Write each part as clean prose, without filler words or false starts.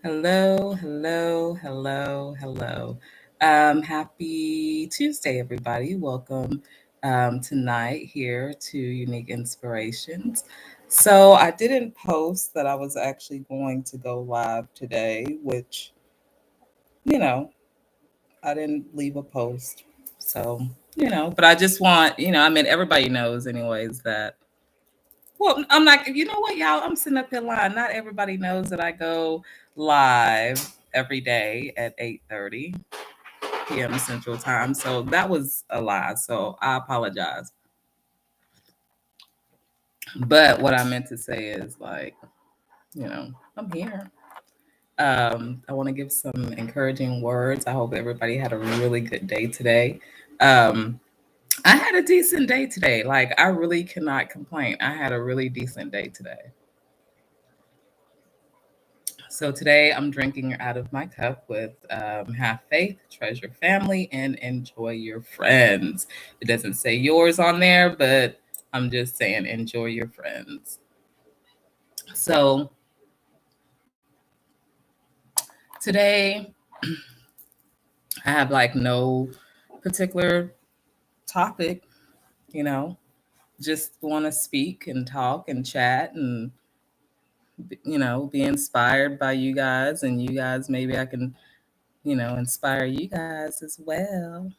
Hello, hello, hello, hello. Happy Tuesday, everybody. Welcome tonight here to Unique Inspirations. So, I didn't post that I was actually going to go live today, which, you know, I didn't leave a post. So, but I just want, everybody knows, anyways, that. Well, I'm like, you know what, y'all? I'm sitting up here lying. Not everybody knows that I go live every day at 8:30 p.m. Central Time. So that was a lie. So I apologize. But what I meant to say is like, I'm here. I want to give some encouraging words. I hope everybody had a really good day today. Um, I had a decent day today. Like, I really cannot complain. I had a really decent day today. So today I'm drinking out of my cup with have faith, treasure family, and enjoy your friends. It doesn't say yours on there, but I'm just saying enjoy your friends. So today I have like no particular topic, you know, just want to speak and talk and chat and, be inspired by you guys, and you guys, maybe I can, inspire you guys as well.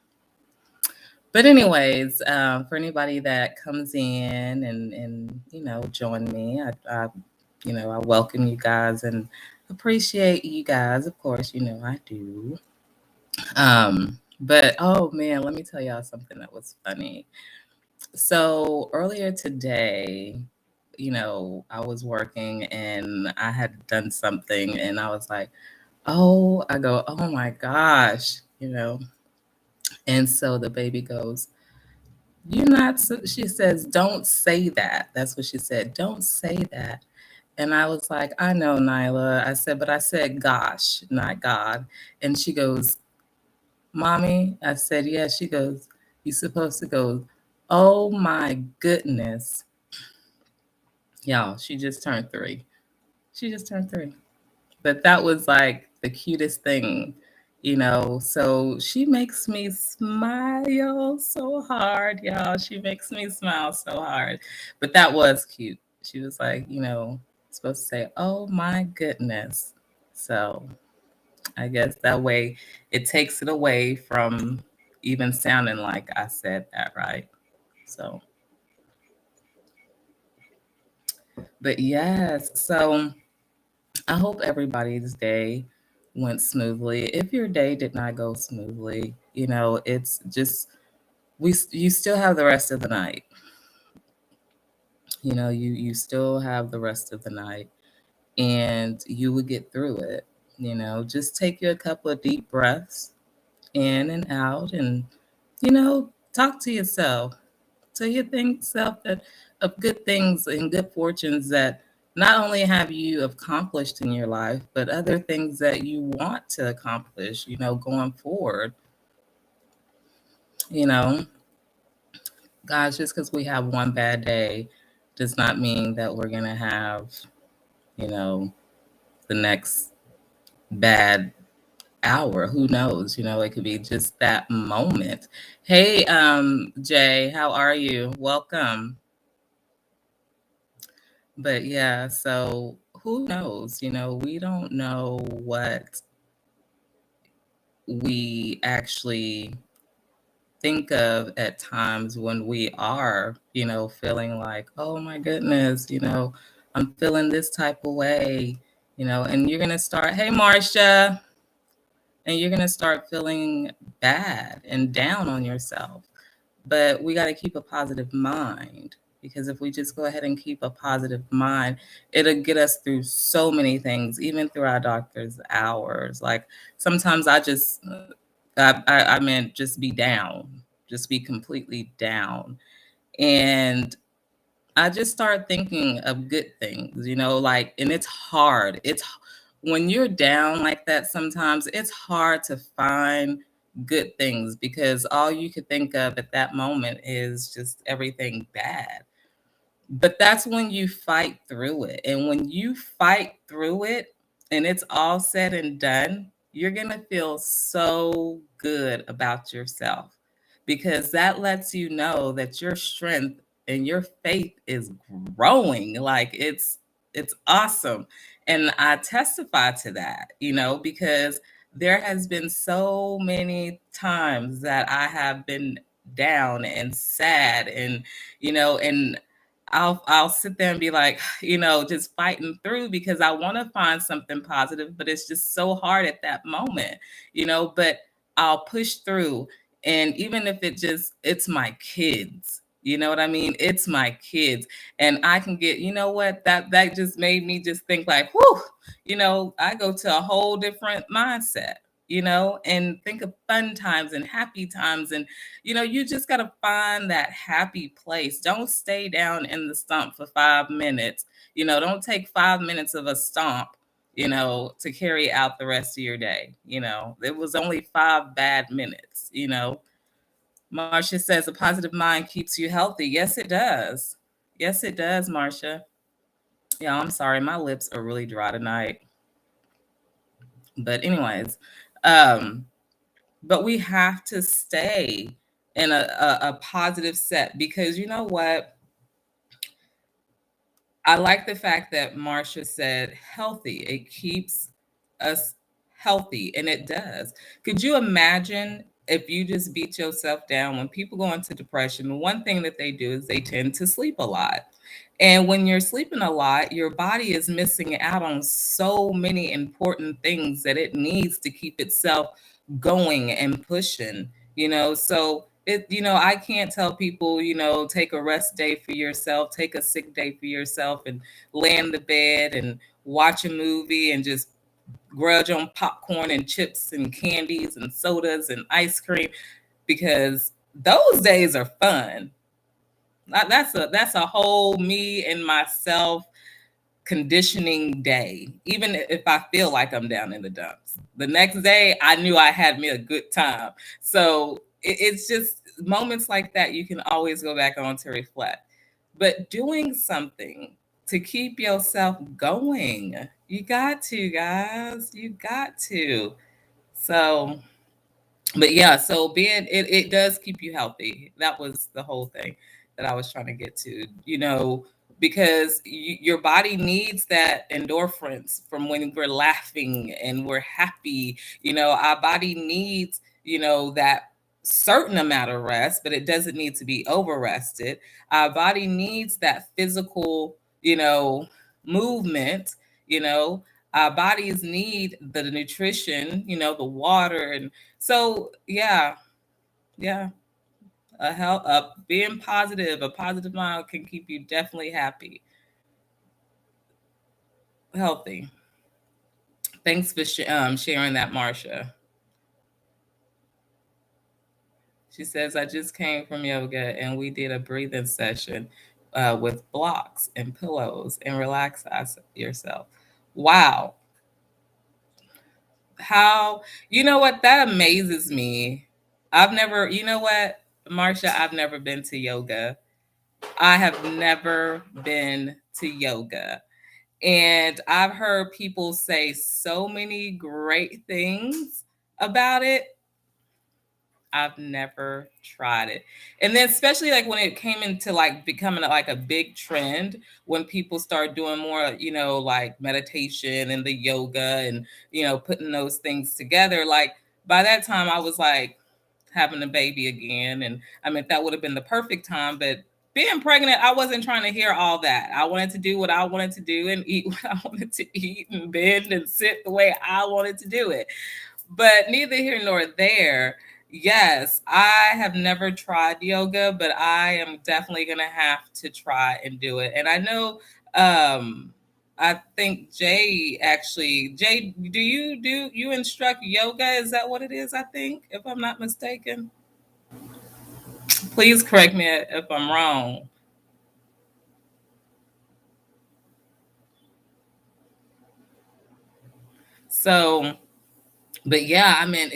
But anyways, for anybody that comes in and join me, I welcome you guys and appreciate you guys. Of course, I do. But oh man, let me tell y'all something that was funny. So earlier today, I was working and I had done something, and I was like, oh my gosh, and so the baby goes, "You're not," she says, "Don't say that." That's what she said. "Don't say that." And I was like, "I know, Nyla." I said, "But I said gosh, not God." And she goes, "Mommy," I said, "Yeah." She goes, "You're supposed to go, oh my goodness." Y'all, she just turned 3. She just turned 3. But that was like the cutest thing. So she makes me smile so hard, y'all. She makes me smile so hard. But that was cute. She was like, supposed to say, "Oh my goodness." So I guess that way it takes it away from even sounding like I said that right. So, but yes. So I hope everybody's day went smoothly. If your day did not go smoothly, it's just you still have the rest of the night. You still have the rest of the night, and you will get through it. Just take you a couple of deep breaths in and out, and talk to yourself. So you think self that of good things and good fortunes that not only have you accomplished in your life, but other things that you want to accomplish, going forward. You know, guys, just because we have one bad day does not mean that we're going to have, you know, the next bad hour. Who knows? It could be just that moment. Hey, Jay, how are you? Welcome. But yeah, so who knows? We don't know what we actually think of at times when we are, feeling like, oh my goodness, I'm feeling this type of way, and you're going to start, hey, Marcia, and you're going to start feeling bad and down on yourself. But we got to keep a positive mind, because if we just go ahead and keep a positive mind, it'll get us through so many things, even through our doctor's hours. Like sometimes I meant just be down, just be completely down. And I just start thinking of good things, like, and it's hard. It's when you're down like that, sometimes it's hard to find good things because all you could think of at that moment is just everything bad. But that's when you fight through it. And when you fight through it, and it's all said and done, you're going to feel so good about yourself because that lets you know that your strength and your faith is growing. Like it's awesome. And I testify to that, because there has been so many times that I have been down and sad and I'll sit there and be like, just fighting through because I want to find something positive, but it's just so hard at that moment, but I'll push through. And even if it's my kids, you know what I mean? It's my kids. And I can get, you know what, that just made me just think like, whew, I go to a whole different mindset, and think of fun times and happy times. And you just got to find that happy place. Don't stay down in the stump for 5 minutes. Don't take 5 minutes of a stomp, to carry out the rest of your day. It was only 5 bad minutes. Marcia says a positive mind keeps you healthy. Yes, it does. Yes, it does, Marcia. Yeah, I'm sorry. My lips are really dry tonight. But anyways, um, but we have to stay in a positive set because you know what? I like the fact that Marcia said healthy. It keeps us healthy, and it does. Could you imagine if you just beat yourself down? When people go into depression, one thing that they do is they tend to sleep a lot. And when you're sleeping a lot, your body is missing out on so many important things that it needs to keep itself going and pushing, So I can't tell people, take a rest day for yourself, take a sick day for yourself and lay in the bed and watch a movie and just grudge on popcorn and chips and candies and sodas and ice cream because those days are fun. That's a whole me and myself conditioning day. Even if I feel like I'm down in the dumps, the next day I knew I had me a good time. So it's just moments like that you can always go back on to reflect. But doing something to keep yourself going, you got to, guys. You got to. So but yeah, so being it does keep you healthy. That was the whole thing that I was trying to get to, because your body needs that endorphins from when we're laughing and we're happy. Our body needs, that certain amount of rest, but it doesn't need to be over rested. Our body needs that physical, movement, you know, our bodies need the nutrition, the water. And so, yeah, yeah, being positive, a positive mind can keep you definitely happy, healthy. Thanks for sharing that, Marcia. She says, I just came from yoga and we did a breathing session with blocks and pillows and relax yourself. Wow. How, you know what? That amazes me. I've never, you know what, Marcia, I've never been to yoga. I have never been to yoga. And I've heard people say so many great things about it. I've never tried it. And then especially like when it came into like becoming like a big trend, when people start doing more, like meditation and the yoga and, putting those things together, like by that time I was like having a baby again. And I mean, that would have been the perfect time, but being pregnant, I wasn't trying to hear all that. I wanted to do what I wanted to do and eat what I wanted to eat and bend and sit the way I wanted to do it. But neither here nor there. Yes, I have never tried yoga, but I am definitely going to have to try and do it. And I know, I think Jay, do you instruct yoga? Is that what it is? I think, if I'm not mistaken. Please correct me if I'm wrong. So, but yeah, I mean,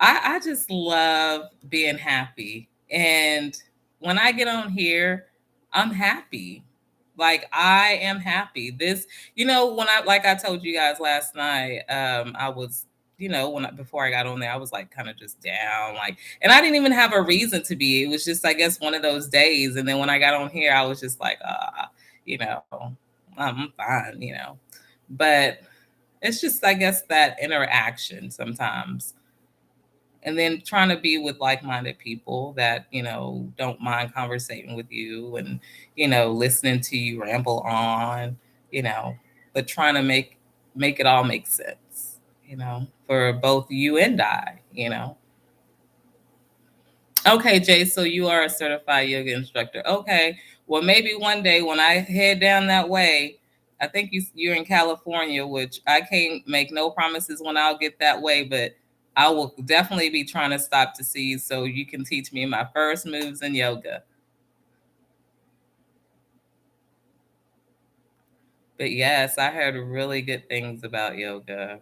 I just love being happy. And when I get on here, I'm happy. Like I am happy. This, you know, when I like I told you guys last night, I was, you know, before I got on there, I was like kind of just down, like, and I didn't even have a reason to be. It was just, I guess, one of those days. And then when I got on here, I was just like, you know, I'm fine, you know. But it's just, I guess, that interaction sometimes, and then trying to be with like-minded people that, you know, don't mind conversating with you, and, you know, listening to you ramble on, you know, but trying to make it all make sense, you know, for both you and I, you know. Okay, Jay, so you are a certified yoga instructor. Okay, well, maybe one day when I head down that way, I think you're in California, which I can't make no promises when I'll get that way, but I will definitely be trying to stop to see you so you can teach me my first moves in yoga. But yes, I heard really good things about yoga.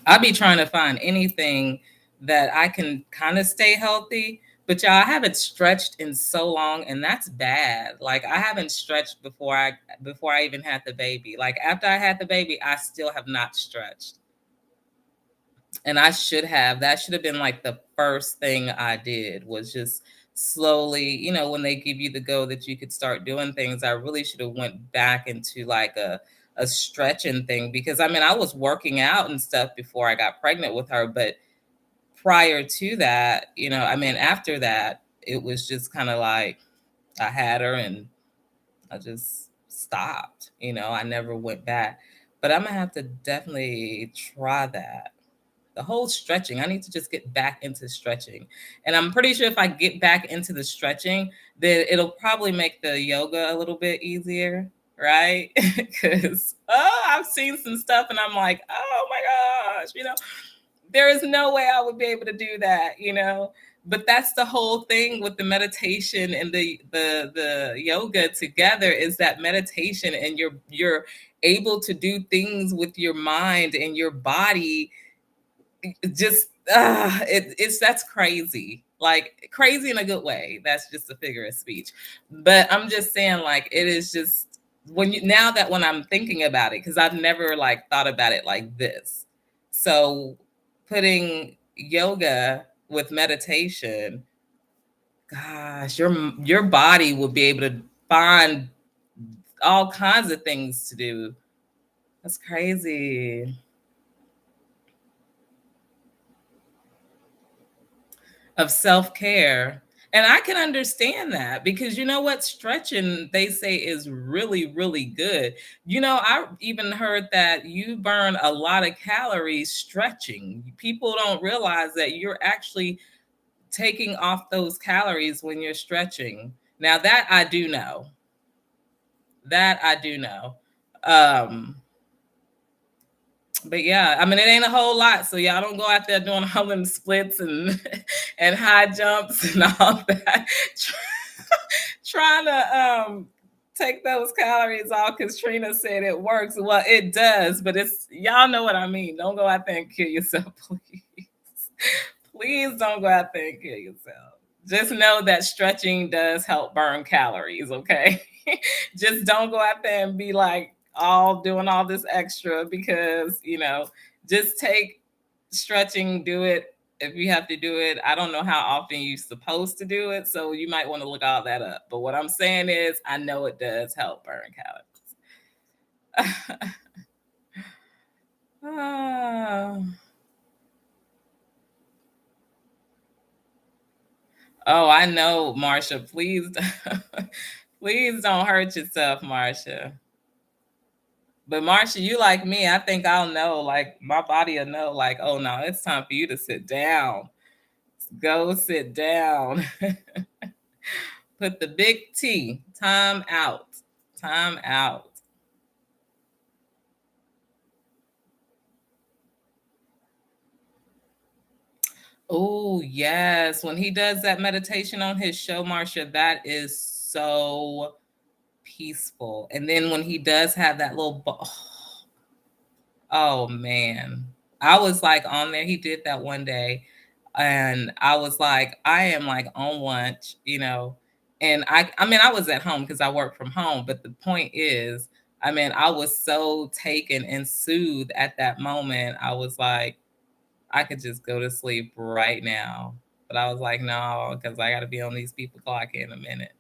I'll be trying to find anything that I can kind of stay healthy. But y'all, I haven't stretched in so long, and that's bad. Like I haven't stretched before I even had the baby. Like after I had the baby, I still have not stretched. And I should have. That should have been like the first thing I did, was just slowly, you know, when they give you the go that you could start doing things, I really should have went back into like a stretching thing, because I mean I was working out and stuff before I got pregnant with her, but prior to that, you know, I mean after that, it was just kind of like I had her and I just stopped, you know, I never went back. But I'm gonna have to definitely try that. The whole stretching, I need to just get back into stretching. And I'm pretty sure if I get back into the stretching, then it'll probably make the yoga a little bit easier, right? Because I've seen some stuff and I'm like, oh my gosh, you know, there is no way I would be able to do that, you know. But that's the whole thing with the meditation and the yoga together, is that meditation, and you're able to do things with your mind and your body. Just it's that's crazy, like crazy in a good way. That's just a figure of speech, but I'm just saying, like, it is just, when you, now that when I'm thinking about it, because I've never like thought about it like this. So putting yoga with meditation, gosh, your body will be able to find all kinds of things to do. That's crazy. Of self-care. And I can understand that, because you know what? Stretching, they say, is really, really good. You know, I even heard that you burn a lot of calories stretching. People don't realize that you're actually taking off those calories when you're stretching. Now, that I do know. That I do know. Um, but yeah, I mean, it ain't a whole lot, so y'all don't go out there doing all them splits and and high jumps and all that, trying to take those calories off because Trina said it works. Well, it does, but it's, y'all know what I mean. Don't go out there and kill yourself, please. Please don't go out there and kill yourself. Just know that stretching does help burn calories, okay? Just don't go out there and be like all doing all this extra, because, you know, just take stretching, do it if you have to do it. I don't know how often you're supposed to do it, so you might want to look all that up. But what I'm saying is, I know it does help burn calories. Ah. Oh, I know, Marsha. Please, please don't hurt yourself, Marsha. But Marsha, you like me, I think I'll know. Like my body will know. Like, oh no, it's time for you to sit down. Go sit down. Put the big T. Time out. Time out. Oh yes, when he does that meditation on his show, Marsha, that is so peaceful. And then when he does have that little, oh man, I was like on there. He did that one day, and I was like, I am like on lunch, you know, And I mean, I was at home because I work from home, but the point is, I mean, I was so taken and soothed at that moment. I was like, I could just go to sleep right now. But I was like, no, because I got to be on these people clock in a minute.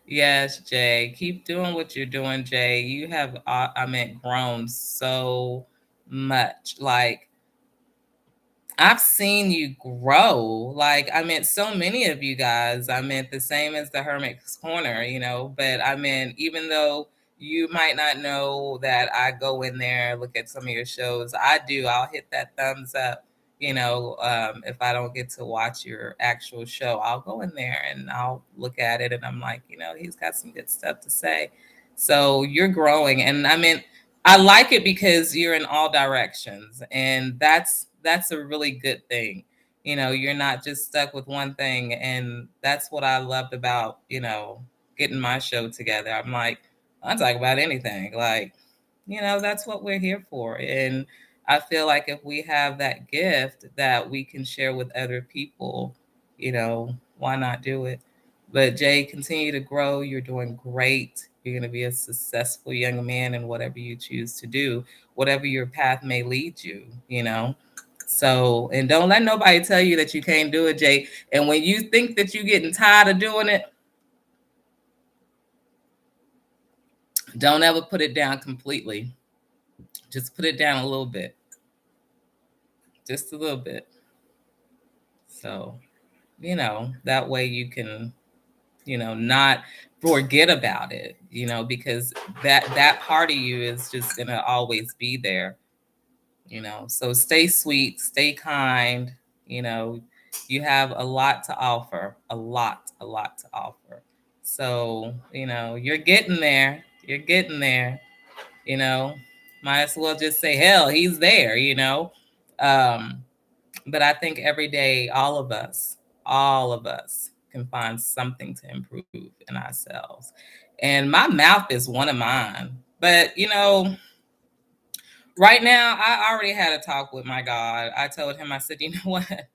Yes, Jay. Keep doing what you're doing, Jay. You have, I mean, grown so much. Like, I've seen you grow. Like, I mean, so many of you guys, I meant the same as the Hermit's Corner, but I mean, even though you might not know that I go in there, look at some of your shows, I do. I'll hit that thumbs up. If I don't get to watch your actual show, I'll go in there and I'll look at it and I'm like, he's got some good stuff to say. So you're growing. And I mean, I like it because you're in all directions, and that's a really good thing. You're not just stuck with one thing, and that's what I loved about getting my show together. I'm like, I talk about anything. Like, that's what we're here for, and I feel like if we have that gift that we can share with other people, why not do it? But Jay, continue to grow. You're doing great. You're going to be a successful young man in whatever you choose to do, whatever your path may lead you. So, and don't let nobody tell you that you can't do it, Jay. And when you think that you're getting tired of doing it, don't ever put it down completely. Just put it down a little bit, just a little bit. So, that way you can not forget about it, because that part of you is just gonna always be there. So stay sweet, stay kind. you know you have a lot to offer, a lot to offer. So you're getting there, you know might as well just say, hell, he's there. um but I think every day, all of us can find something to improve in ourselves. And my mouth is one of mine. But, right now, I already had a talk with my God. I told him, I said, you know what?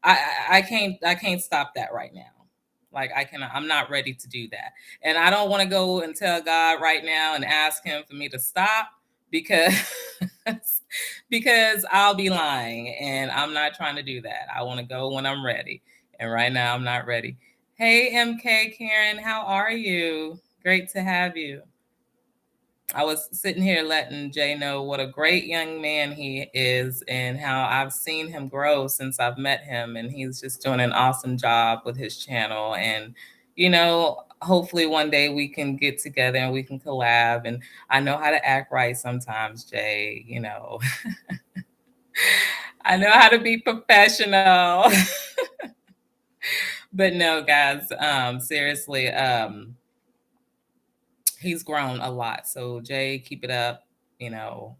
I can't stop that right now. Like, I'm not ready to do that. And I don't want to go and tell God right now and ask him for me to stop, because because I'll be lying, and I'm not trying to do that. I want to go when I'm ready. And right now I'm not ready. Hey, MK Karen, how are you? Great to have you. I was sitting here letting Jay know what a great young man he is and how I've seen him grow since I've met him. And he's just doing an awesome job with his channel. And, hopefully one day we can get together and we can collab. And I know how to act right sometimes, Jay. I know how to be professional. But no, guys, seriously, he's grown a lot. So Jay, keep it up. You know,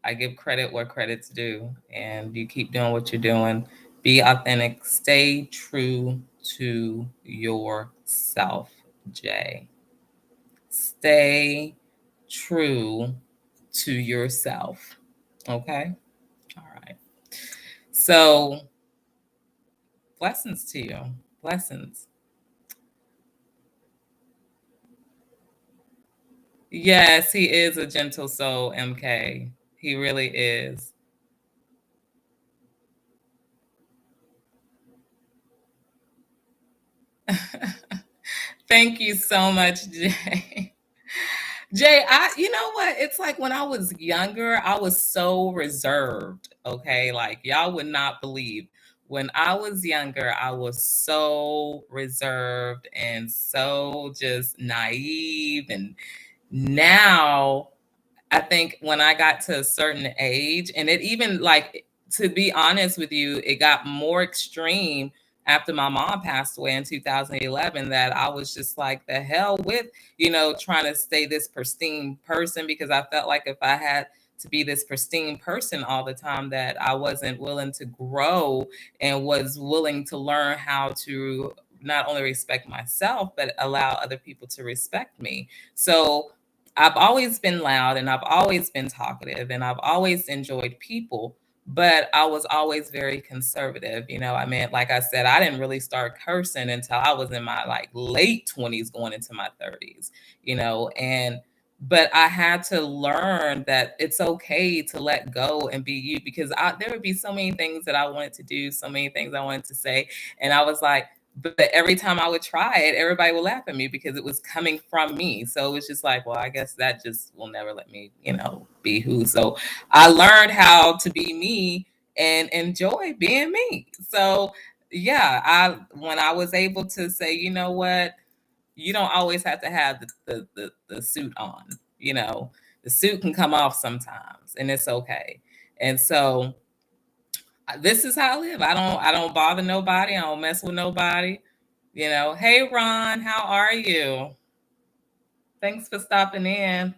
I give credit where credit's due, and you keep doing what you're doing. Be authentic. Stay true to yourself, Jay. Stay true to yourself. Okay? All right. So, blessings to you. Blessings. Yes, he is a gentle soul, MK. He really is. Thank you so much, Jay. Jay, you know what? It's like when I was younger, I was so reserved. Okay. Like, y'all would not believe. When I was younger, I was so reserved and so just naive. And now I think when I got to a certain age, and it even, like, to be honest with you, it got more extreme after my mom passed away in 2011, that I was just like, the hell with, trying to stay this pristine person, because I felt like if I had to be this pristine person all the time, that I wasn't willing to grow and was willing to learn how to not only respect myself, but allow other people to respect me. So I've always been loud and I've always been talkative and I've always enjoyed people. but I was always very conservative. I mean, like I said, I didn't really start cursing until I was in my like late 20s going into my 30s, and but I had to learn that it's okay to let go and be you, because there would be so many things that I wanted to do, so many things I wanted to say. And I was like, but every time I would try it, everybody would laugh at me because it was coming from me. So it was just like, well, I guess that just will never let me, be who. So I learned how to be me and enjoy being me. So yeah, when I was able to say, you know what, you don't always have to have the suit on. The suit can come off sometimes, and it's okay. And so this is how I live. I don't bother nobody. I don't mess with nobody. Hey Ron, how are you? Thanks for stopping in.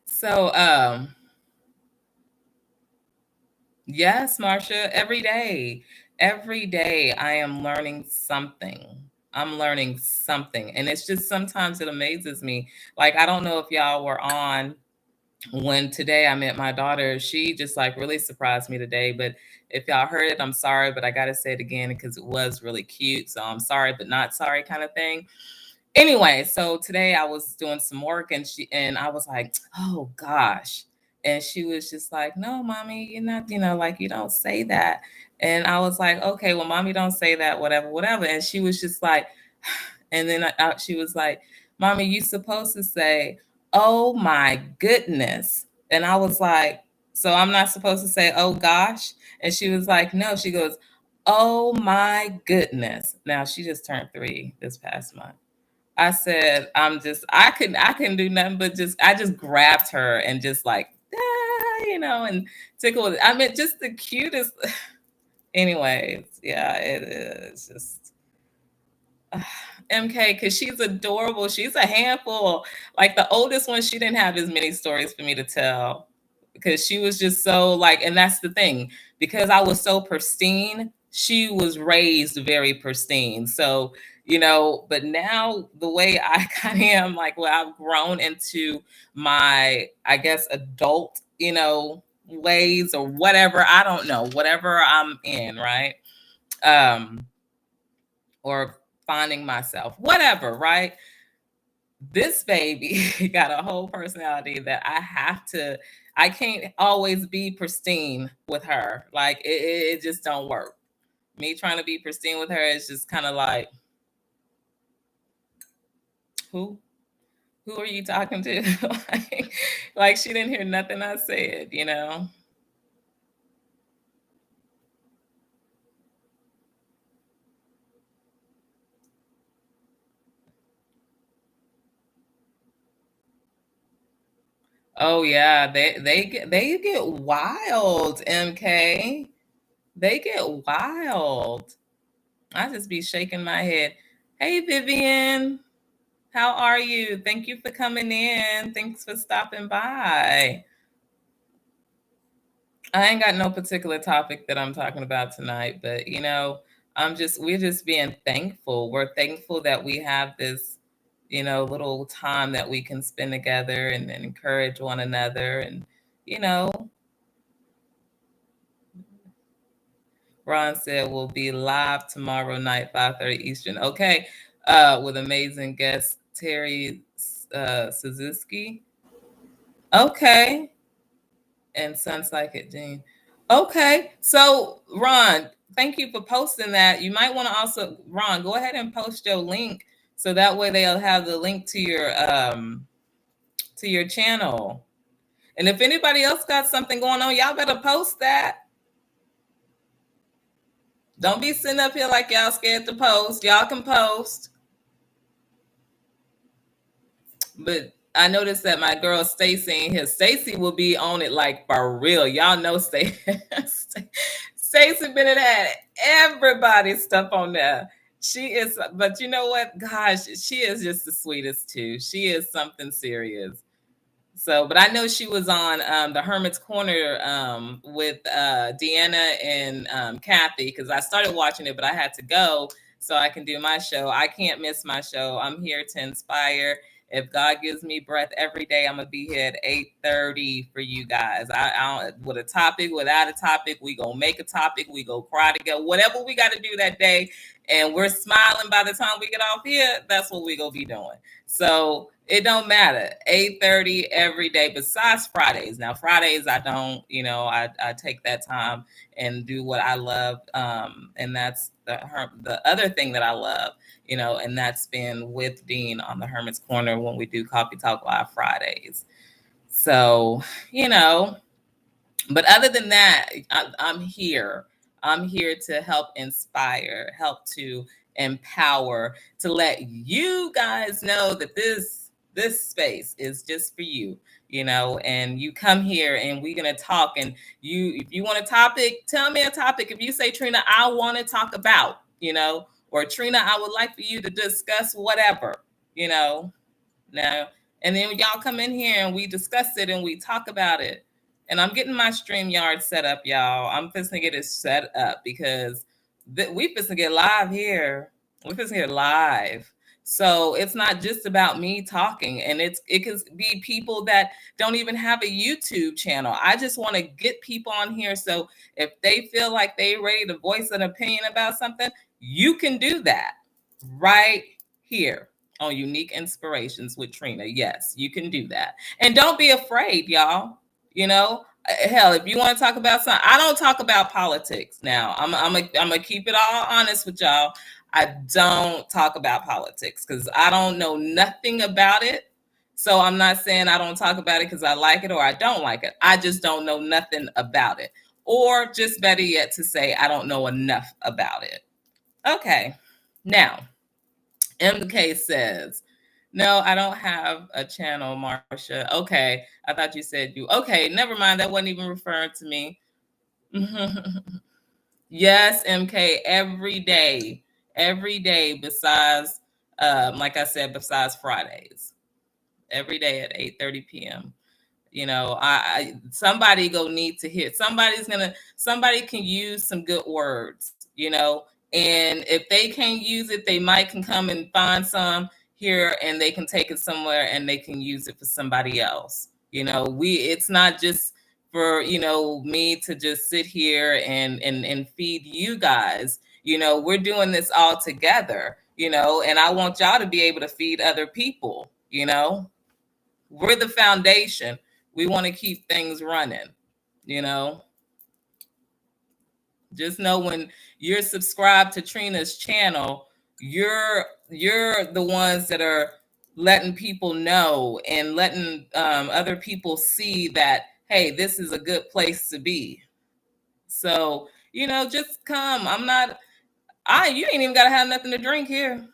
So yes, Marcia, every day. Every day I am learning something. I'm learning something. And it's just sometimes it amazes me. Like, I don't know if y'all were on when today I met my daughter. She just like really surprised me today. But if y'all heard it, I'm sorry, but I got to say it again because it was really cute. So I'm sorry, but not sorry kind of thing. Anyway, so today I was doing some work, and I was like, "Oh gosh." And she was just like, "No, mommy, you're not, like, you don't say that." And I was like, "Okay, well, mommy don't say that, whatever, whatever." And she was just like, and then she was like, "Mommy, you supposed to say, 'Oh my goodness.'" And I was like, "So I'm not supposed to say, 'Oh gosh'?" And she was like, "No." She goes, "Oh my goodness." Now she just turned 3 this past month. I said, I couldn't do nothing but I just grabbed her and just like, and tickled. I mean, just the cutest. Anyways, yeah, it is just MK, because she's adorable. She's a handful. Like the oldest one, she didn't have as many stories for me to tell because she was just so like, and that's the thing, because I was so pristine, she was raised very pristine. So, but now the way I kind of am, like, well, I've grown into my, I guess, adult, ways or whatever. I don't know, whatever I'm in, right? Um, or finding myself, whatever, right? This baby got a whole personality that I can't always be pristine with her. Like it just don't work. Me trying to be pristine with her is just kind of like, who? Who are you talking to? like she didn't hear nothing I said. Oh yeah, they get wild, MK. They get wild. I just be shaking my head. Hey Vivian, how are you? Thank you for coming in. Thanks for stopping by. I ain't got no particular topic that I'm talking about tonight, but we're just being thankful. We're thankful that we have this, little time that we can spend together and encourage one another. And, you know, Ron said we'll be live tomorrow night, 5:30 Eastern. Okay. With amazing guest Terry Suzuki. Okay. And Sons Like It, Jean. Okay. So, Ron, thank you for posting that. You might want to also, Ron, go ahead and post your link so that way they'll have the link to your channel. And if anybody else got something going on, y'all better post that. Don't be sitting up here like y'all scared to post. Y'all can post. But I noticed that my girl Stacy here, Stacy will be on it like for real. Y'all know Stacy. Stacy Bennett had everybody's stuff on there. She is, but you know what? Gosh, she is just the sweetest too. She is something serious. So, but I know she was on the Hermit's Corner with Deanna and Kathy because I started watching it, but I had to go. so I can do my show. I can't miss my show. I'm here to inspire. If God gives me breath every day, I'm gonna be here at 8:30 for you guys. I don't, with a topic, without a topic, we gonna make a topic. We go cry together, whatever we got to do that day, and we're smiling by the time we get off here. That's what we gonna be doing. So it don't matter. 8:30 every day. Besides Fridays. Now Fridays I don't. I take that time and do what I love. And that's the other thing that I love. And that's been with Dean on the Hermit's Corner when we do Coffee Talk Live Fridays. So, but other than that, I'm here. I'm here to help inspire, help to empower, to let you guys know that this space is just for you, and you come here and we're going to talk. And if you want a topic, tell me a topic. If you say, Trina, I want to talk about, or Trina, I would like for you to discuss whatever, now, and then y'all come in here and we discuss it and we talk about it. And I'm getting my StreamYard set up, y'all. I'm fixing to get it set up because we fixing to get live here. We fixing to get live. So it's not just about me talking, and it could be people that don't even have a YouTube channel. I just want to get people on here. So if they feel like they ready to voice an opinion about something, you can do that right here on Unique Inspirations with Trina. Yes, you can do that. And don't be afraid, y'all. Hell, if you want to talk about something, I don't talk about politics now. I'm gonna keep it all honest with y'all. I don't talk about politics because I don't know nothing about it. So I'm not saying I don't talk about it because I like it or I don't like it. I just don't know nothing about it. Or just better yet to say I don't know enough about it. Okay. Now, MK says, no, I don't have a channel, Marsha. Okay. I thought you said you. Okay, never mind. That wasn't even referring to me. Yes, MK, every day besides, like I said, besides Fridays, every day at 8:30 p.m. Somebody go need to hear. Somebody can use some good words, and if they can't use it, they can come and find some here and they can take it somewhere and they can use it for somebody else. It's not just for, me to just sit here and feed you guys. We're doing this all together, and I want y'all to be able to feed other people. We're the foundation. We want to keep things running, Just know when you're subscribed to Trina's channel, you're the ones that are letting people know and letting other people see that, hey, this is a good place to be. So, just come. You ain't even got to have nothing to drink here.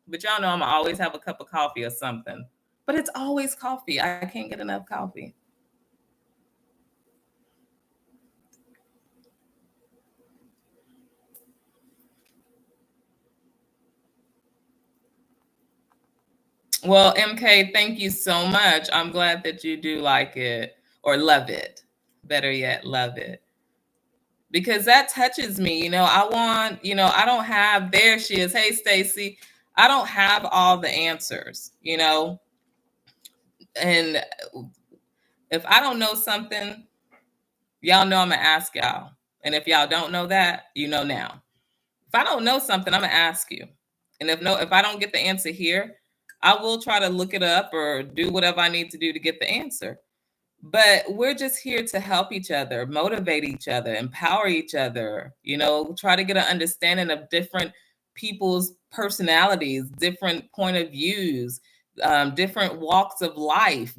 But y'all know I'm going to always have a cup of coffee or something. But it's always coffee. I can't get enough coffee. Well, MK, thank you so much. I'm glad that you do like it or love it. Better yet, love it. Because that touches me. I don't have, there she is. Hey, Stacy. I don't have all the answers, and if I don't know something, y'all know I'm going to ask y'all. And if y'all don't know that, now. If I don't know something, I'm going to ask you. And if I don't get the answer here, I will try to look it up or do whatever I need to do to get the answer. But we're just here to help each other, motivate each other, empower each other, try to get an understanding of different people's personalities, different point of views, different walks of life.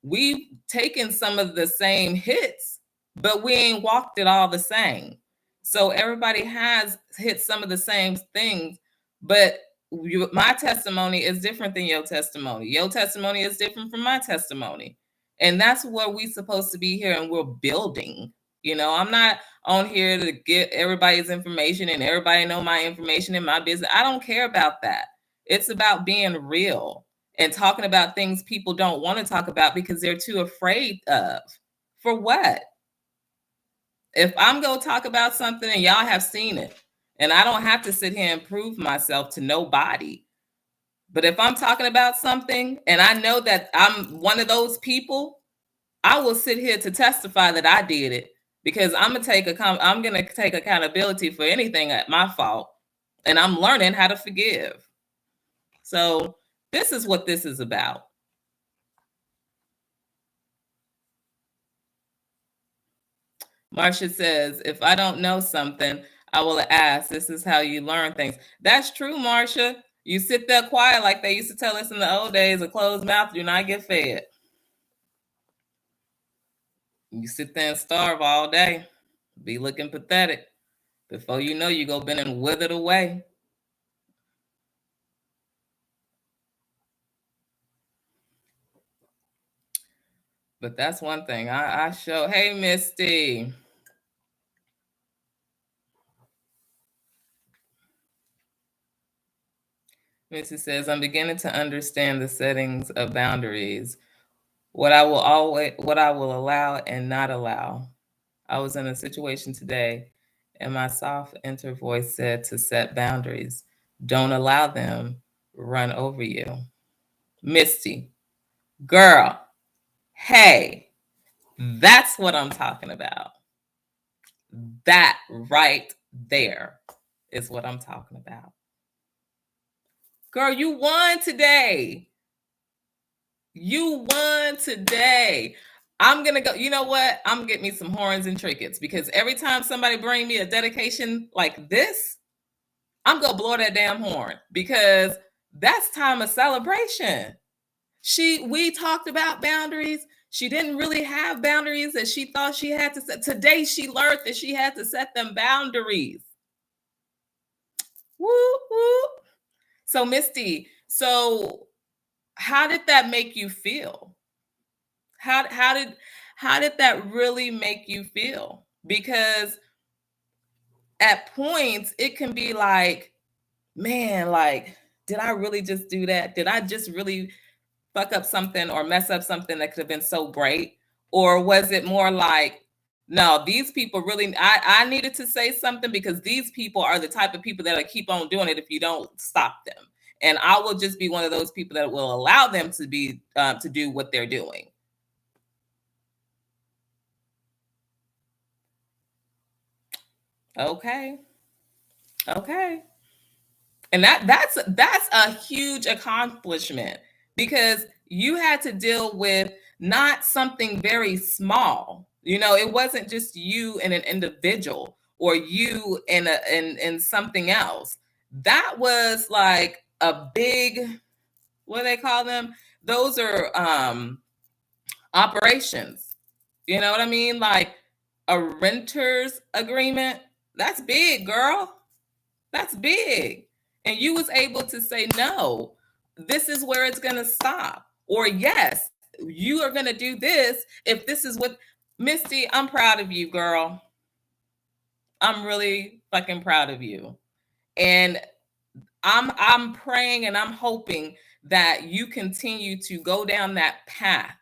We've taken some of the same hits, but we ain't walked it all the same. So everybody has hit some of the same things, but my testimony is different than your testimony. Your testimony is different from my testimony. And that's where we're supposed to be here, and we're building. I'm not on here to get everybody's information and everybody know my information in my business. I don't care about that. It's about being real and talking about things people don't want to talk about because they're too afraid of. For what? If I'm going to talk about something and y'all have seen it And I don't have to sit here and prove myself to nobody. But if I'm talking about something and I know that I'm one of those people, I will sit here to testify that I did it, because I'm gonna take accountability for anything at my fault, and I'm learning how to forgive. So this is what this is about. Marcia says, if I don't know something, I will ask. This is how you learn things. That's true, Marcia. You sit there quiet like they used to tell us in the old days, a closed mouth do not get fed. You sit there and starve all day, be looking pathetic. Before you know, you go bend and withered away. But that's one thing I show. Hey, Misty. Misty says, I'm beginning to understand the settings of boundaries. What I will allow and not allow. I was in a situation today, and my soft inner voice said to set boundaries. Don't allow them run over you. Misty, girl, hey, that's what I'm talking about. That right there is what I'm talking about. Girl, you won today. You won today. I'm going to go. You know what? I'm going to get me some horns and trinkets, because every time somebody bring me a dedication like this, I'm going to blow that damn horn, because that's time of celebration. We talked about boundaries. She didn't really have boundaries that she thought she had to set. Today, she learned that she had to set them boundaries. Woo, woo. So, Misty, how did that make you feel? How did that really make you feel? Because at points it can be like, man, like, did I really just do that? Did I just really fuck up something or mess up something that could have been so great? Or was it more like, no, these people really, I needed to say something, because these people are the type of people that'll keep on doing it if you don't stop them. And I will just be one of those people that will allow them to to do what they're doing. Okay. And that's a huge accomplishment, because you had to deal with not something very small. It wasn't just you and an individual, or you and something else. That was like a big, what do they call them? Those are operations. You know what I mean? Like a renter's agreement. That's big, girl. That's big. And you was able to say, no, this is where it's going to stop. Or yes, you are going to do this if this is what. Misty, I'm proud of you, girl. I'm really fucking proud of you. And I'm praying and I'm hoping that you continue to go down that path.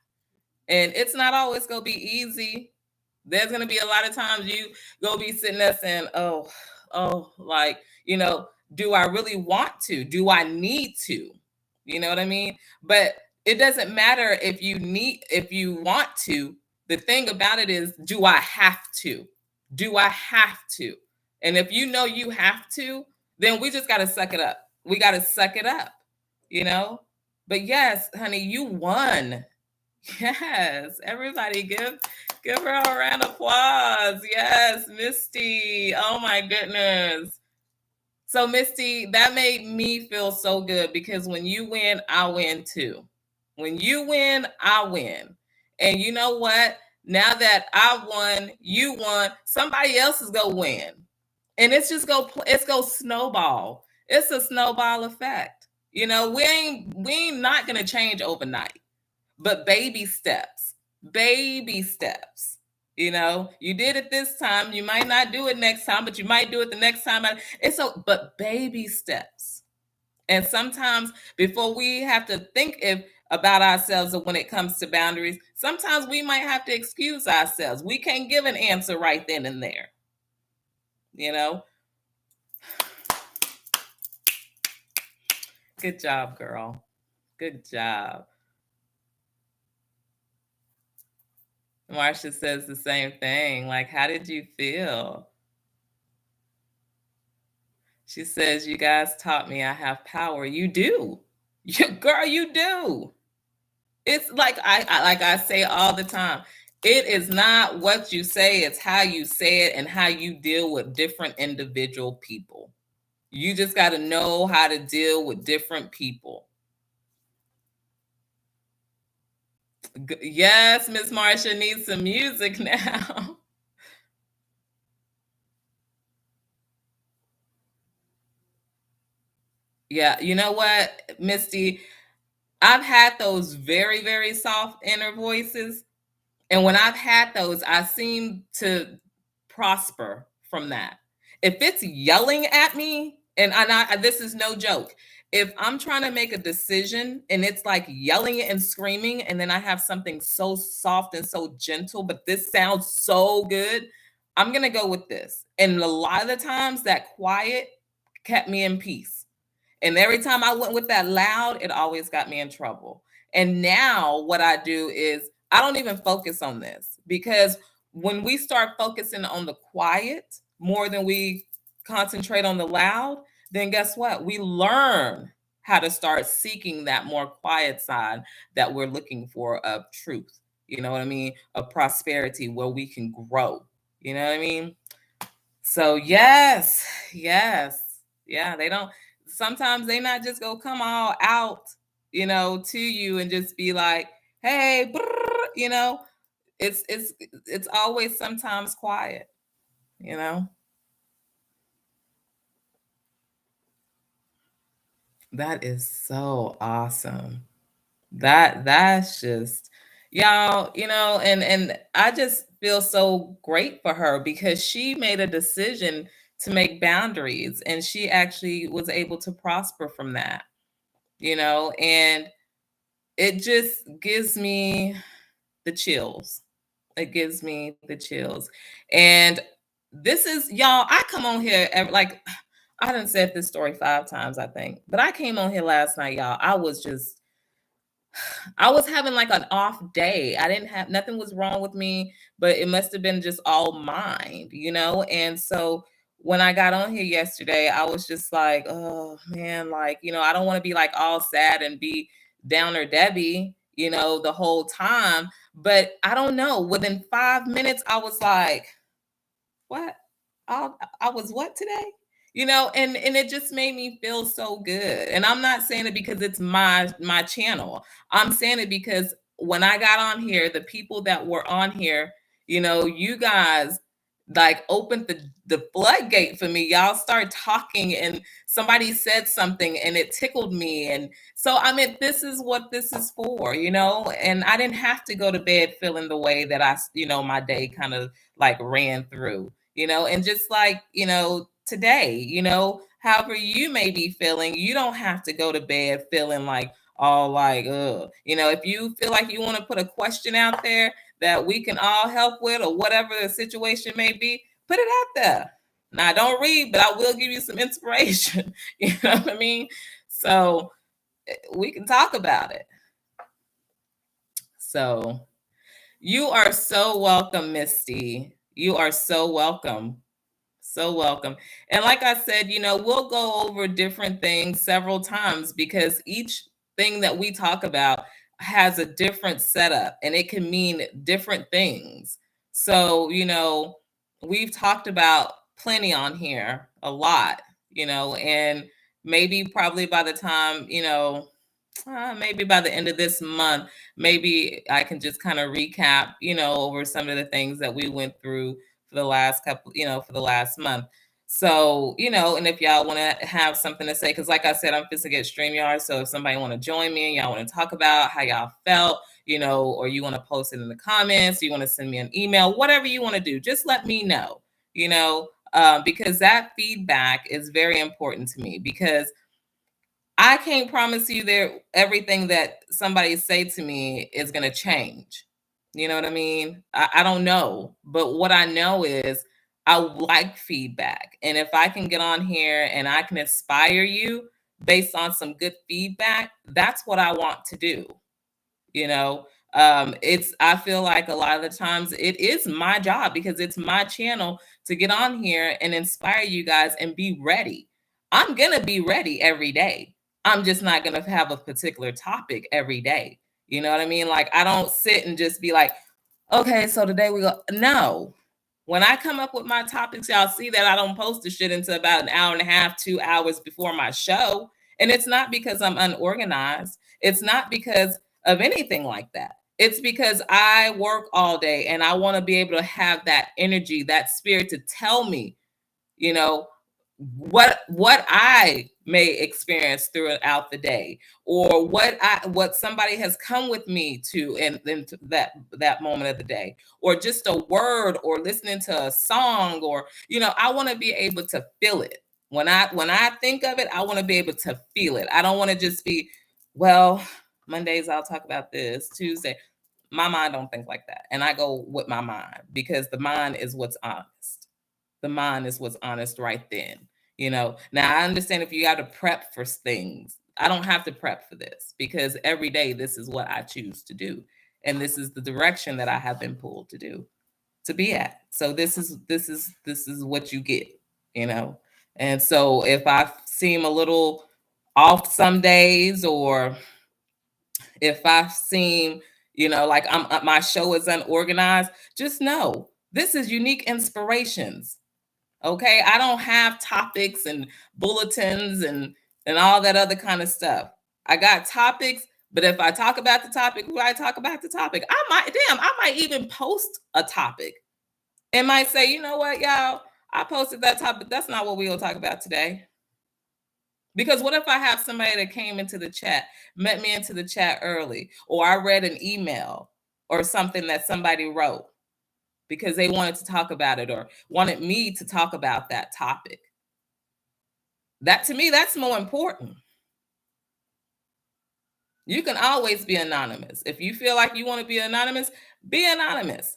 And it's not always going to be easy. There's going to be a lot of times you go be sitting there saying, like, do I really want to? Do I need to? You know what I mean? But it doesn't matter if you want to. The thing about it is, do I have to? Do I have to? And if you know you have to, then we just got to suck it up. We got to suck it up, But yes, honey, you won. Yes, everybody give her a round of applause. Yes, Misty. Oh my goodness. So Misty, that made me feel so good, because when you win, I win too. When you win, I win. And you know what? Now that I won, you won, somebody else is gonna win. And it's go snowball. It's a snowball effect. We ain't not gonna change overnight, but baby steps. You did it this time. You might not do it next time, but you might do it the next time. But baby steps. And sometimes before we have to think about ourselves when it comes to boundaries, sometimes we might have to excuse ourselves. We can't give an answer right then and there. Good job, girl. Good job. Marsha says the same thing. Like, how did you feel? She says, you guys taught me I have power. You do. You, girl, you do. It's like like I say all the time. It is not what you say, it's how you say it and how you deal with different individual people. You just got to know how to deal with different people. Yes, Miss Marsha needs some music now. Yeah, you know what, Misty? I've had those very, very soft inner voices. And when I've had those, I seem to prosper from that. If it's yelling at me, this is no joke. If I'm trying to make a decision and it's like yelling and screaming, and then I have something so soft and so gentle, but this sounds so good, I'm gonna go with this. And a lot of the times, that quiet kept me in peace. And every time I went with that loud, it always got me in trouble. And now what I do is I don't even focus on this, because when we start focusing on the quiet more than we concentrate on the loud, then guess what? We learn how to start seeking that more quiet side that we're looking for, of truth. You know what I mean? Of prosperity, where we can grow. You know what I mean? So yes, yes, yeah. They don't. Sometimes they not just go come all out, to you and just be like, "Hey," brrr, it's always sometimes quiet. You know, that is so awesome. That's just, y'all, and I just feel so great for her, because she made a decision to make boundaries, and she actually was able to prosper from that, and it just gives me the chills. It gives me the chills. And this is, y'all, I come on here like, I done said this story 5 times, I think, but I came on here last night, y'all. I was having like an off day. I didn't have nothing was wrong with me, but it must have been just all mind. And so when I got on here yesterday, I was just like, oh man, like, I don't want to be like all sad and be downer Debbie, the whole time. But I don't know. Within 5 minutes, I was like, what? I was what today? And it just made me feel so good. And I'm not saying it because it's my channel. I'm saying it because when I got on here, the people that were on here, you guys like opened the floodgate for me. Y'all start talking, and somebody said something and it tickled me. And so I mean, this is what this is for. And I didn't have to go to bed feeling the way that my day kind of like ran through. And just like, today, however you may be feeling, you don't have to go to bed feeling like all like, if you feel like you want to put a question out there that we can all help with, or whatever the situation may be, put it out there. Now, I don't read, but I will give you some inspiration. You know what I mean? So we can talk about it. So you are so welcome, Misty. You are so welcome. So welcome. And like I said, we'll go over different things several times, because each thing that we talk about has a different setup and it can mean different things. So, we've talked about plenty on here, a lot, and maybe probably by the time, maybe by the end of this month, maybe I can just kind of recap, over some of the things that we went through for the last couple, for the last month. So, and if y'all want to have something to say, because like I said, I'm supposed to get StreamYard. So if somebody want to join me and y'all want to talk about how y'all felt, or you want to post it in the comments, you want to send me an email, whatever you want to do, just let me know, because that feedback is very important to me, because I can't promise you that everything that somebody say to me is going to change. You know what I mean? I don't know. But what I know is I like feedback. And if I can get on here and I can inspire you, based on some good feedback, that's what I want to do. You know, it's, I feel like a lot of the times it is my job because it's my channel to get on here and inspire you guys and be ready. I'm going to be ready every day. I'm just not going to have a particular topic every day. You know what I mean? Like, I don't sit and just be like, okay, so today we go. No. When I come up with my topics, y'all see that I don't post the shit until about an hour and a half, 2 hours before my show. And it's not because I'm unorganized. It's not because of anything like that. It's because I work all day and I want to be able to have that energy, that spirit to tell me, you know, what I may experience throughout the day, or what somebody has come with me to in that moment of the day, or just a word, or listening to a song, or I want to be able to feel it. When I think of it, I want to be able to feel it. I don't want to just be, well, Mondays I'll talk about this, Tuesday. My mind don't think like that, and I go with my mind, because the mind is what's honest. The mind is what's honest right then. Now I understand if you got to prep for things. I don't have to prep for this, because every day this is what I choose to do. And this is the direction that I have been pulled to do, to be at. So this is what you get, you know. And so if I seem a little off some days, or if I seem, like my show is unorganized, just know this is Unique Inspirations. Okay, I don't have topics and bulletins and all that other kind of stuff. I got topics, but if I talk about the topic, I talk about the topic. I might even post a topic and might say, you know what, y'all, I posted that topic. That's not what we will talk about today. Because what if I have somebody that came into the chat, met me into the chat early, or I read an email or something that somebody wrote because they wanted to talk about it or wanted me to talk about that topic. That, to me, that's more important. You can always be anonymous. If you feel like you want to be anonymous, be anonymous.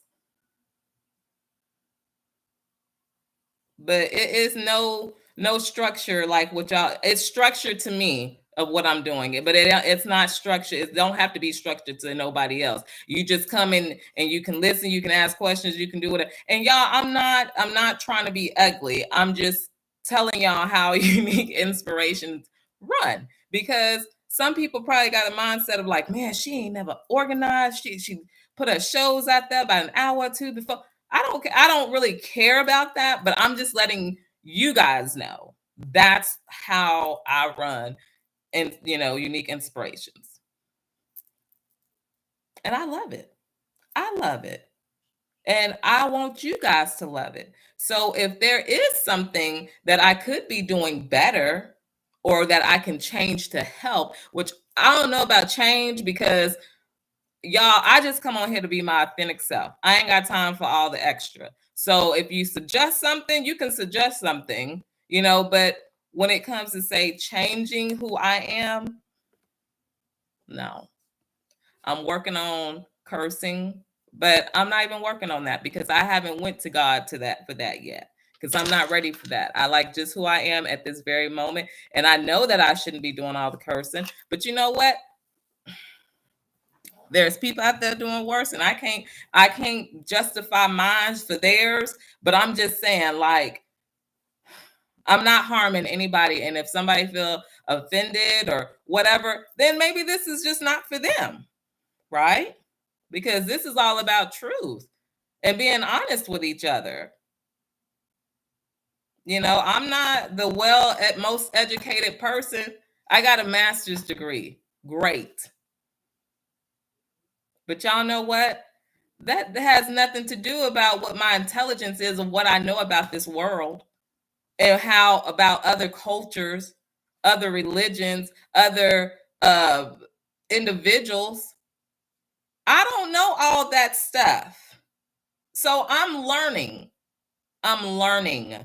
But it is no structure like what y'all. It's structured to me of what I'm doing it, but it's not structured. It don't have to be structured to nobody else. You just come in and you can listen, you can ask questions, you can do it. And y'all, I'm not trying to be ugly. I'm just telling y'all how Unique Inspirations run, because some people probably got a mindset of like, man, she ain't never organized. She put her shows out there about an hour or two before. I don't really care about that, but I'm just letting you guys know that's how I run, and Unique Inspirations. And I love it. I love it. And I want you guys to love it. So if there is something that I could be doing better, or that I can change to help, which I don't know about change, because y'all, I just come on here to be my authentic self. I ain't got time for all the extra. So if you suggest something, you can suggest something, but when it comes to, say, changing who I am, no. I'm working on cursing, but I'm not even working on that because I haven't went to God for that yet. Because I'm not ready for that. I like just who I am at this very moment. And I know that I shouldn't be doing all the cursing. But you know what? There's people out there doing worse, and I can't justify mine for theirs, but I'm just saying, like, I'm not harming anybody, and if somebody feel offended or whatever, then maybe this is just not for them, right? Because this is all about truth and being honest with each other. I'm not the at most educated person. I got a master's degree. Great. But y'all know what? That has nothing to do about what my intelligence is, of what I know about this world, and how about other cultures, other religions, other individuals. I don't know all that stuff. So I'm learning. I'm learning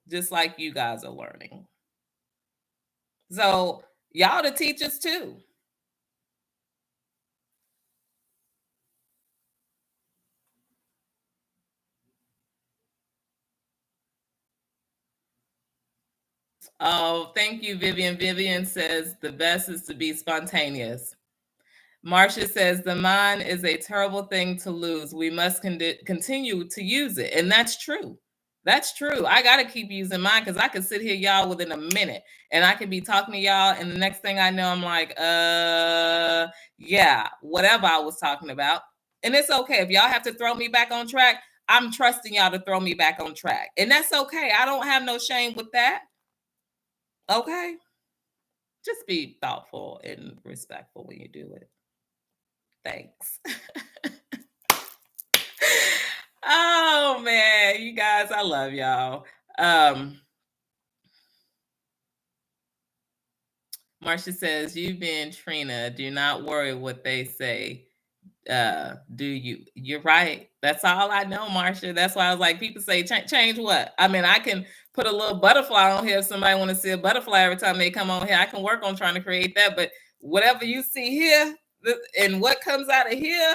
just like you guys are learning. So y'all the teachers too. Oh, thank you, Vivian. Vivian says the best is to be spontaneous. Marcia says the mind is a terrible thing to lose. We must continue to use it. And that's true. That's true. I got to keep using mine because I could sit here, y'all, within a minute and I could be talking to y'all. And the next thing I know, I'm like, yeah, whatever I was talking about. And it's okay. If y'all have to throw me back on track, I'm trusting y'all to throw me back on track. And that's okay. I don't have no shame with that. Okay. Just be thoughtful and respectful when you do it. Thanks. Oh man, you guys, I love y'all. Marcia says, you've been Trina. Do not worry what they say. Do you? You're right. That's all I know, Marcia. That's why I was like, people say change what? I mean, I can put a little butterfly on here if somebody want to see a butterfly every time they come on here. I can work on trying to create that. But whatever you see here and what comes out of here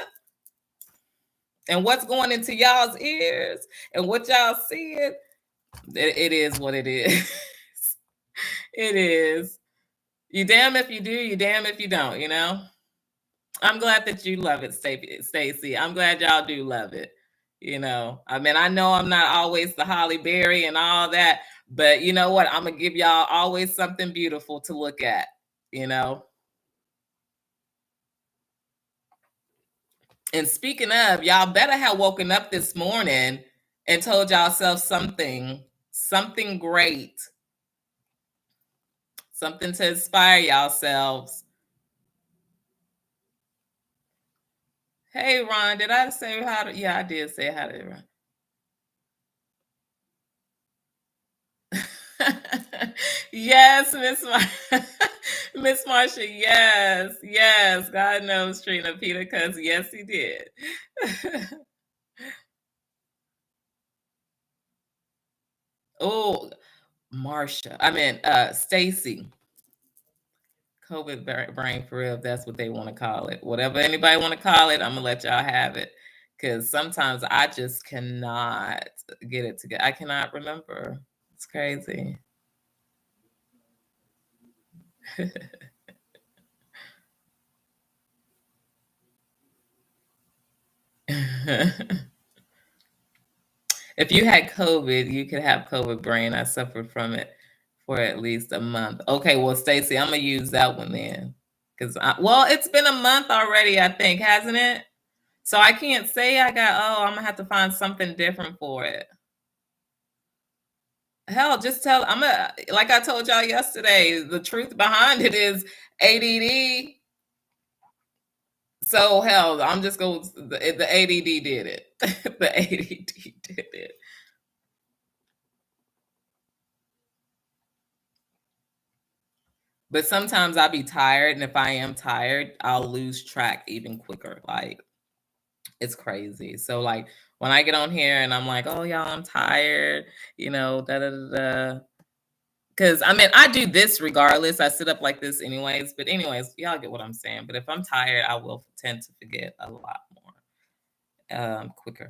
and what's going into y'all's ears and what y'all seeing, it is what it is. It is. You damn if you do, you damn if you don't, you know? I'm glad that you love it, Stacy. I'm glad y'all do love it. You know, I mean, I know I'm not always the Holly Berry and all that, but you know what? I'm going to give y'all always something beautiful to look at, you know? And speaking of, y'all better have woken up this morning and told yourself something great, something to inspire yourselves. Hey, Ron, did I say how to? Yeah, I did say how to, Ron. Yes, Miss Marsha. Yes. God knows Trina Peter, cuz yes, he did. Oh, Marsha. I mean, Stacy. COVID brain for real. If that's what they want to call it. Whatever anybody want to call it, I'm gonna let y'all have it. Cause sometimes I just cannot get it together. I cannot remember. It's crazy. If you had COVID, you could have COVID brain. I suffered from it for at least a month. Okay, well, Stacy, I'm gonna use that one then. Well, it's been a month already, I think, hasn't it? So I can't say I'm gonna have to find something different for it. Hell, just like I told y'all yesterday, the truth behind it is ADD. So hell, I'm just going. The ADD did it. The ADD did it. But sometimes I'll be tired, and if I am tired, I'll lose track even quicker. Like it's crazy. So like when I get on here and I'm like, oh y'all, I'm tired, you know, da da da da. Because I mean, I do this regardless. I sit up like this anyways. But anyways, y'all get what I'm saying. But if I'm tired, I will tend to forget a lot more quicker.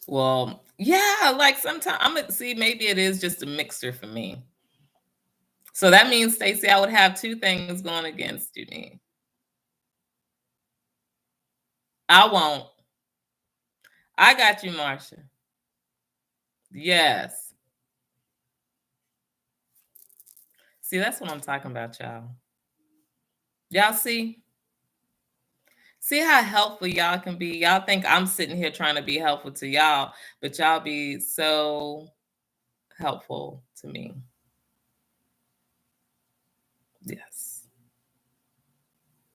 Well, yeah, like sometimes I'm gonna see maybe it is just a mixture for me. So that means, Stacey, I would have two things going against me. I won't. I got you, Marsha. Yes. See, that's what I'm talking about, y'all. Y'all see? See how helpful y'all can be? Y'all think I'm sitting here trying to be helpful to y'all, but y'all be so helpful to me. Yes.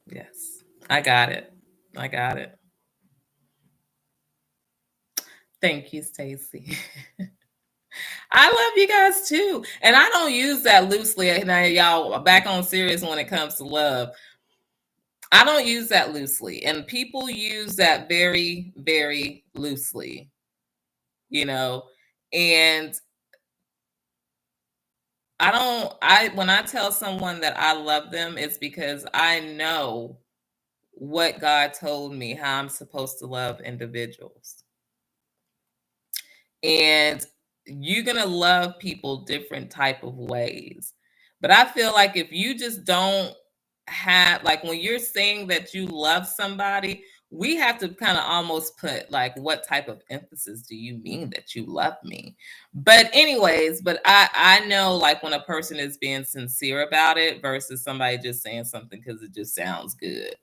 Yes. I got it. I got it. Thank you, Stacy. I love you guys too. And I don't use that loosely. Now, y'all, back on serious when it comes to love. I don't use that loosely. And people use that very, very loosely, you know. And when I tell someone that I love them, it's because I know what God told me how I'm supposed to love individuals. And you're going to love people different type of ways. But I feel like if you just don't have, like, when you're saying that you love somebody, we have to kind of almost put like, what type of emphasis do you mean that you love me? But anyways, but I know, like, when a person is being sincere about it versus somebody just saying something because it just sounds good.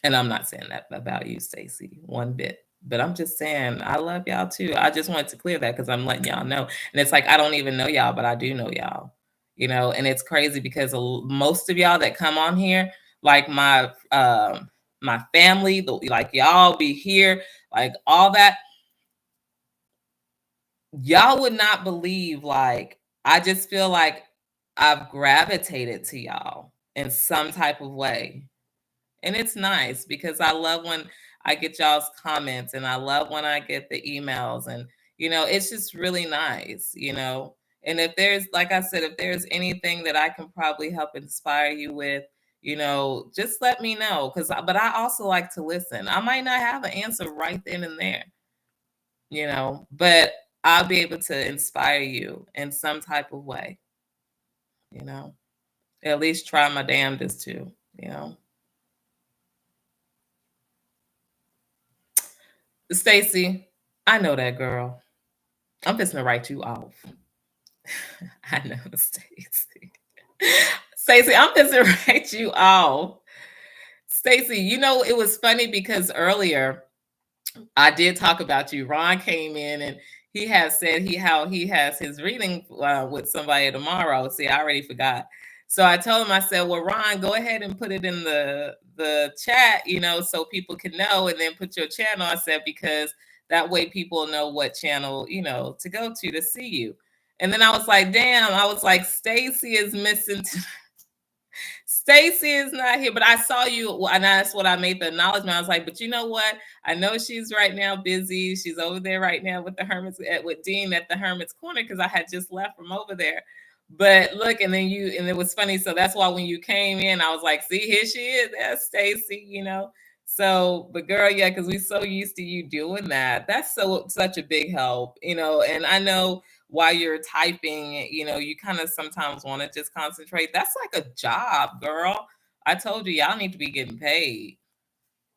And I'm not saying that about you, Stacey, one bit. But I'm just saying I love y'all too. I just wanted to clear that because I'm letting y'all know. And it's like I don't even know y'all, but I do know y'all. You know, and it's crazy because most of y'all that come on here, like my family, like y'all be here, like all that. Y'all would not believe, like, I just feel like I've gravitated to y'all in some type of way. And it's nice because I love when I get y'all's comments and I love when I get the emails, and it's just really nice, And if there's, like I said, if there's anything that I can probably help inspire you with, just let me know, but I also like to listen. I might not have an answer right then and there, but I'll be able to inspire you in some type of way, you know. At least try my damnedest to, you know. Stacey, I know that girl. I'm just gonna write you off. I know, Stacey. Stacey, I'm just gonna write you off. Stacey, it was funny because earlier I did talk about you. Ron came in and he has said how he has his reading with somebody tomorrow. See, I already forgot. So I told him, I said, well, Ron, go ahead and put it in the chat, so people can know, and then put your channel. I said, because that way people know what channel, to go to see you. And then I was like, damn, I was like, Stacey is missing. Stacey is not here, but I saw you, and that's what I made the acknowledgement. I was like, but you know what? I know she's right now busy. She's over there right now with the Hermits, with Dean at the Hermits Corner, because I had just left from over there. But look, and it was funny. So that's why when you came in, I was like, see, here she is. That's Stacey, So, but girl, yeah, because we're so used to you doing that. That's such a big help, and I know while you're typing, you kind of sometimes want to just concentrate. That's like a job, girl. I told you, y'all need to be getting paid.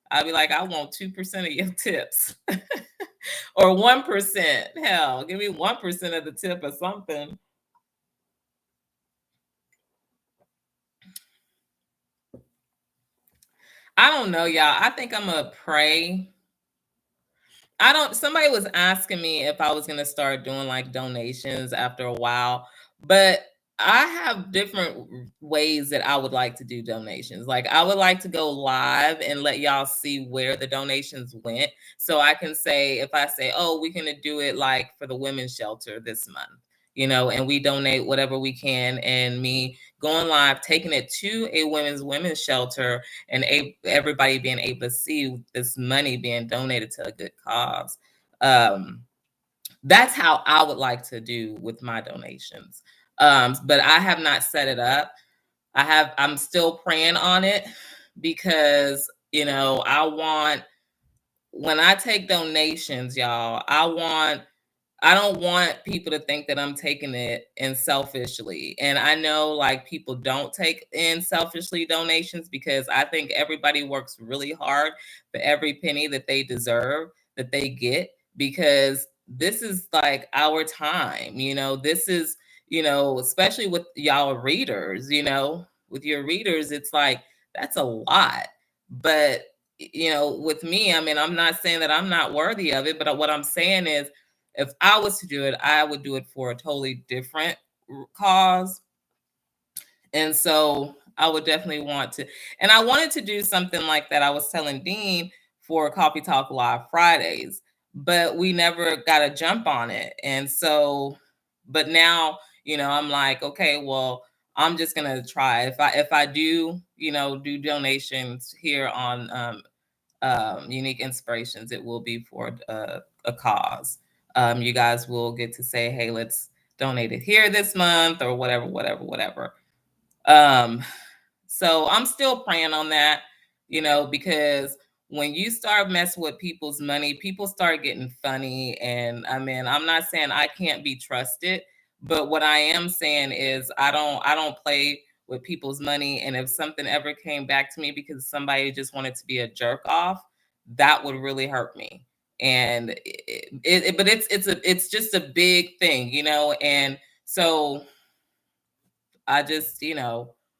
I'd be like, I want 2% of your tips or 1%. Hell, give me 1% of the tip or something. I don't know, y'all. I think I'm gonna pray. Somebody was asking me if I was going to start doing like donations after a while, but I have different ways that I would like to do donations. Like, I would like to go live and let y'all see where the donations went. So I can say, if I say, oh, we're going to do it like for the women's shelter this month, and we donate whatever we can, and me going live, taking it to a women's shelter, and everybody being able to see this money being donated to a good cause. That's how I would like to do with my donations. But I have not set it up. I'm still praying on it because, when I take donations, y'all, I don't want people to think that I'm taking it in selfishly. And I know, like, people don't take in selfishly donations, because I think everybody works really hard for every penny that they deserve, that they get, because this is like our time, this is, especially with y'all readers, with your readers, it's like, that's a lot. But, with me, I mean, I'm not saying that I'm not worthy of it, but what I'm saying is, if I was to do it, I would do it for a totally different cause. And so I would definitely want to. And I wanted to do something like that. I was telling Dean, for Coffee Talk Live Fridays, but we never got a jump on it. And so, but now, I'm like, okay, well, I'm just gonna try. If I do, do donations here on Unique Inspirations, it will be for a cause. You guys will get to say, hey, let's donate it here this month, or whatever. So I'm still praying on that. because when you start messing with people's money, people start getting funny. And I mean, I'm not saying I can't be trusted, but what I am saying is I don't play with people's money. And if something ever came back to me because somebody just wanted to be a jerk off, that would really hurt me. And but it's just a big thing, and so I just,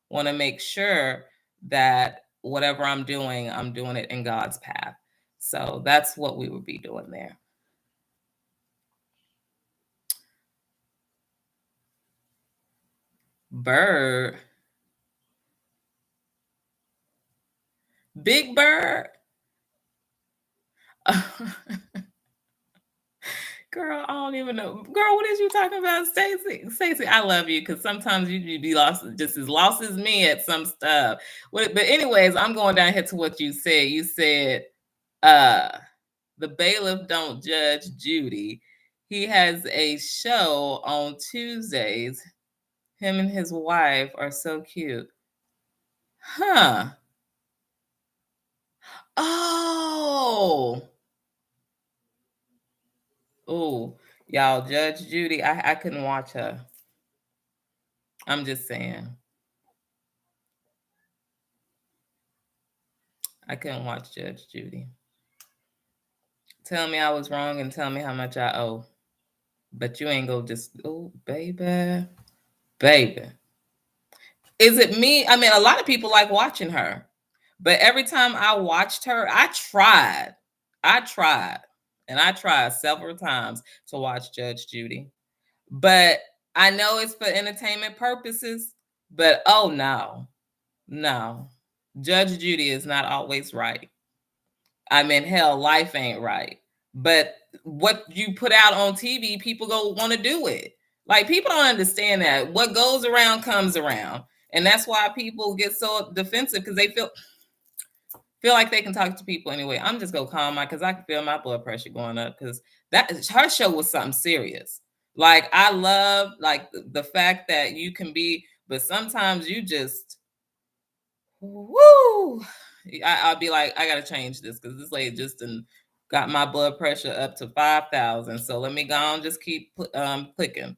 want to make sure that whatever I'm doing it in God's path. So that's what we would be doing there. Bird, Big Bird. Girl, I don't even know. Girl, what is you talking about, Stacey? Stacey, I love you because sometimes you be lost, just as lost as me at some stuff. But anyways, I'm going down here to what you said. You said, uh, the bailiff don't judge Judy. He has a show on Tuesdays. Him and his wife are so cute. Huh. Oh. Oh. Y'all, Judge Judy, I couldn't watch her. I'm just saying. I couldn't watch Judge Judy. Tell me I was wrong and tell me how much I owe. But you ain't go just, oh, baby. Baby. Is it me? I mean, a lot of people like watching her. But every time I watched her, I tried. And I tried several times to watch Judge Judy. But I know it's for entertainment purposes. But oh no. No. Judge Judy is not always right. I mean, hell, life ain't right. But what you put out on TV, people go want to do it. Like, people don't understand that. What goes around comes around. And that's why people get so defensive, because they feel like they can talk to people anyway. I'm just gonna calm my, because I can feel my blood pressure going up, because that her show was something serious. Like, I love like the fact that you can be, but sometimes you just, woo. I'll be like, I gotta change this because this lady just got my blood pressure up to 5,000. So let me go on, just keep clicking.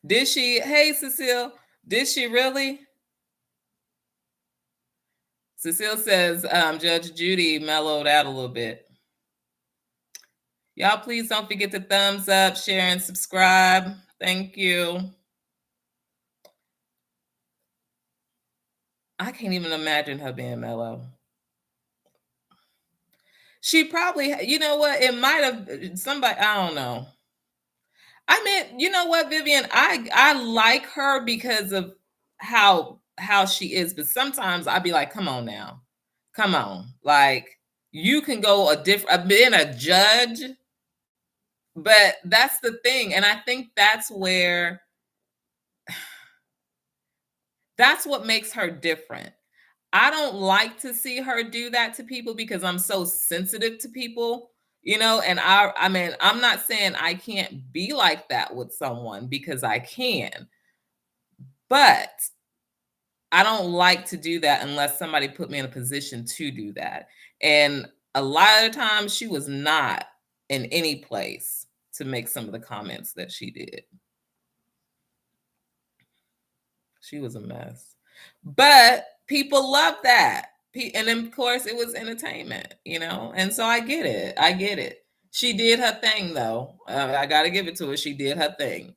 Did she? Hey, Cecile, did she really? Cecile says Judge Judy mellowed out a little bit. Y'all, please don't forget to thumbs up, share, and subscribe. Thank you. I can't even imagine her being mellow. She probably, you know what? It might have somebody, I don't know. I mean, you know what, Vivian? I like her because of how she is, but sometimes I'd be like, come on now. Come on. Like, you can go a different, being a judge, but that's the thing. And I think that's where, that's what makes her different. I don't like to see her do that to people because I'm so sensitive to people, and I mean, I'm not saying I can't be like that with someone, because I can, but I don't like to do that unless somebody put me in a position to do that. And a lot of the times she was not in any place to make some of the comments that she did. She was a mess. But people love that. And then, of course, it was entertainment, And so I get it. I get it. She did her thing, though. I got to give it to her. She did her thing.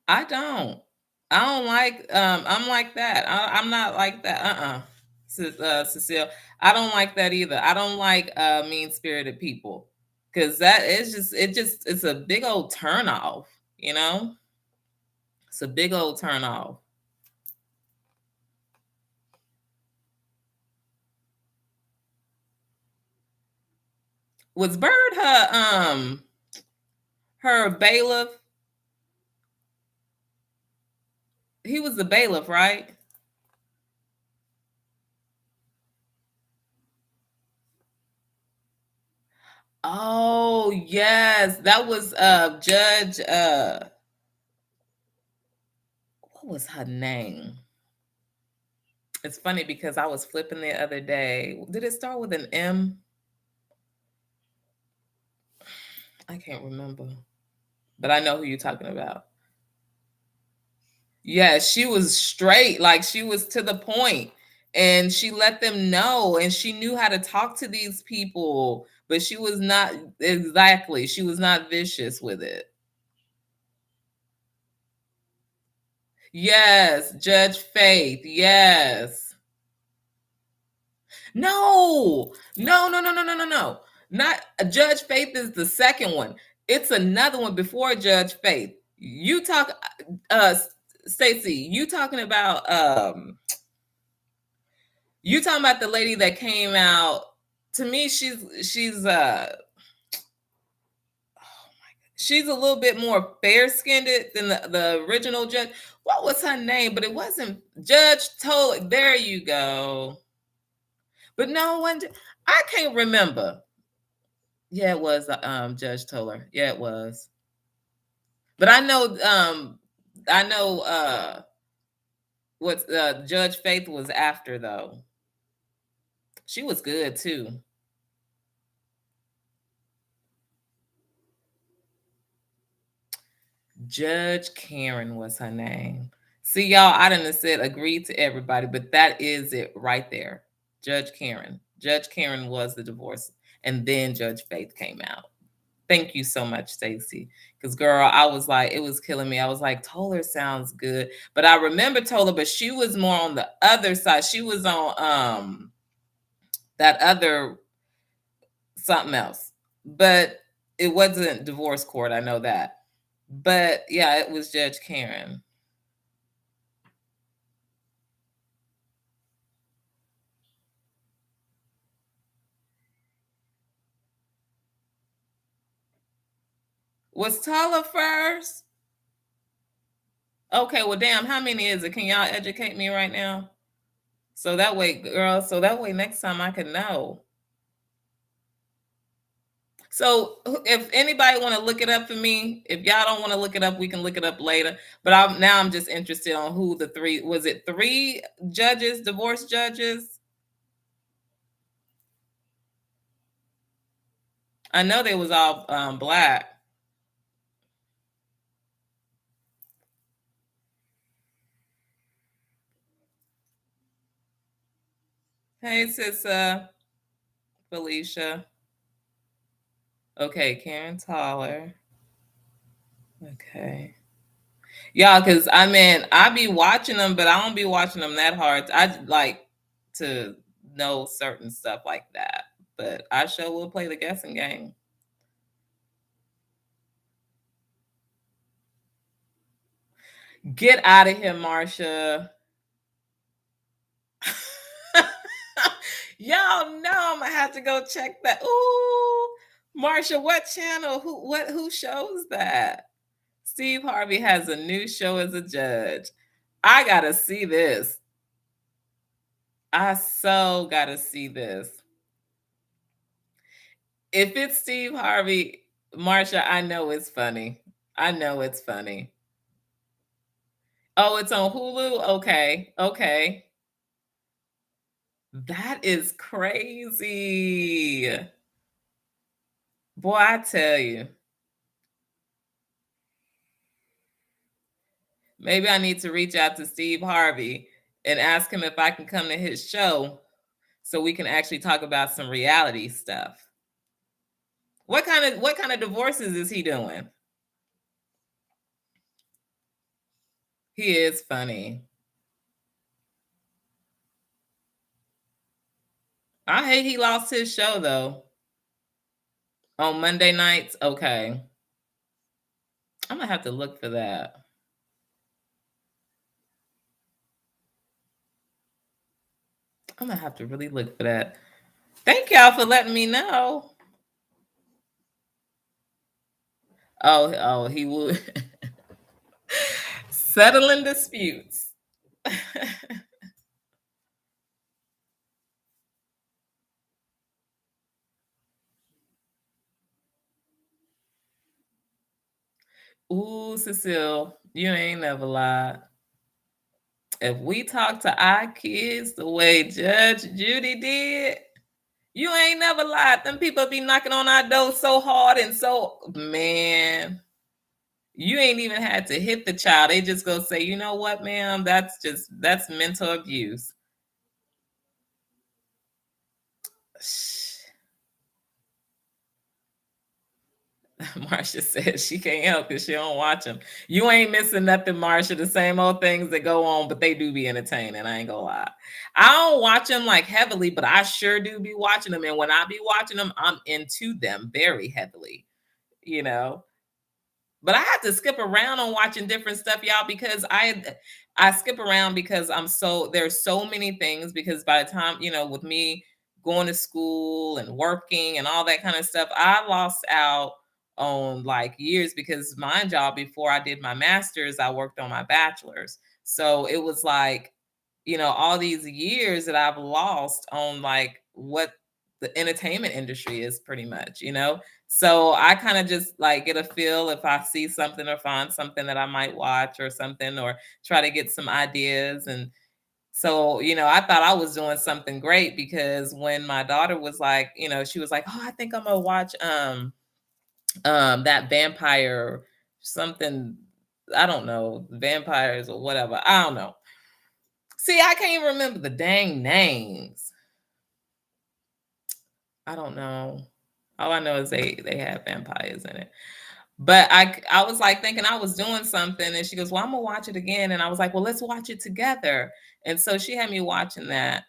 I don't. I don't like, I'm like that. I'm not like that. Cecile, I don't like that either. I don't like mean-spirited people, because that is it's a big old turn off, It's a big old turn off. Was Bird her bailiff? He was the bailiff, right? Oh, yes. That was Judge what was her name? It's funny because I was flipping the other day. Did it start with an M? I can't remember. But I know who you're talking about. Yeah, she was straight, like she was to the point, and she let them know, and she knew how to talk to these people, but she was not exactly, she was not vicious with it. Yes, Judge Faith. Yes. No, no, no, no, no, no, no, no. Not Judge Faith is the second one. It's another one before Judge Faith. You talk, uh, Stacy. You talking about the lady that came out. To me, she's a little bit more fair skinned than the original judge. What was her name? But it wasn't Judge Toll. There you go. But no one. I can't remember. Yeah, it was Judge Toller. Yeah, it was. But I know what Judge Faith was after though. She was good too. Judge Karen was her name. See, y'all, I didn't said agree to everybody, but that is it right there. Judge Karen. Judge Karen was the divorce, and then Judge Faith came out. Thank you so much, Stacey. Because girl, I was like, it was killing me. I was like, Toller sounds good. But I remember Toller, but she was more on the other side. She was on that other something else. But it wasn't divorce court, I know that. But yeah, it was Judge Karen. Was Toller first? Okay, well, damn, how many is it? Can y'all educate me right now? So that way, girl, so that way next time I can know. So if anybody want to look it up for me, if y'all don't want to look it up, we can look it up later. But I'm just interested on who the three was. It three judges, divorce judges? I know they was all black. Hey, sis, Felicia. Okay, Karen Toller. Okay. Yeah, because I mean, I be watching them, but I don't be watching them that hard. I like to know certain stuff like that, but I sure will play the guessing game. Get out of here, Marsha. Y'all know I'm gonna have to go check that. Ooh, Marsha, what channel? Who shows that? Steve Harvey has a new show as a judge. I gotta see this. I so gotta see this. If it's Steve Harvey, Marsha, I know it's funny. I know it's funny. Oh, it's on Hulu? Okay. Okay. That is crazy. Boy, I tell you. Maybe I need to reach out to Steve Harvey and ask him if I can come to his show so we can actually talk about some reality stuff. What kind of divorces is he doing? He is funny. I hate he lost his show though. On Monday nights. Okay. I'm gonna have to look for that. I'm gonna have to really look for that. Thank y'all for letting me know. Oh, he would settling disputes. Ooh, Cecile, you ain't never lied. If we talk to our kids the way Judge Judy did, you ain't never lied. Them people be knocking on our door so hard and so, man, you ain't even had to hit the child. They just go say, you know what, ma'am, that's mental abuse. Marsha says she can't help it. She don't watch them. You ain't missing nothing, Marsha. The same old things that go on, but they do be entertaining. I ain't gonna lie. I don't watch them like heavily, but I sure do be watching them. And when I be watching them, I'm into them very heavily, you know. But I had to skip around on watching different stuff, y'all, because I skip around because there's so many things, because by the time, with me going to school and working and all that kind of stuff, I lost out on like years, because my job before I did my master's, I worked on my bachelor's. So it was like, all these years that I've lost on like what the entertainment industry is pretty much. So I kind of just like get a feel if I see something or find something that I might watch or something, or try to get some ideas. And so, I thought I was doing something great, because when my daughter was like, she was like, "Oh, I think I'm gonna watch that vampire something, I don't know, vampires or whatever. I don't know. See, I can't even remember the dang names. I don't know. All I know is they have vampires in it. But I was like thinking I was doing something, and she goes, "Well, I'm gonna watch it again." And I was like, "Well, let's watch it together." And so she had me watching that.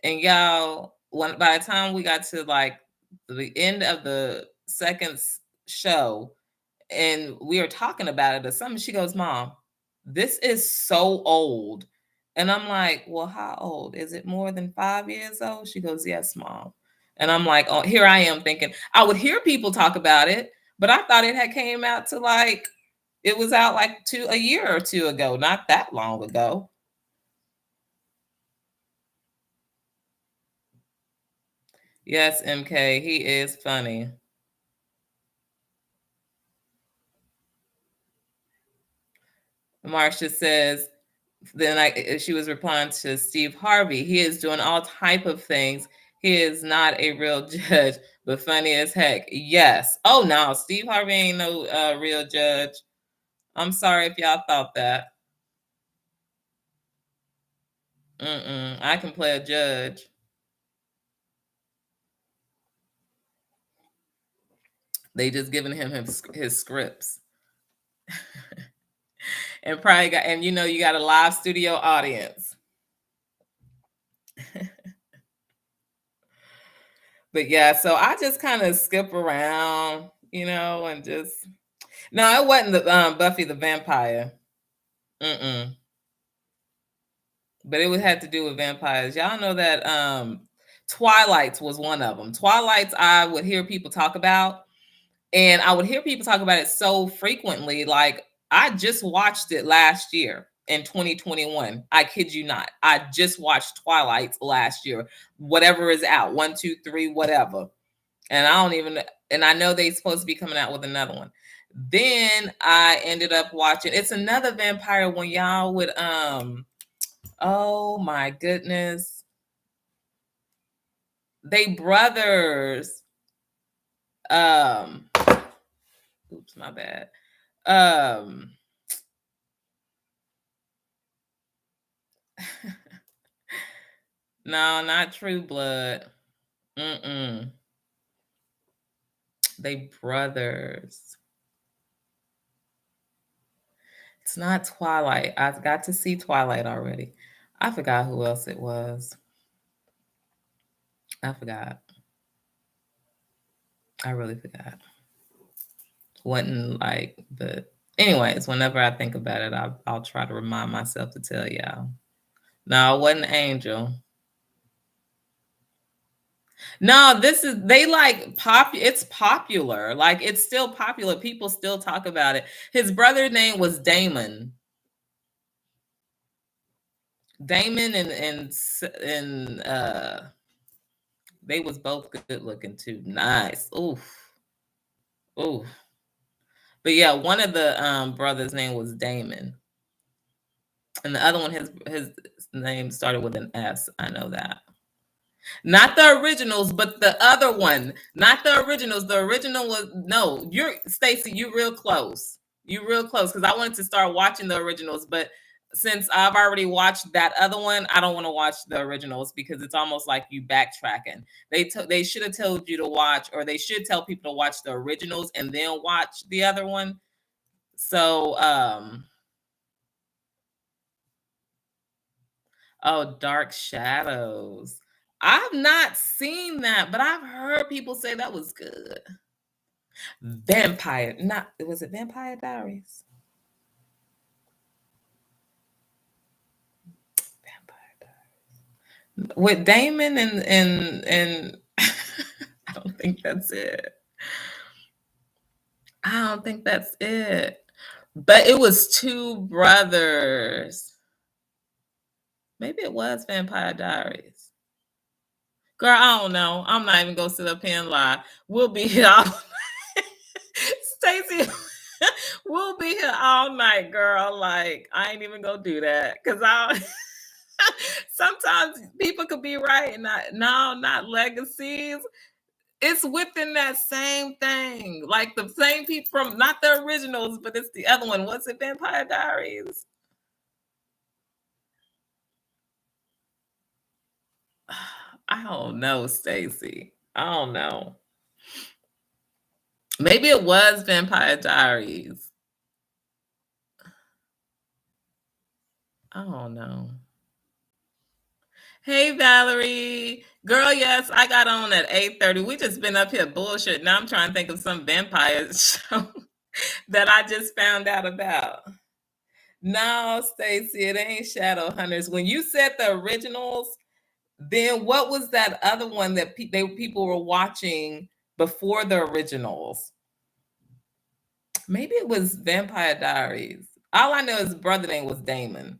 And y'all, by the time we got to like the end of the second show, and we were talking about it or something, she goes, "Mom, this is so old." And I'm like, "Well, how old? Is it more than 5 years old?" She goes, "Yes, Mom." And I'm like, "Oh, here I am thinking I would hear people talk about it, but I thought it had came out to like, it was out like a year or two ago, not that long ago." Yes, MK, he is funny. Marcia says, she was replying to Steve Harvey. He is doing all type of things. He is not a real judge, but funny as heck. Yes. Oh no, Steve Harvey ain't no real judge. I'm sorry if y'all thought that. I can play a judge. They just giving him his scripts. And probably got, and you got a live studio audience. But yeah, so I just kind of skip around, and just, no, it wasn't the Buffy the Vampire. Mm-mm. But it would have to do with vampires. Y'all know that Twilight's was one of them. Twilight's, I would hear people talk about, and I would hear people talk about it so frequently. Like, I just watched it last year in 2021. I kid you not. I just watched Twilight last year. Whatever is out, 1, 2, 3, whatever. And I don't even, and I know they're supposed to be coming out with another one. Then I ended up watching, it's another vampire one, y'all, with oh my goodness, they brothers. Um, oops, my bad. Um, no, not True Blood. Mm-mm. They brothers. It's not Twilight. I've got to see Twilight already. I forgot who else it was. I forgot. I really forgot. Wasn't like, but anyways, whenever I think about it, I'll try to remind myself to tell y'all. No, it wasn't Angel. No, this is, they like it's popular. Like, it's still popular. People still talk about it. His brother name was Damon. Damon and they was both good looking too. Nice. Oof. Oof. But yeah, one of the brothers' name was Damon, and the other one, his name started with an S. I know that. Not the originals, but the other one. Not the originals. The original was no. You're Stacy. You real close. You real close because I wanted to start watching the originals, but since I've already watched that other one, I don't want to watch the originals because it's almost like you backtracking. They should have told you to watch, or they should tell people to watch the originals and then watch the other one. So, oh, Dark Shadows. I've not seen that, but I've heard people say that was good. Vampire, not was it Vampire Diaries? Vampire Diaries with Damon and I don't think that's it. I don't think that's it. But it was two brothers. Maybe it was Vampire Diaries. Girl, I don't know. I'm not even gonna sit up here and lie. We'll be here all Stacey. We'll be here all night, girl. Like, I ain't even gonna do that. Cause I sometimes people could be right and not legacies. It's within that same thing. Like the same people from not the originals, but it's the other one. What's it? Vampire Diaries? I don't know, Stacy. I don't know. Maybe it was Vampire Diaries. I don't know. Hey Valerie. Girl, yes, I got on at 8:30. We just been up here bullshit. Now I'm trying to think of some vampire show that I just found out about. No, Stacy, it ain't Shadowhunters. When you said the originals, then what was that other one that people were watching before the originals? Maybe it was Vampire Diaries. All I know is his brother name was Damon.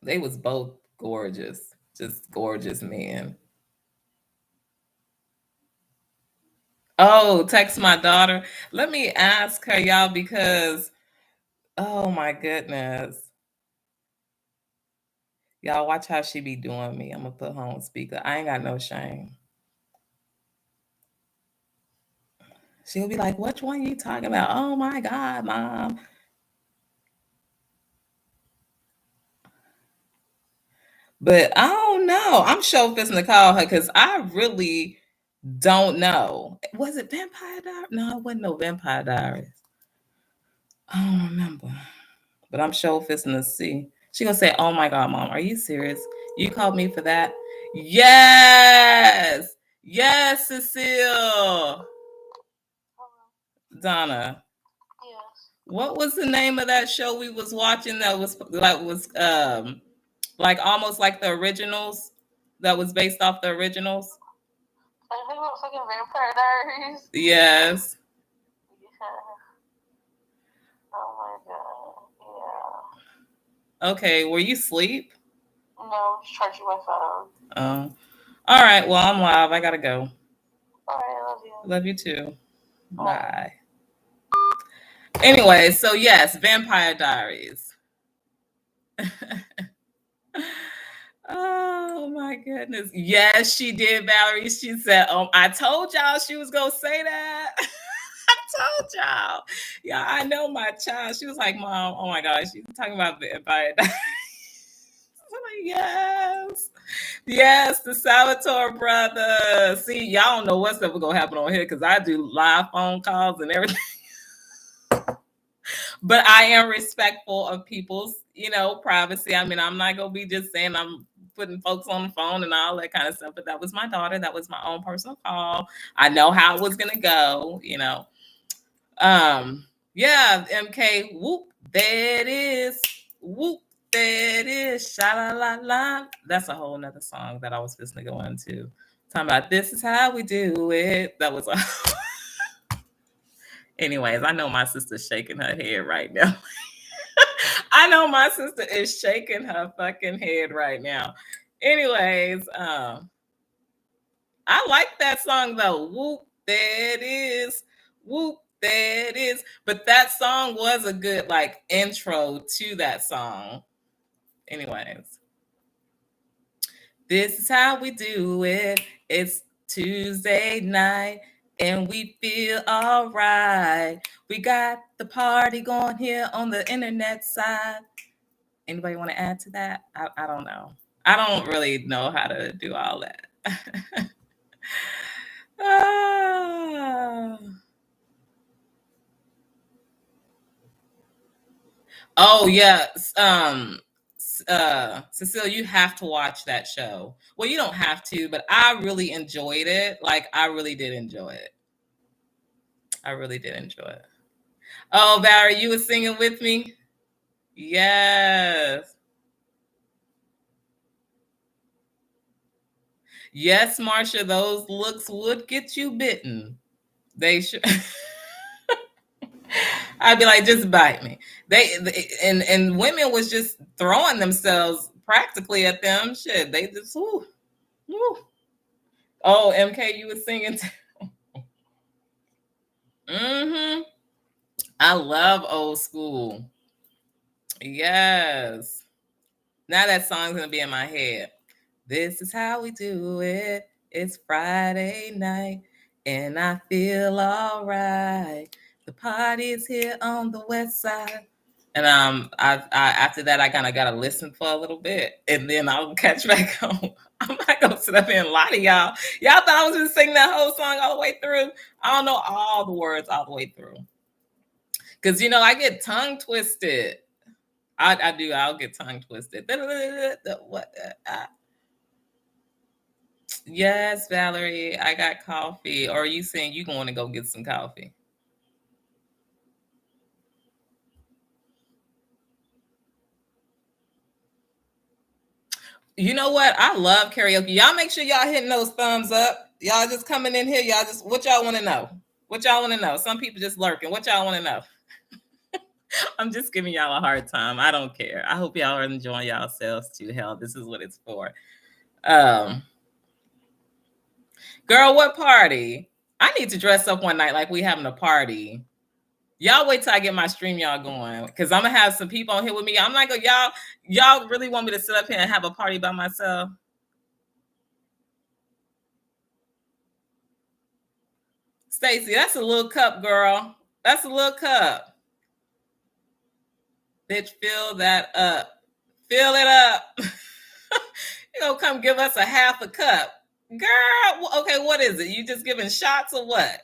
They was both gorgeous, just gorgeous men. Oh, text my daughter. Let me ask her, y'all, because oh my goodness. Y'all watch how she be doing me. I'm gonna put her on speaker. I ain't got no shame. She'll be like, which one you talking about? Oh my God, mom. But I don't know. I'm sure fixing to call her because I really don't know. Was it Vampire Diaries? No, it wasn't no Vampire Diaries. I don't remember. But I'm sure fixing to see. She gonna say, "Oh my God, mom, are you serious? You called me for that?" Yes, yes, Cecile, Donna. Yes. What was the name of that show we was watching that was like almost like the originals that was based off the originals? I think it was like Vampire Diaries. Yes. Yeah. Oh my God. Yeah. Okay, were you asleep? No, just charging my phone. Oh. All right, well, I'm live. I gotta go. All right, I love you. Love you too. Bye. Anyway, so yes, Vampire Diaries. Oh my goodness. Yes, she did, Valerie. She said, I told y'all she was gonna say that. I told y'all. Yeah, I know my child. She was like, Mom, oh my gosh, she's talking about Vampire Diaries. I'm like, yes. Yes, the Salvatore brother. See, y'all don't know what's ever gonna happen on here because I do live phone calls and everything. But I am respectful of people's, privacy. I mean, I'm not gonna be just saying I'm putting folks on the phone and all that kind of stuff. But that was my daughter. That was my own personal call. I know how it was gonna go, Yeah, MK, whoop, there it is. Whoop, there it is. Sha la la la. That's a whole nother song that I was just gonna go into. Talking about this is how we do it. That was a anyways, I know my sister's shaking her head right now. I know my sister is shaking her fucking head right now. Anyways, I like that song though. Whoop, there it is. Whoop, there it is. But that song was a good like intro to that song. Anyways, this is how we do it. It's Tuesday night and we feel all right. We got the party going here on the internet side. Anybody want to add to that? I don't know. I don't really know how to do all that. Ah. Oh yeah. Cecile, you have to watch that show. Well, you don't have to, but I really enjoyed it. Like I really did enjoy it. I really did enjoy it. Oh, Barry, you were singing with me? Yes. Yes, Marsha, those looks would get you bitten. They should. I'd be like, just bite me. And women was just throwing themselves practically at them. Shit, they just whoo, whoo. Oh, MK, you was singing. Mm-hmm. I love old school. Yes. Now that song's gonna be in my head. This is how we do it. It's Friday night, and I feel all right. The party is here on the west side. And I after that, I kind of gotta listen for a little bit, and then I'll catch back home. I'm not gonna sit up here and lie to y'all. Y'all thought I was gonna sing that whole song all the way through. I don't know all the words all the way through, because I get tongue twisted. I do. I'll get tongue twisted. What? Yes, Valerie, I got coffee. Or are you saying you going to go get some coffee? You know what? I love karaoke. Y'all make sure y'all hitting those thumbs up. Y'all just coming in here. Y'all just what y'all want to know? What y'all want to know? Some people just lurking. What y'all want to know? I'm just giving y'all a hard time. I don't care. I hope y'all are enjoying yourselves too. Hell, this is what it's for. Um, Girl, what party? I need to dress up one night like we having a party. Y'all wait till I get my stream y'all going, because I'm gonna have some people on here with me. I'm not gonna y'all really want me to sit up here and have a party by myself? Stacy, that's a little cup, girl. That's a little cup. Bitch, fill that up. Fill it up. You gonna come give us a half a cup. Girl, okay, what is it? You just giving shots or what?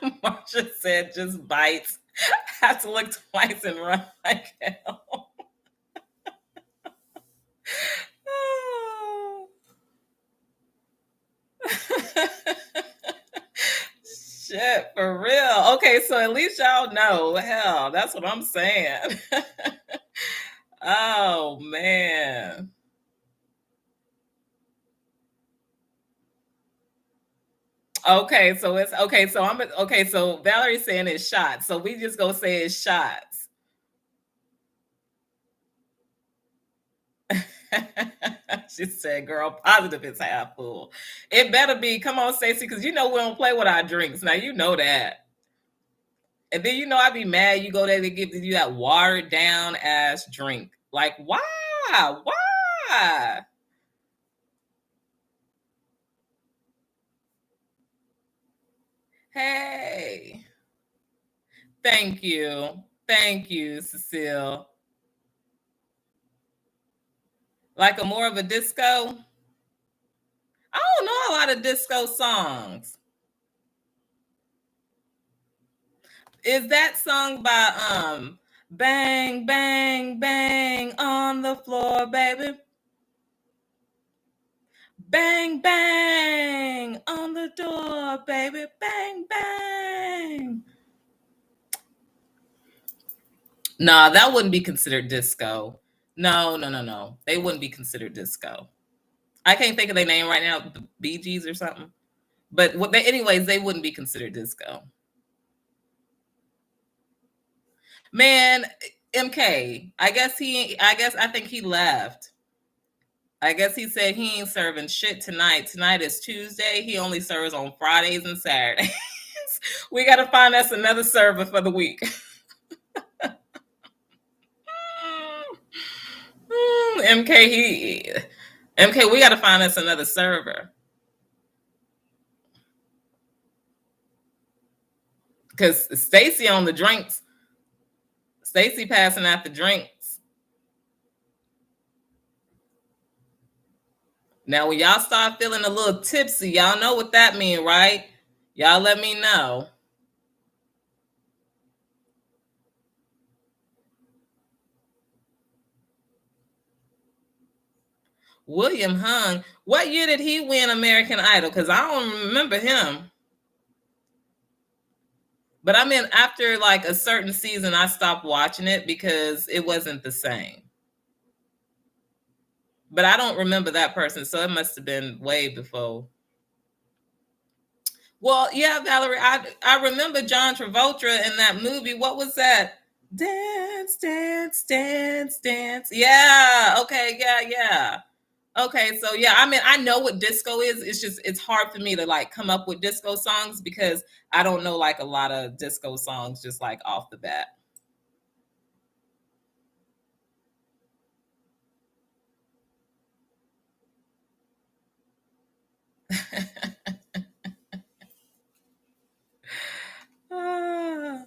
Marsha said just bites. Have to look twice and run like hell. Shit, for real. Okay, so at least y'all know. Hell, that's what I'm saying. Oh man. Okay, so it's okay. So I'm okay. So Valerie's saying it's shots. So we just go say it's shots. She said, "Girl, positive it's half full. It better be. Come on, Stacey, because we don't play with our drinks. Now you know that. And then I'd be mad. You go there, they give you that watered down ass drink. Like why? Why? Hey, thank you, Cecile. Like a more of a disco. I don't know a lot of disco songs. Is that sung by Bang Bang Bang on the floor, baby? Bang bang on the door, baby. Bang bang. Nah, that wouldn't be considered disco. No, no, no, no. They wouldn't be considered disco. I can't think of their name right now, the Bee Gees or something. But anyways, they wouldn't be considered disco. Man, MK. I think he left. I guess he said he ain't serving shit tonight. Tonight is Tuesday. He only serves on Fridays and Saturdays. We got to find us another server for the week. MK, we got to find us another server. Because Stacy on the drinks. Stacy passing out the drinks. Now, when y'all start feeling a little tipsy, y'all know what that means, right? Y'all let me know. William Hung. What year did he win American Idol? Because I don't remember him. But I mean, after like a certain season, I stopped watching it because it wasn't the same. But I don't remember that person, so it must have been way before. Well, yeah, Valerie, I remember John Travolta in that movie. What was that? Dance, dance, dance, dance. Yeah. Okay. Yeah. Yeah. Okay. So yeah, I mean, I know what disco is. It's just it's hard for me to like come up with disco songs because I don't know like a lot of disco songs just like off the bat. Ah.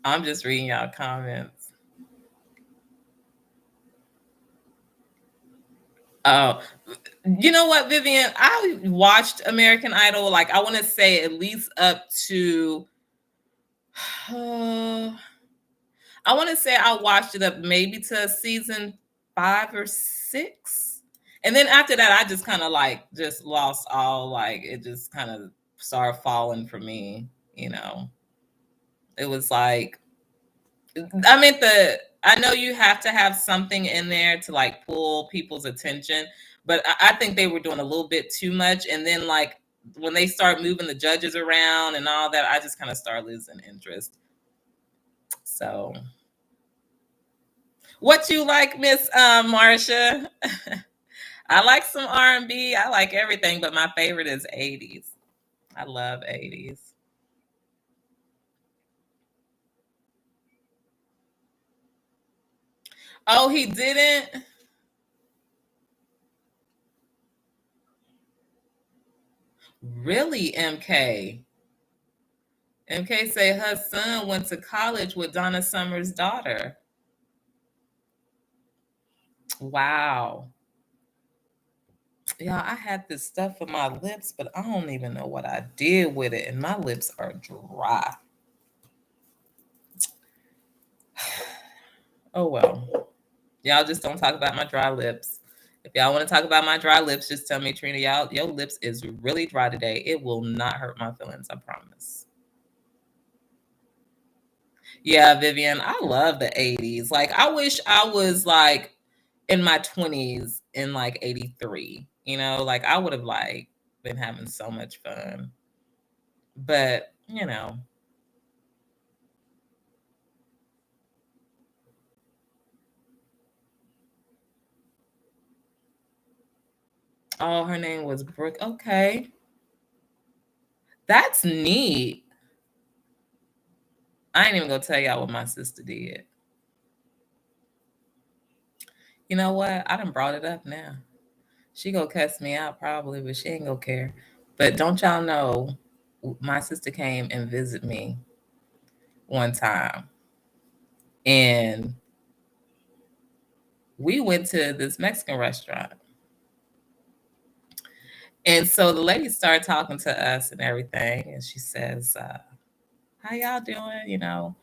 I'm just reading y'all comments. Oh, you know what, Vivian? I watched American Idol. Like, I want to say at least up to. I want to say I watched it up maybe to season 5 or 6, and then after that, I just kind of like just lost all. Like, it just kind of started falling for me. You know, it was like I mean, I know you have to have something in there to like pull people's attention, but I think they were doing a little bit too much. And then like when they start moving the judges around and all that, I just kind of start losing interest. So, what you like, Miss Marsha? I like some R&B. I like everything, but my favorite is 80s. I love 80s. Oh, he didn't. Really, MK? MK say her son went to college with Donna Summer's daughter. Wow. Yeah, I had this stuff for my lips, but I don't even know what I did with it, and my lips are dry. Oh well. Y'all just don't talk about my dry lips. If y'all want to talk about my dry lips, just tell me, Trina, y'all, your lips is really dry today. It will not hurt my feelings, I promise. Yeah, Vivian, I love the 80s. Like, I wish I was like in my 20s in like 83. You know, like I would have like been having so much fun. But, you know. Oh, her name was Brooke. Okay. That's neat. I ain't even gonna tell y'all what my sister did. You know what? I done brought it up now. She gonna cuss me out probably, but she ain't gonna care. But don't y'all know, my sister came and visited me one time, and we went to this Mexican restaurant. And so the lady started talking to us and everything, and she says, "How y'all doing?" You know,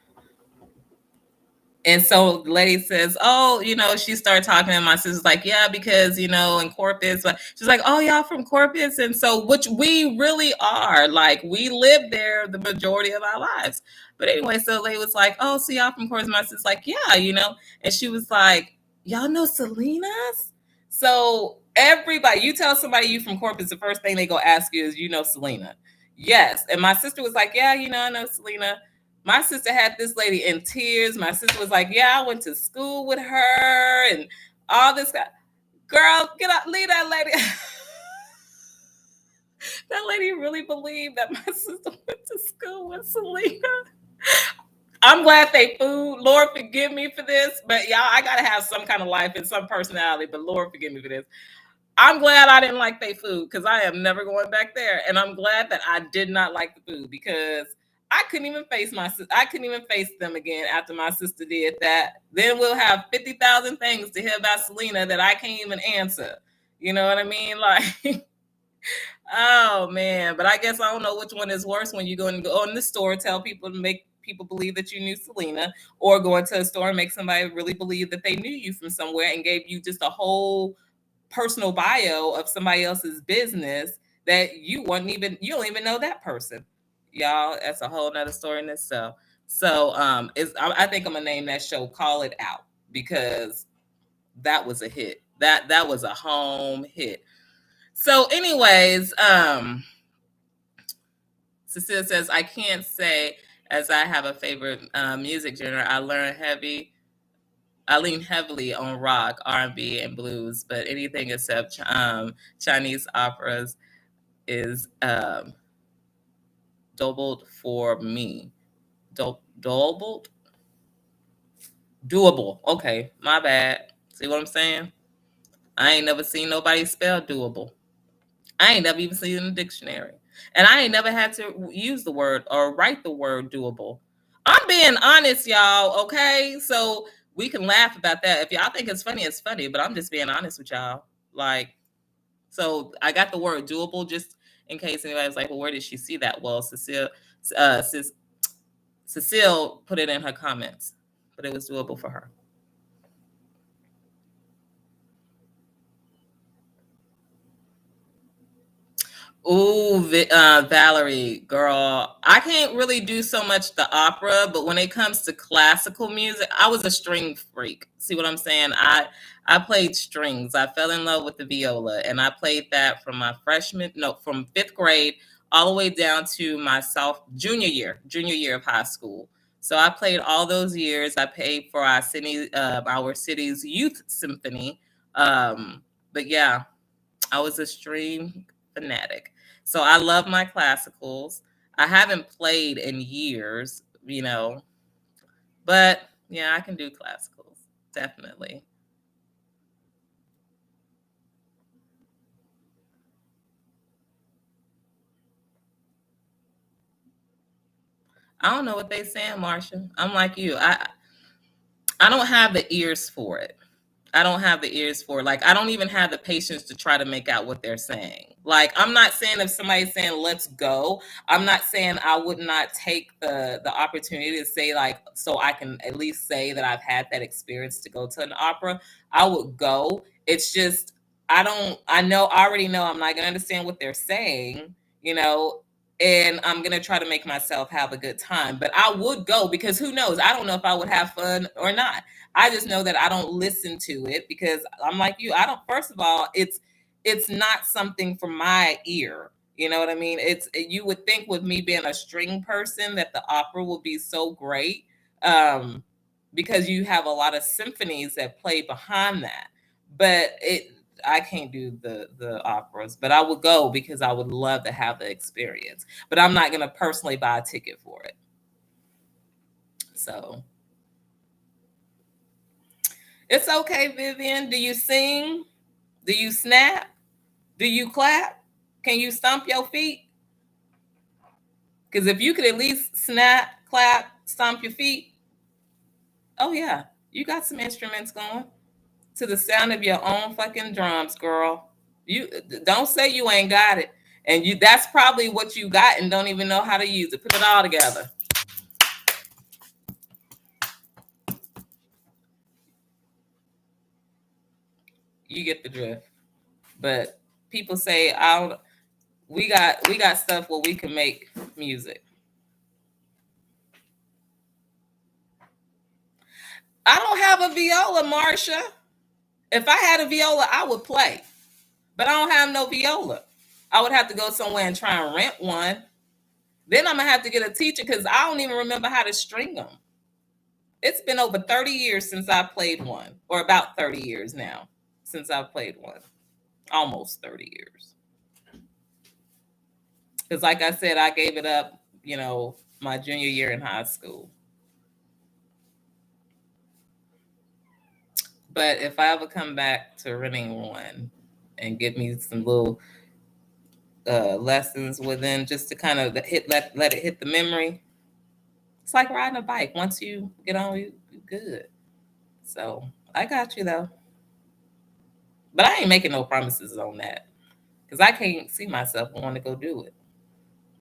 and so the lady says, "Oh, you know," she started talking, and my sister's like, "Yeah, because you know, in Corpus," but she's like, "Oh, y'all from Corpus," and so which we really are, like we lived there the majority of our lives. But anyway, so the lady was like, "Oh, so y'all from Corpus?" My sister's like, "Yeah, you know," and she was like, "Y'all know Selena's?" So everybody, you tell somebody you from Corpus, the first thing they go ask you is, "You know Selena?" Yes. And my sister was like, yeah, I know Selena. My sister had this lady in tears. My sister was like, yeah, I went to school with her and all this. Girl, get out, leave that lady. That lady really believed that my sister went to school with Selena. I'm glad they food. Lord, forgive me for this. But y'all, I got to have some kind of life and some personality. But Lord, forgive me for this. I'm glad I didn't like their food because I am never going back there. And I'm glad that I did not like the food because I couldn't even face I couldn't even face them again after my sister did that. Then we'll have 50,000 things to hear about Selena that I can't even answer. You know what I mean? Like, oh man. But I guess I don't know which one is worse when you go in the store, tell people to make people believe that you knew Selena, or go into a store and make somebody really believe that they knew you from somewhere and gave you just a whole personal bio of somebody else's business that you don't even know that person. Y'all, that's a whole nother story in itself. So I think I'm gonna name that show Call It Out because that was a hit. That was a home hit. So anyways, Cecilia says, I can't say as I have a favorite music genre. I lean heavily on rock, R&B, and blues, but anything except Chinese operas is doubled for me. Doubled? Doable. Okay, my bad. See what I'm saying? I ain't never seen nobody spell doable. I ain't never even seen it in the dictionary. And I ain't never had to use the word or write the word doable. I'm being honest, y'all, okay? So we can laugh about that. If y'all think it's funny, but I'm just being honest with y'all. Like, so I got the word doable just in case anybody's like, well, where did she see that? Well, uh, Cecile put it in her comments, but it was doable for her. Ooh, Valerie, girl, I can't really do so much the opera, but when it comes to classical music, I was a string freak. See what I'm saying? I played strings. I fell in love with the viola, and I played that from from fifth grade all the way down to my junior year of high school. So I played all those years. I paid for our city's youth symphony. But yeah, I was a string fanatic. So I love my classicals. I haven't played in years, but yeah, I can do classicals. Definitely. I don't know what they saying, Marsha. I'm like you. I don't have the ears for it. I don't have the ears for it. Like I don't even have the patience to try to make out what they're saying. Like I'm not saying if somebody's saying let's go, I'm not saying I would not take the opportunity to say like so I can at least say that I've had that experience to go to an opera. I would go. It's just I already know I'm not gonna understand what they're saying, you know, and I'm gonna try to make myself have a good time. But I would go because who knows? I don't know if I would have fun or not. I just know that I don't listen to it because I'm like you. I don't. First of all, it's not something for my ear. You know what I mean? You would think with me being a string person that the opera would be so great because you have a lot of symphonies that play behind that. But I can't do the operas, but I would go because I would love to have the experience. But I'm not gonna personally buy a ticket for it. So it's okay, Vivian. Do you sing? Do you snap? Do you clap? Can you stomp your feet? Because if you could at least snap, clap, stomp your feet, oh yeah, you got some instruments going to the sound of your own fucking drums, girl. You don't say you ain't got it, and that's probably what you got and don't even know how to use it. Put it all together. You get the drift. But people say, "I don't." We got stuff where we can make music. I don't have a viola, Marcia. If I had a viola, I would play, but I don't have no viola. I would have to go somewhere and try and rent one. Then I'm gonna have to get a teacher because I don't even remember how to string them. It's been over 30 years since I played one, or about 30 years now since I've played one. Almost 30 years. Because, like I said, I gave it up, my junior year in high school. But if I ever come back to renting one and get me some little lessons within, just to kind of let it hit the memory, it's like riding a bike. Once you get on, you good. So I got you though. But I ain't making no promises on that because I can't see myself wanting to go do it.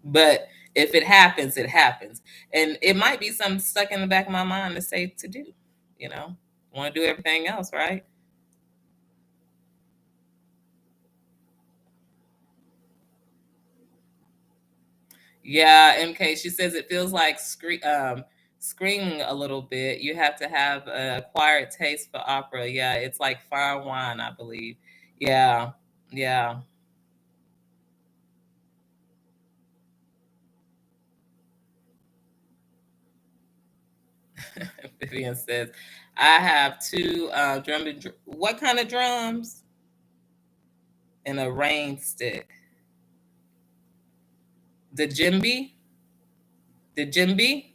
But if it happens, it happens. And it might be something stuck in the back of my mind to say to do, want to do everything else, right? Yeah, MK, she says it feels like screaming a little bit. You have to have a acquired taste for opera. Yeah, it's like fine wine, I believe. Yeah, yeah. Vivian says, I have two what kind of drums? And a rain stick. The djembe? The djembe?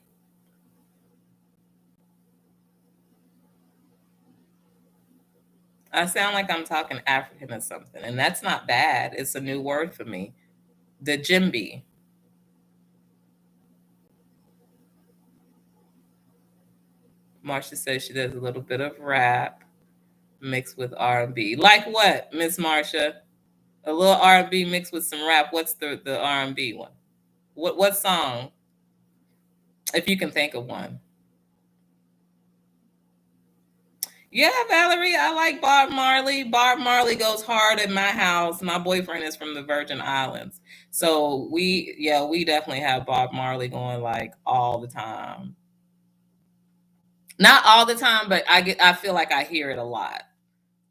I sound like I'm talking African or something, and that's not bad. It's a new word for me. The djembe. Marsha says she does a little bit of rap mixed with R&B. Like what, Miss Marsha? A little R&B mixed with some rap. What's the R&B one? What song? If you can think of one. Yeah, Valerie, I like Bob Marley. Bob Marley goes hard in my house. My boyfriend is from the Virgin Islands. So we definitely have Bob Marley going like all the time. Not all the time, but I feel like I hear it a lot.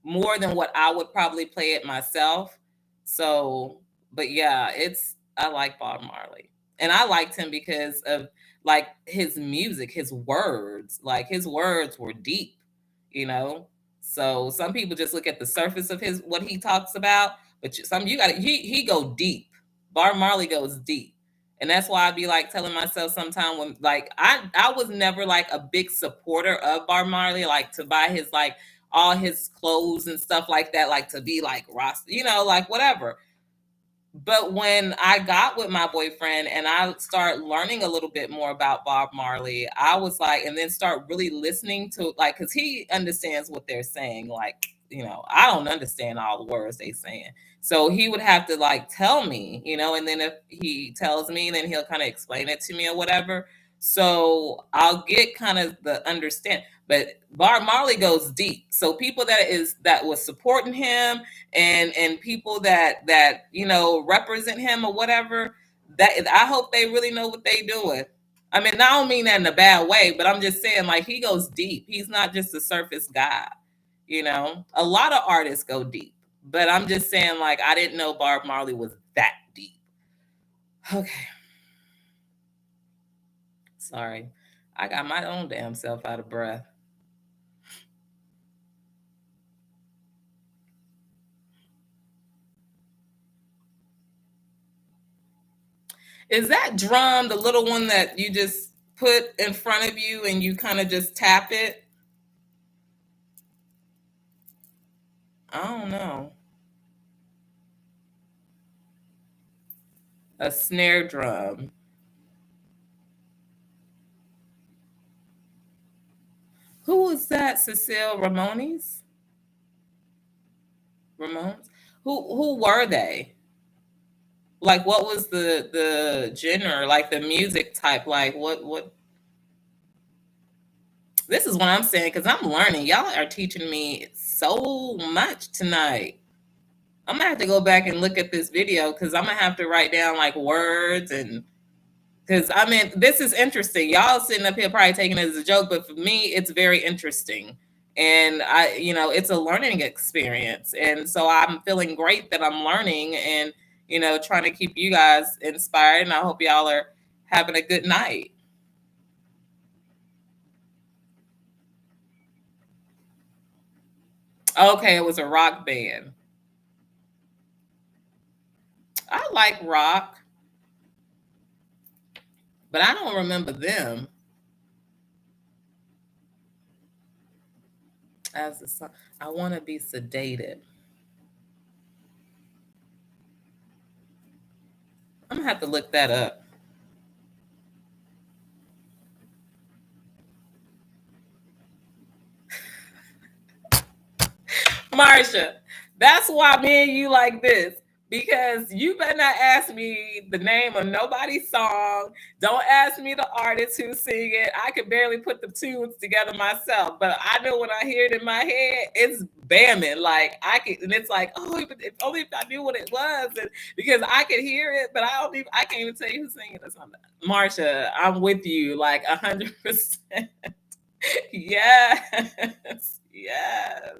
More than what I would probably play it myself. So, but yeah, I like Bob Marley. And I liked him because of like his music, his words. Like his words were deep, you know. So some people just look at the surface of his what he talks about, but some you got to he go deep. Bob Marley goes deep. And that's why I'd be like telling myself sometime when like I was never like a big supporter of Bob Marley, like to buy his like all his clothes and stuff like that, like to be like Ross, like whatever. But when I got with my boyfriend and I started learning a little bit more about Bob Marley, I was like, and then start really listening to like, because he understands what they're saying. Like, I don't understand all the words they saying. So he would have to like tell me, and then if he tells me, then he'll kind of explain it to me or whatever. So I'll get kind of the understand. But Bob Marley goes deep. So people that was supporting him and people that represent him or whatever, that I hope they really know what they doing. I mean, I don't mean that in a bad way, but I'm just saying like he goes deep. He's not just a surface guy. A lot of artists go deep, but I'm just saying like I didn't know Bob Marley was that deep. Okay, sorry, I got my own damn self out of breath. Is that drum the little one that you just put in front of you and you kind of just tap it? I don't know. A snare drum. Who was that? Cecile Ramones? Ramones? Who were they? Like what was the genre, like the music type? Like what this is what I'm saying because I'm learning. Y'all are teaching me so much tonight. I'm gonna have to go back and look at this video because I'm gonna have to write down like words and because I mean this is interesting. Y'all sitting up here probably taking it as a joke, but for me it's very interesting. And it's a learning experience. And so I'm feeling great that I'm learning and trying to keep you guys inspired. And I hope y'all are having a good night. Okay, it was a rock band. I like rock, but I don't remember them as the song. I want to be sedated. I'm gonna have to look that up. Marsha, that's why me and you like this. Because you better not ask me the name of nobody's song. Don't ask me the artist who sing it. I could barely put the tunes together myself. But I know when I hear it in my head, it's bamming. Like I could, and it's like, oh, if only if I knew what it was, and because I could hear it, but I can't even tell you who's singing it or something. Marsha, I'm with you, like 100%. Yes, yes.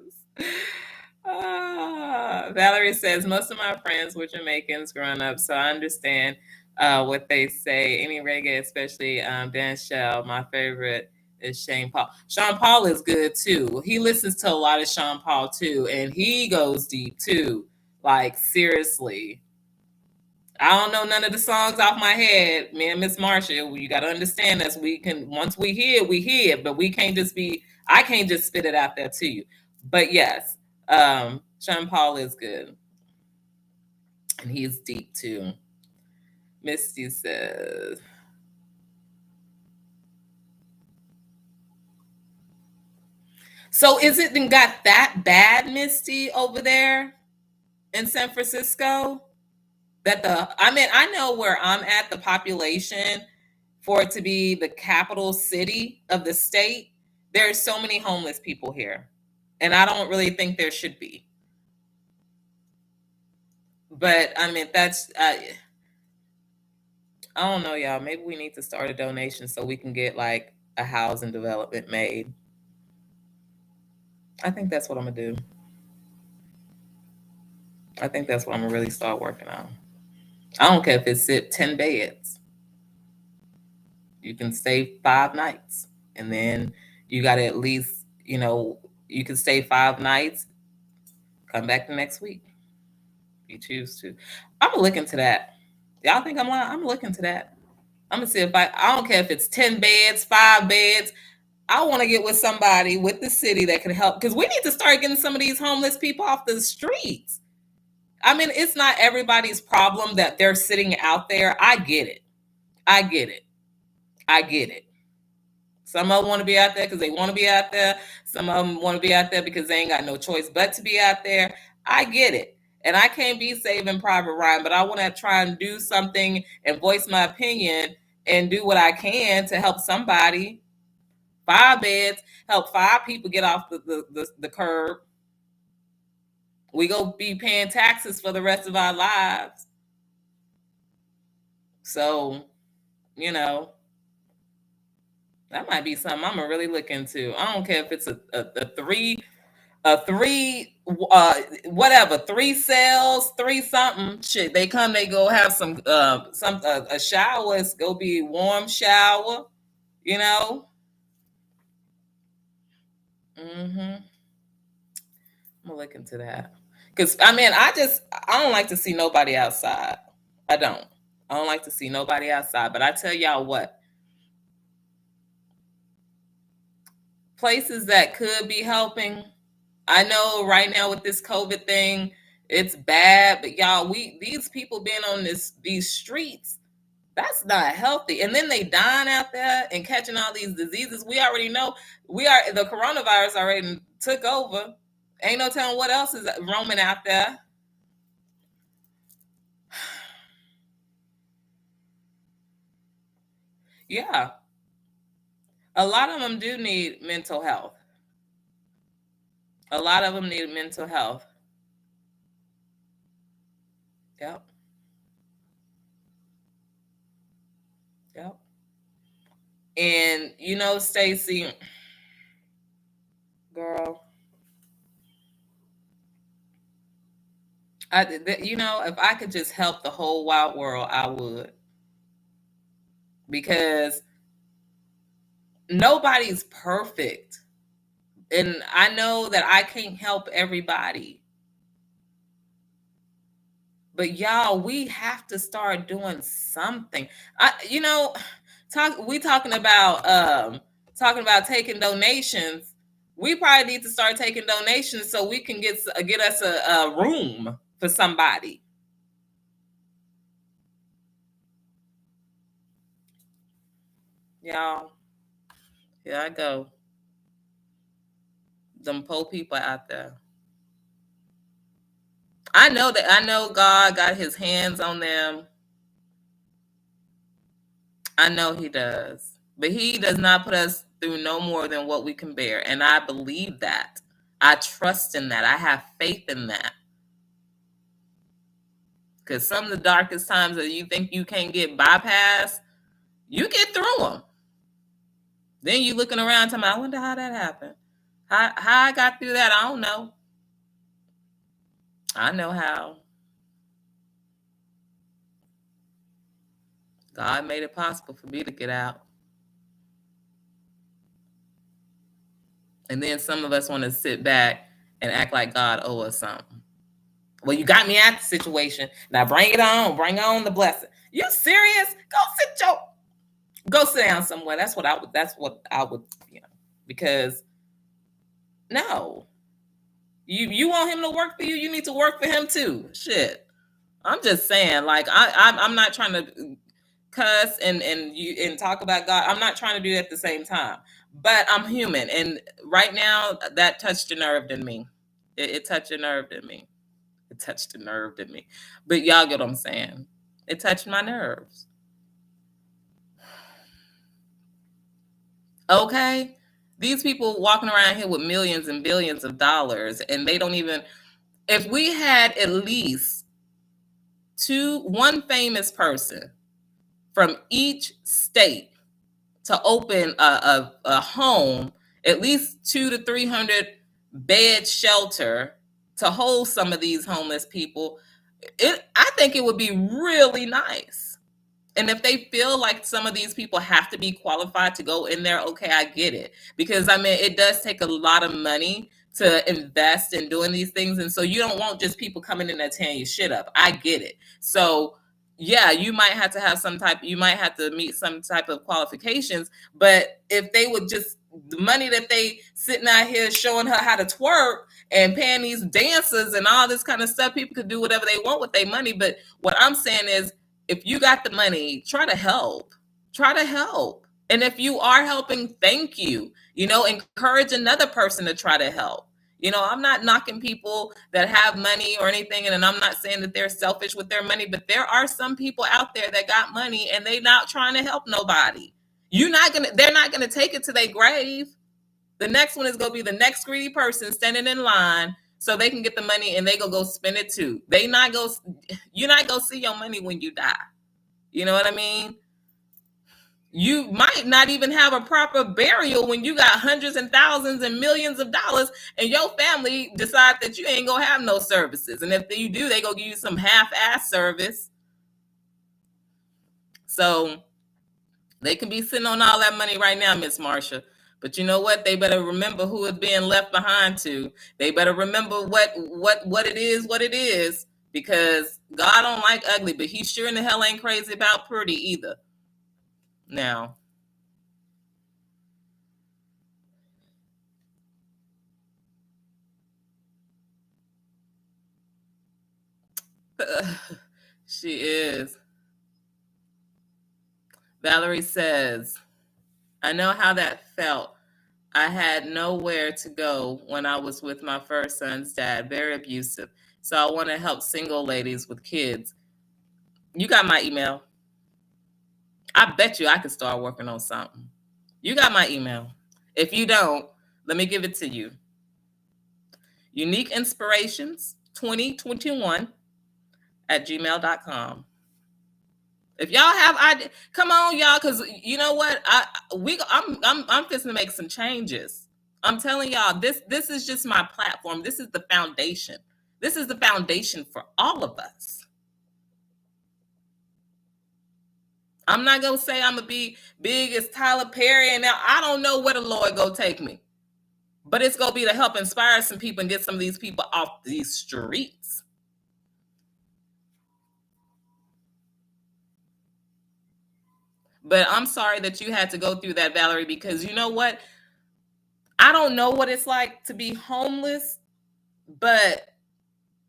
Valerie says most of my friends were Jamaicans growing up, so I understand what they say. Any reggae, especially Dan Shell. My favorite is Shane Paul. Sean Paul is good too. He listens to a lot of Sean Paul too, and he goes deep too. Like seriously, I don't know none of the songs off my head. Me and Miss Marsha, you got to understand us. We can once we hear it, but we can't just be. I can't just spit it out there to you. But yes, Sean Paul is good, and he's deep too. Misty says. So is it then got that bad, Misty, over there in San Francisco? That the I mean, I know where I'm at, the population for it to be the capital city of the state, there's so many homeless people here. And I don't really think there should be. But I mean, I don't know, y'all. Maybe we need to start a donation so we can get like a housing development made. I think that's what I'm going to do. I think that's what I'm going to really start working on. I don't care if it's 10 beds. You can stay 5 nights. And then you got to at least, you can stay 5 nights, come back the next week. You choose to. I'm gonna look into that. Y'all think I'm lying? I'm gonna look into that. I'm gonna see if I don't care if it's 10 beds, 5 beds. I want to get with somebody with the city that can help because we need to start getting some of these homeless people off the streets. I mean, it's not everybody's problem that they're sitting out there. I get it. I get it. I get it. Some of them want to be out there because they want to be out there. Some of them want to be out there because they ain't got no choice but to be out there. I get it. And I can't be saving Private Ryan, but I want to try and do something and voice my opinion and do what I can to help somebody. 5 beds, help 5 people get off the curb. We go be paying taxes for the rest of our lives. So, you know, that might be something I'm gonna really look into. I don't care if it's a three whatever, 3 cells, 3 something shit. They come, they go have some a shower. It's go be warm shower, you know. I'm gonna look into that because I mean, I don't like to see nobody outside. I don't. I don't like to see nobody outside. But I tell y'all what, places that could be helping. I know right now with this COVID thing, it's bad, but y'all, these people being on these streets, that's not healthy. And then they dying out there and catching all these diseases. We already know the coronavirus already took over. Ain't no telling what else is roaming out there. Yeah, a lot of them do need mental health. A lot of them need mental health. Yep. Yep. And Stacy, girl, if I could just help the whole wide world, I would. because nobody's perfect. And I know that I can't help everybody. But y'all, we have to start doing something. We talking about taking donations. We probably need to start taking donations so we can get us a room for somebody. Y'all, here I go. Them poor people out there. I know God got his hands on them. I know he does. But he does not put us through no more than what we can bear. And I believe that. I trust in that. I have faith in that. Because some of the darkest times that you think you can't get bypassed, you get through them. Then you looking around talking, I wonder how that happened. How I got through that, I don't know. I know how. God made it possible for me to get out. And then some of us want to sit back and act like God owe us something. Well, you got me out the situation. Now bring it on. Bring on the blessing. You serious? Go sit down somewhere. That's what I would, because no. You want him to work for you, you need to work for him too. Shit. I'm just saying, like, I'm not trying to cuss and talk about God. I'm not trying to do that at the same time. But I'm human, and right now that touched a nerve in me. It touched a nerve in me. It touched a nerve in me. But y'all get what I'm saying. It touched my nerves. Okay? These people walking around here with millions and billions of dollars, and they don't even, if we had at least one famous person from each state to open a home, at least 200 to 300 bed shelter to hold some of these homeless people, I think it would be really nice. And if they feel like some of these people have to be qualified to go in there, okay, I get it. Because I mean, it does take a lot of money to invest in doing these things. And so you don't want just people coming in there tearing your shit up. I get it. So yeah, you might have to meet some type of qualifications. But if they would just, the money that they sitting out here showing her how to twerk and paying these dancers and all this kind of stuff, people could do whatever they want with their money. But what I'm saying is, if you got the money, try to help. Try to help. And if you are helping, thank you. Encourage another person to try to help. I'm not knocking people that have money or anything, and I'm not saying that they're selfish with their money, but there are some people out there that got money and they not trying to help nobody. They're not gonna take it to their grave. The next one is gonna be the next greedy person standing in line so they can get the money and they go spend it too. You're not gonna see your money when you die. You know what I mean? You might not even have a proper burial when you got hundreds and thousands and millions of dollars and your family decide that you ain't gonna have no services. And if you do, they gonna give you some half-ass service. So they can be sitting on all that money right now, Miss Marsha. But you know what? They better remember who is being left behind to. They better remember what it is, because God don't like ugly, but he sure in the hell ain't crazy about pretty either. Now, she is. Valerie says, I know how that felt. I had nowhere to go when I was with my first son's dad, very abusive. So I want to help single ladies with kids. You got my email. I bet you I could start working on something. You got my email. If you don't, let me give it to you. Unique Inspirations 2021 at gmail.com. If y'all have ideas, come on, y'all, because you know what? I'm fixing to make some changes. I'm telling y'all, this is just my platform. This is the foundation. This is the foundation for all of us. I'm not gonna say I'm gonna be big as Tyler Perry, and now I don't know where the Lord go take me. But it's gonna be to help inspire some people and get some of these people off these streets. But I'm sorry that you had to go through that, Valerie, because you know what? I don't know what it's like to be homeless, but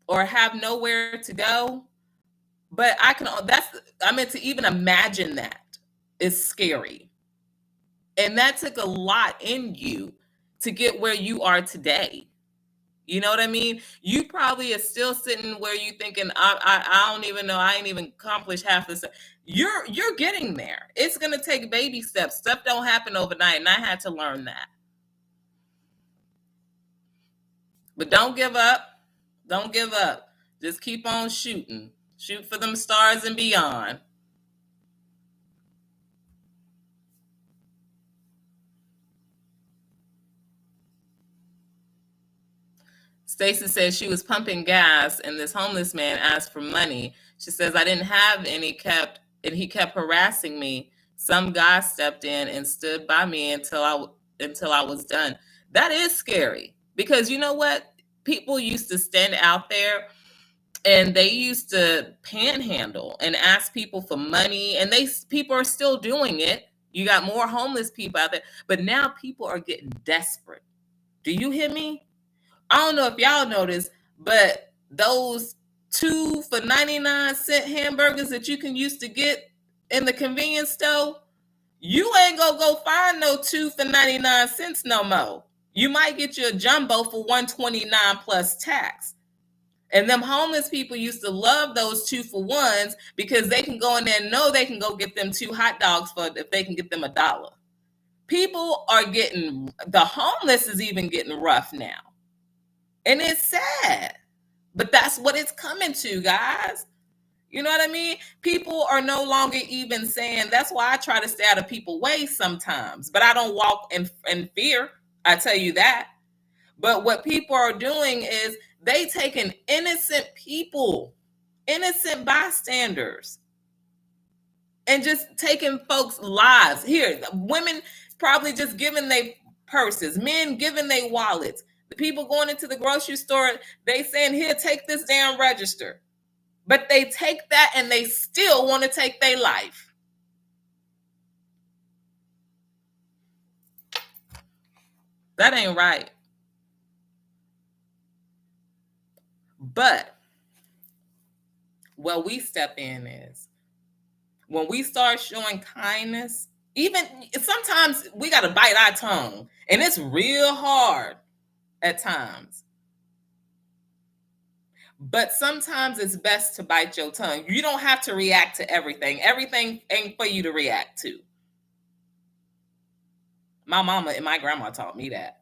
or have nowhere to go. But I mean, to even imagine that is scary. And that took a lot in you to get where you are today. You know what I mean? You probably are still sitting where you thinking, I don't even know, I ain't even accomplished half this. You're getting there. It's gonna take baby steps. Stuff don't happen overnight, and I had to learn that. But don't give up. Don't give up. Just keep on shooting. Shoot for them stars and beyond. Stacy says she was pumping gas and this homeless man asked for money. She says I didn't have any kept and he kept harassing me. Some guy stepped in and stood by me until I was done. That is scary because you know what? People used to stand out there and they used to panhandle and ask people for money and they people are still doing it. You got more homeless people out there, but now people are getting desperate. Do you hear me? I don't know if y'all noticed, but those 2 for 99 cent hamburgers that you can used to get in the convenience store, you ain't gonna go find no 2 for 99 cents no more. You might get you a jumbo for 129 plus tax. And them homeless people used to love those 2 for 1s because they can go in there and know they can go get them 2 hot dogs for if they can get them $1. People are getting the homeless is even getting rough now. And it's sad. But that's what it's coming to, guys. You know what I mean? People are no longer even saying, that's why I try to stay out of people's way sometimes. But I don't walk in fear. I tell you that. But what people are doing is they taking innocent people, innocent bystanders, and just taking folks' lives. Here, women probably just giving their purses, men giving their wallets. The people going into the grocery store, they saying, here, take this damn register. But they take that and they still want to take their life. That ain't right. But what we step in is when we start showing kindness, even sometimes we got to bite our tongue, and it's real hard at times. But sometimes it's best to bite your tongue. You don't have to react to everything. Everything ain't for you to react to. My mama and my grandma taught me that.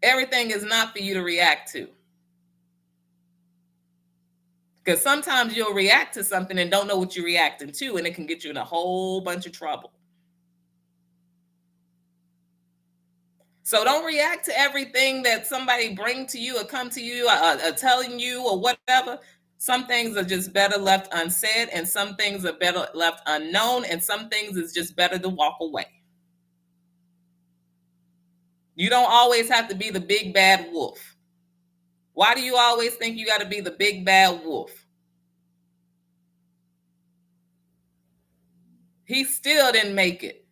Everything is not for you to react to. Because sometimes you'll react to something and don't know what you're reacting to, and it can get you in a whole bunch of trouble. So don't react to everything that somebody bring to you or come to you or telling you or whatever. Some things are just better left unsaid, and some things are better left unknown, and some things is just better to walk away. You don't always have to be the big bad wolf. Why do you always think you got to be the big bad wolf? He still didn't make it.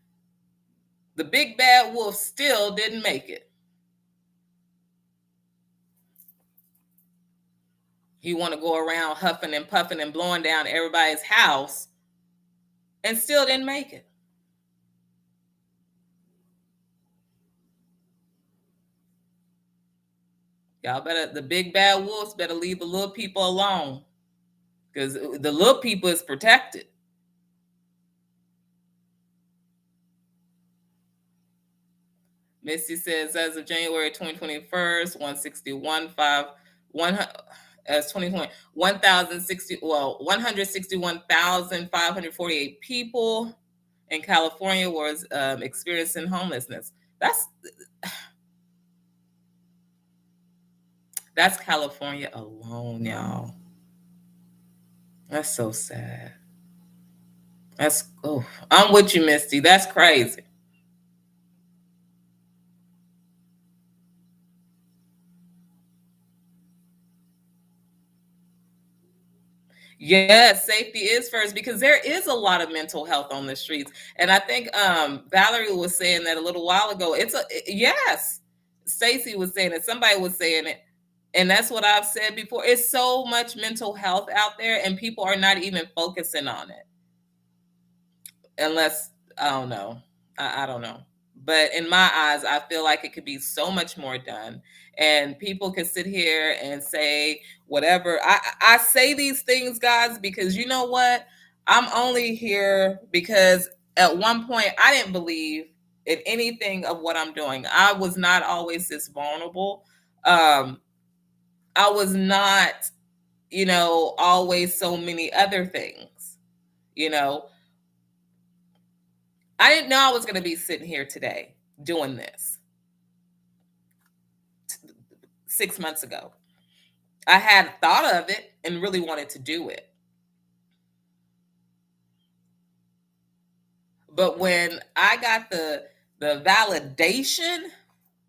The big bad wolf still didn't make it. He want to go around huffing and puffing and blowing down everybody's house and still didn't make it. Y'all better, the big bad wolves better leave the little people alone because the little people is protected. Missy says, as of January 2021, 161, 5, 100, as 2020, 1,060, well, 161,548 people in California was experiencing homelessness. That's California alone, y'all. That's so sad. That's, oh, I'm with you, Misty. That's crazy. Yes, safety is first because there is a lot of mental health on the streets. And I think Valerie was saying that a little while ago. Yes. Stacy was saying it, somebody was saying it. And that's what I've said before. It's so much mental health out there and people are not even focusing on it. Unless, I don't know. I don't know. But in my eyes, I feel like it could be so much more done. And people could sit here and say whatever. I say these things, guys, because you know what? I'm only here because at one point I didn't believe in anything of what I'm doing. I was not always this vulnerable. I was not, always so many other things, you know. I didn't know I was going to be sitting here today doing this 6 months ago. I had thought of it and really wanted to do it. But when I got the validation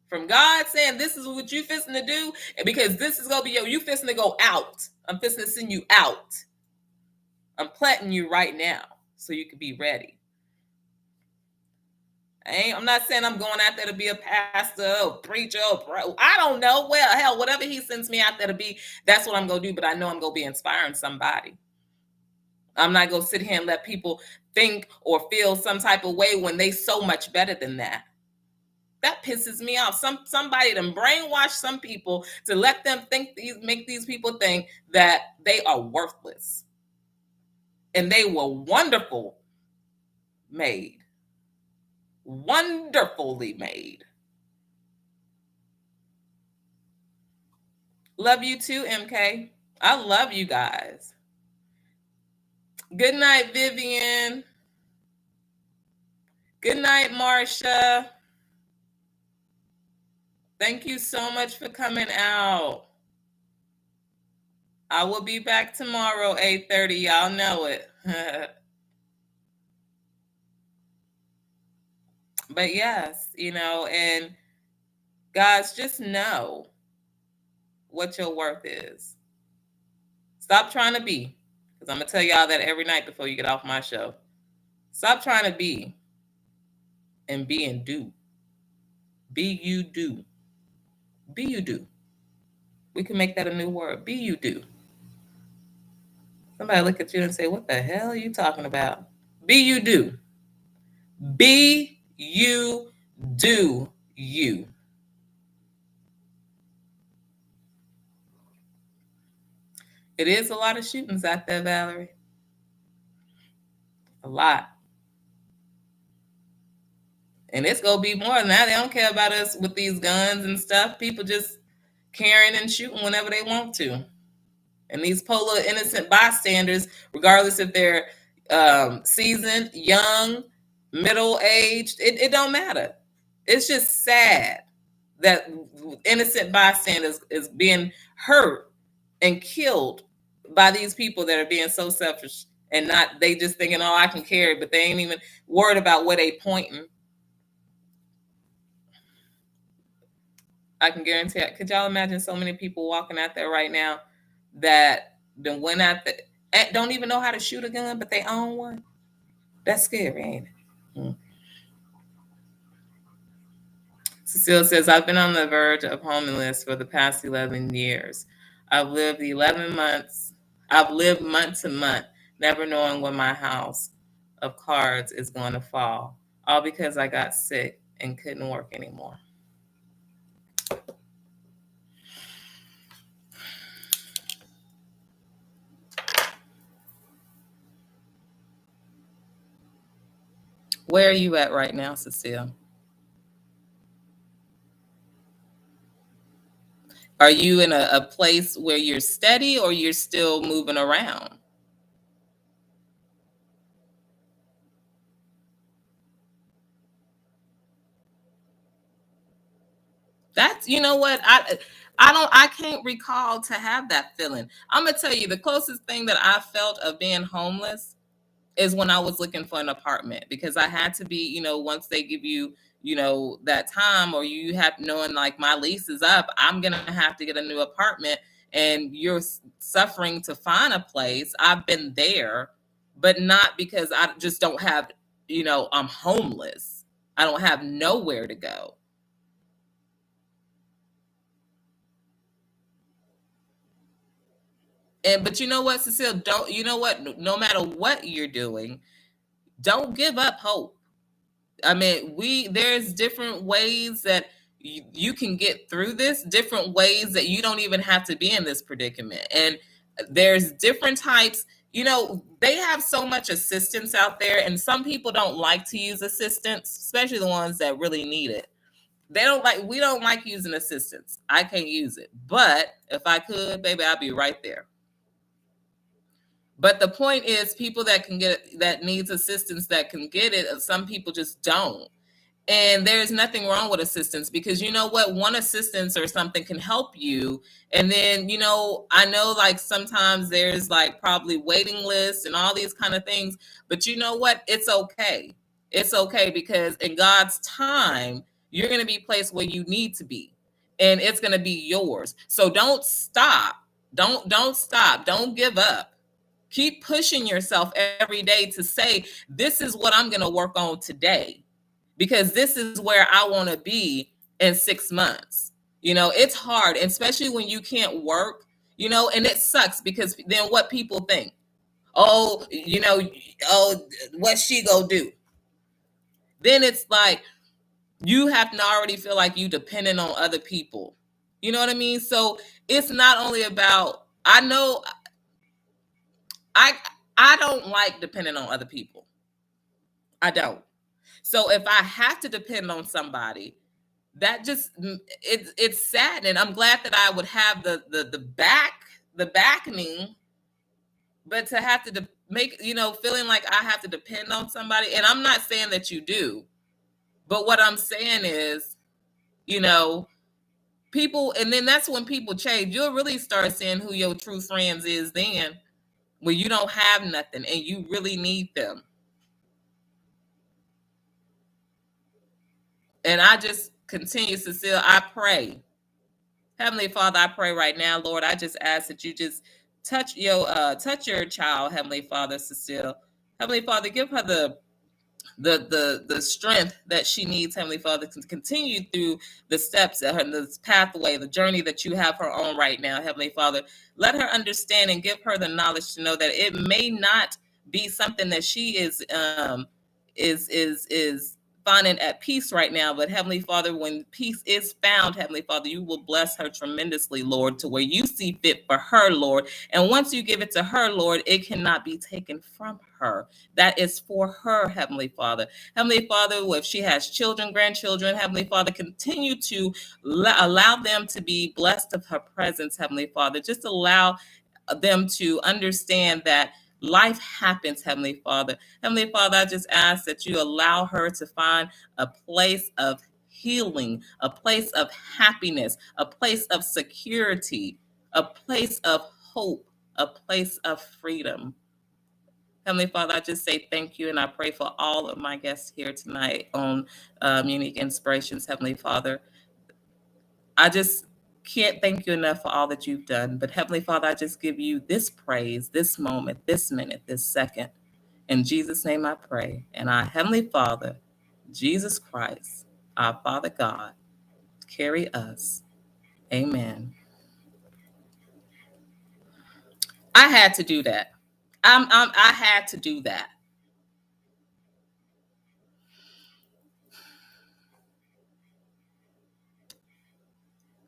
from God saying this is what you fixing to do, and because this is gonna be you fixing to go out. I'm fixing to send you out. I'm planting you right now so you can be ready. I'm not saying I'm going out there to be a pastor or preacher or I don't know. Well, hell, whatever he sends me out there to be, that's what I'm gonna do. But I know I'm gonna be inspiring somebody. I'm not gonna sit here and let people think or feel some type of way when they so much better than that. That pisses me off. Somebody to brainwash some people to let them make these people think that they are worthless. And they were made. Wonderfully made. Love you too, MK. I love you guys. Good night, Vivian. Good night, Marsha. Thank you so much for coming out. I will be back tomorrow, 8:30. Y'all know it. But yes, and guys, just know what your worth is. Stop trying to be, because I'm going to tell y'all that every night before you get off my show. Stop trying to be and be and do. Be you do. Be you do. We can make that a new word. Be you do. Somebody look at you and say, what the hell are you talking about? Be you do. Be you do you. It is a lot of shootings out there, Valerie. A lot. And it's going to be more than that. They don't care about us with these guns and stuff. People just carrying and shooting whenever they want to. And these polar innocent bystanders, regardless if they're seasoned, young, middle-aged, it don't matter. It's just sad that innocent bystanders is being hurt and killed by these people that are being so selfish and not, they just thinking, oh, I can carry it, but they ain't even worried about where they pointing. I can guarantee it. Could y'all imagine so many people walking out there right now that then went out there and don't even know how to shoot a gun, but they own one? That's scary, ain't it? Cecile says, I've been on the verge of homelessness for the past 11 years. I've lived 11 months. I've lived month to month, never knowing when my house of cards is going to fall, all because I got sick and couldn't work anymore. Where are you at right now, Cecile? Are you in a place where you're steady or you're still moving around? That's, you know what? I can't recall to have that feeling. I'm gonna tell you the closest thing that I felt of being homeless is when I was looking for an apartment, because I had to be, once they give you, that time, or you have knowing like my lease is up, I'm going to have to get a new apartment, and you're suffering to find a place. I've been there, but not because I just don't have, I'm homeless. I don't have nowhere to go. But you know what, Cecile, don't, you know what, no matter what you're doing, don't give up hope. I mean, there's different ways that you can get through this, different ways that you don't even have to be in this predicament. And there's different types, they have so much assistance out there, and some people don't like to use assistance, especially the ones that really need it. We don't like using assistance. I can't use it. But if I could, baby, I'd be right there. But the point is, people that can get that needs assistance, that can get it, some people just don't. And there's nothing wrong with assistance, because you know what, one assistance or something can help you. And then, I know like sometimes there's like probably waiting lists and all these kind of things, but you know what, it's okay. It's okay, because in God's time, you're going to be placed where you need to be, and it's going to be yours. So don't stop. Don't stop. Don't give up. Keep pushing yourself every day to say, this is what I'm going to work on today, because this is where I want to be in 6 months. It's hard, especially when you can't work, and it sucks, because then what people think, oh, oh, what she go do? Then it's like, you have to already feel like you dependent on other people. You know what I mean? So it's not only about, I know, I I don't like depending on other people. I don't. So if I have to depend on somebody, that just it's sad. And I'm glad that I would have the backing, but to have to make, feeling like I have to depend on somebody. And I'm not saying that you do, but what I'm saying is, you know people, and then that's when people change. You'll really start seeing who your true friends is then, when you don't have nothing and you really need them. And I just continue, Cecile, I pray. Heavenly Father, I pray right now, Lord, I just ask that you just touch your child, Heavenly Father, Cecile. Heavenly Father, give her the strength that she needs, Heavenly Father, to continue through the steps of her, this pathway, the journey that you have her on right now, Heavenly Father. Let her understand and give her the knowledge to know that it may not be something that she is finding at peace right now, but Heavenly Father, when peace is found, Heavenly Father, you will bless her tremendously, Lord, to where you see fit for her, Lord. And once you give it to her, Lord, it cannot be taken from her. That is for her, Heavenly Father. Heavenly Father, if she has children, grandchildren, Heavenly Father, continue to allow them to be blessed of her presence, Heavenly Father. Just allow them to understand that life happens, Heavenly Father. Heavenly Father, I just ask that you allow her to find a place of healing, a place of happiness, a place of security, a place of hope, a place of freedom. Heavenly Father, I just say thank you, and I pray for all of my guests here tonight on Unique Inspirations, Heavenly Father. I just can't thank you enough for all that you've done. But Heavenly Father, I just give you this praise, this moment, this minute, this second. In Jesus' name I pray. And our Heavenly Father, Jesus Christ, our Father God, carry us. Amen. I had to do that. I had to do that.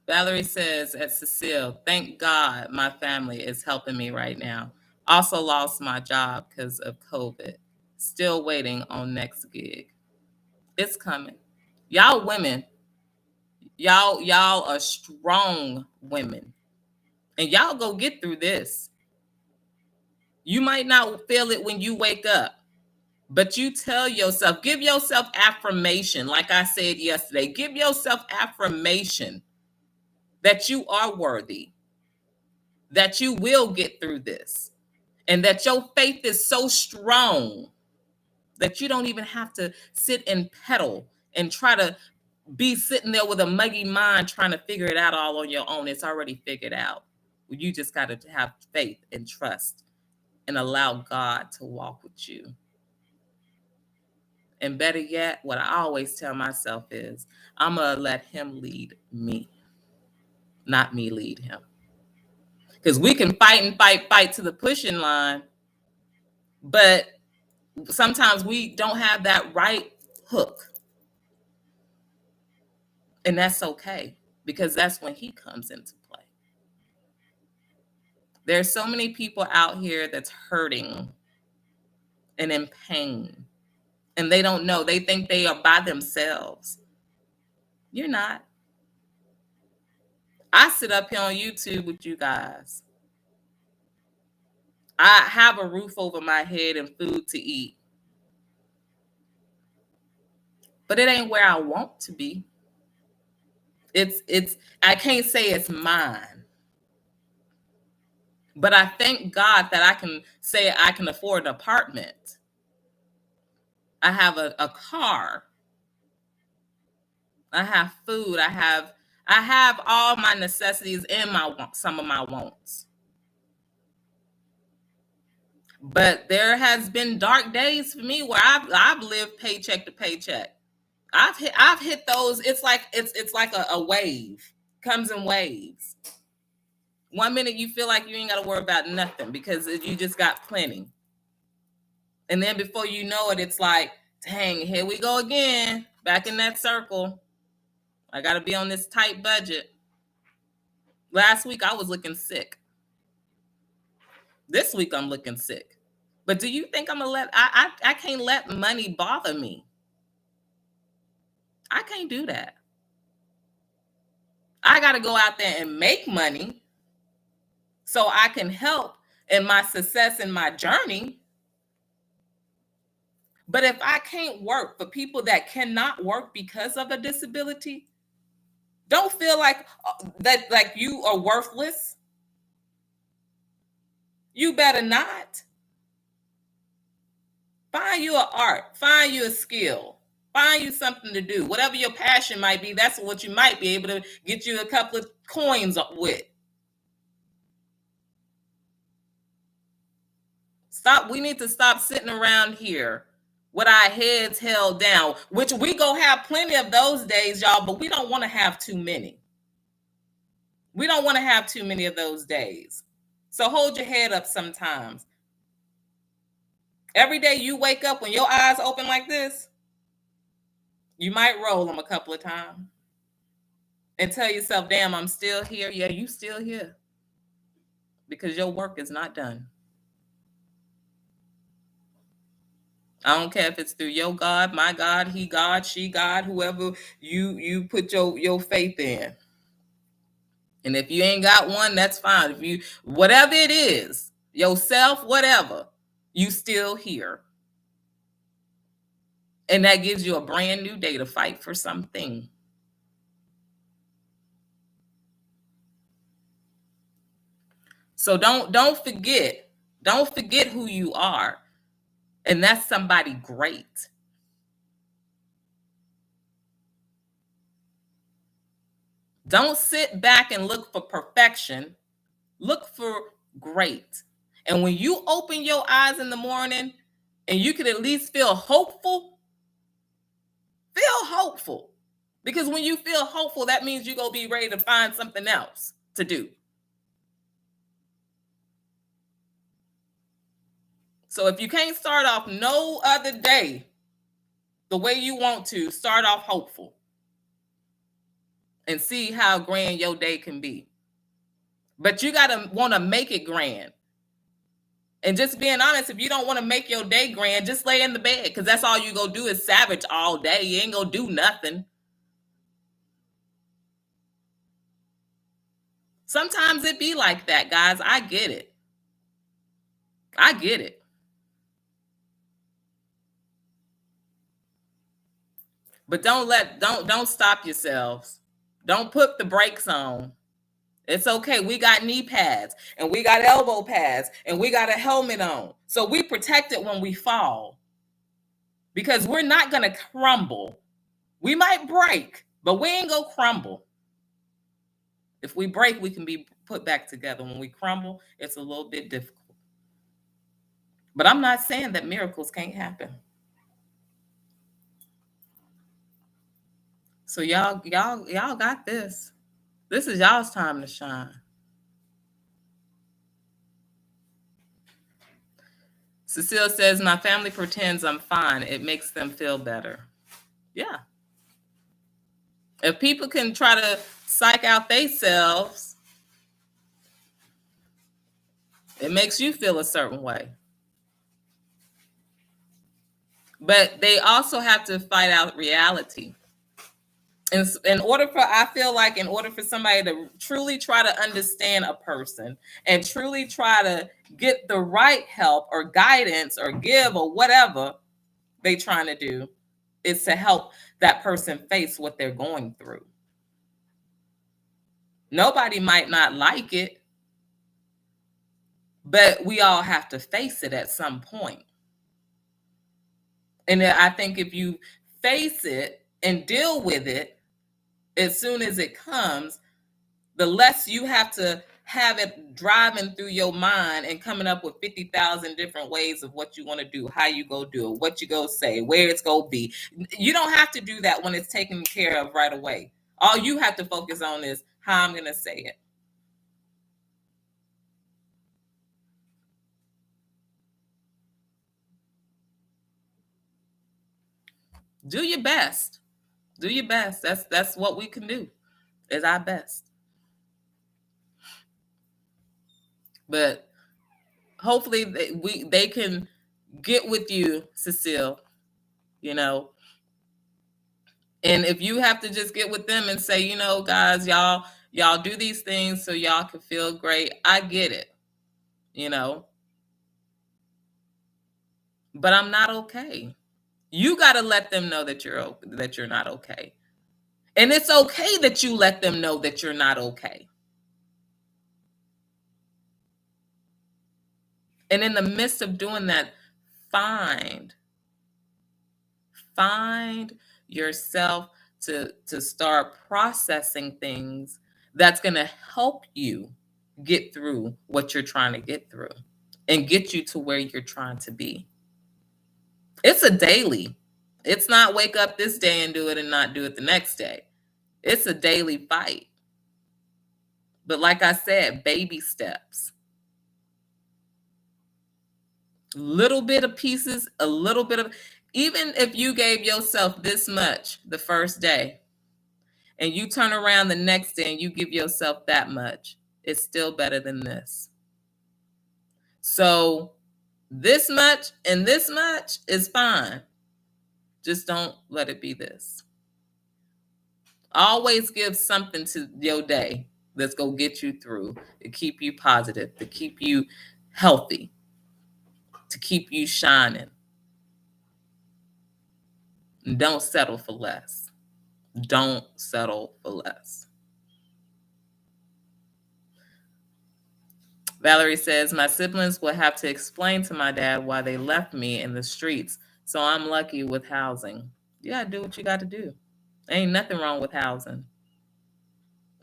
Valerie says at Cecile, thank God my family is helping me right now. Also lost my job because of COVID. Still waiting on next gig. It's coming. Y'all women, y'all are strong women. And y'all go get through this. You might not feel it when you wake up, but you tell yourself, give yourself affirmation. Like I said yesterday, give yourself affirmation that you are worthy, that you will get through this. and that your faith is so strong that you don't even have to sit and pedal and try to be sitting there with a muggy mind trying to figure it out all on your own. It's already figured out. You just got to have faith and trust and allow God to walk with you. And better yet, what I always tell myself is, I'm going to let him lead me, not me lead him. Because we can fight and fight to the pushing line, but sometimes we don't have that right hook. And that's okay, because that's when he comes into play. There's so many people out here that's hurting and in pain, and they don't know. They think they are by themselves. You're not. I sit up here on YouTube with you guys. I have a roof over my head and food to eat. But it ain't where I want to be. It's I can't say it's mine. But I thank God that I can say I can afford an apartment. I have a car. I have food. I have all my necessities and some of my wants. But there has been dark days for me where I've lived paycheck to paycheck. I've hit those. It's like a wave. Comes in waves. 1 minute you feel like you ain't got to worry about nothing because you just got plenty. And then before you know it, it's like, dang, here we go again. Back in that circle. I got to be on this tight budget. Last week I was looking sick. This week I'm looking sick. But do you think I'm gonna I can't let money bother me. I can't do that. I got to go out there and make money so I can help in my success in my journey. But if I can't work for people that cannot work because of a disability, don't feel like that like you are worthless. You better not. Find you an art, find you a skill, find you something to do. Whatever your passion might be, that's what you might be able to get you a couple of coins with. We need to stop sitting around here with our heads held down, which we go have plenty of those days, y'all, but we don't want to have too many. We don't want to have too many of those days. So hold your head up sometimes. Every day you wake up, when your eyes open like this, you might roll them a couple of times and tell yourself, damn, I'm still here. Yeah, you still here because your work is not done. I don't care if it's through your God, my God, he God, she God, whoever you put your faith in. And if you ain't got one, that's fine. If you, whatever it is, yourself, whatever, you still here. And that gives you a brand new day to fight for something. So don't forget who you are. And that's somebody great. Don't sit back and look for perfection. Look for great. And when you open your eyes in the morning and you can at least feel hopeful, Because when you feel hopeful, that means you're going to be ready to find something else to do. So if you can't start off no other day the way you want to, start off hopeful and see how grand your day can be. But you got to want to make it grand. And just being honest, if you don't want to make your day grand, just lay in the bed, because that's all you going to do is savage all day. You ain't going to do nothing. Sometimes it be like that, guys. I get it. But don't stop yourselves. Don't put the brakes on. It's okay. We got knee pads and we got elbow pads and we got a helmet on. So we protect it when we fall because we're not going to crumble. We might break, but we ain't going to crumble. If we break, we can be put back together. When we crumble, it's a little bit difficult. But I'm not saying that miracles can't happen. So y'all got this. This is y'all's time to shine. Cecile says, my family pretends I'm fine. It makes them feel better. Yeah. If people can try to psych out themselves, it makes you feel a certain way. But they also have to fight out reality. In order for somebody to truly try to understand a person and truly try to get the right help or guidance or give or whatever they trying to do, is to help that person face what they're going through. Nobody might not like it, but we all have to face it at some point. And I think if you face it and deal with it as soon as it comes, the less you have to have it driving through your mind and coming up with 50,000 different ways of what you want to do, how you go do it, what you go say, where it's go be. You don't have to do that when it's taken care of right away. All you have to focus on is how I'm going to say it. Do your best. Do your best. That's what we can do, is our best. But hopefully they can get with you, Cecile, you know. And if you have to just get with them and say, you know, guys, y'all do these things so y'all can feel great. I get it, you know. But I'm not okay. You got to let them know that you're not okay. And it's okay that you let them know that you're not okay. And in the midst of doing that, find yourself to start processing things that's going to help you get through what you're trying to get through and get you to where you're trying to be. It's a daily. It's not wake up this day and do it and not do it the next day. It's a daily fight. But like I said, baby steps. Little bit of pieces, a little bit of, even if you gave yourself this much the first day and you turn around the next day and you give yourself that much, it's still better than this. So this much and this much is fine. Just don't let it be this. Always give something to your day that's going to get you through, to keep you positive, to keep you healthy, to keep you shining. And don't settle for less. Don't settle for less. Valerie says, my siblings will have to explain to my dad why they left me in the streets. So I'm lucky with housing. You got to do what you got to do. Ain't nothing wrong with housing.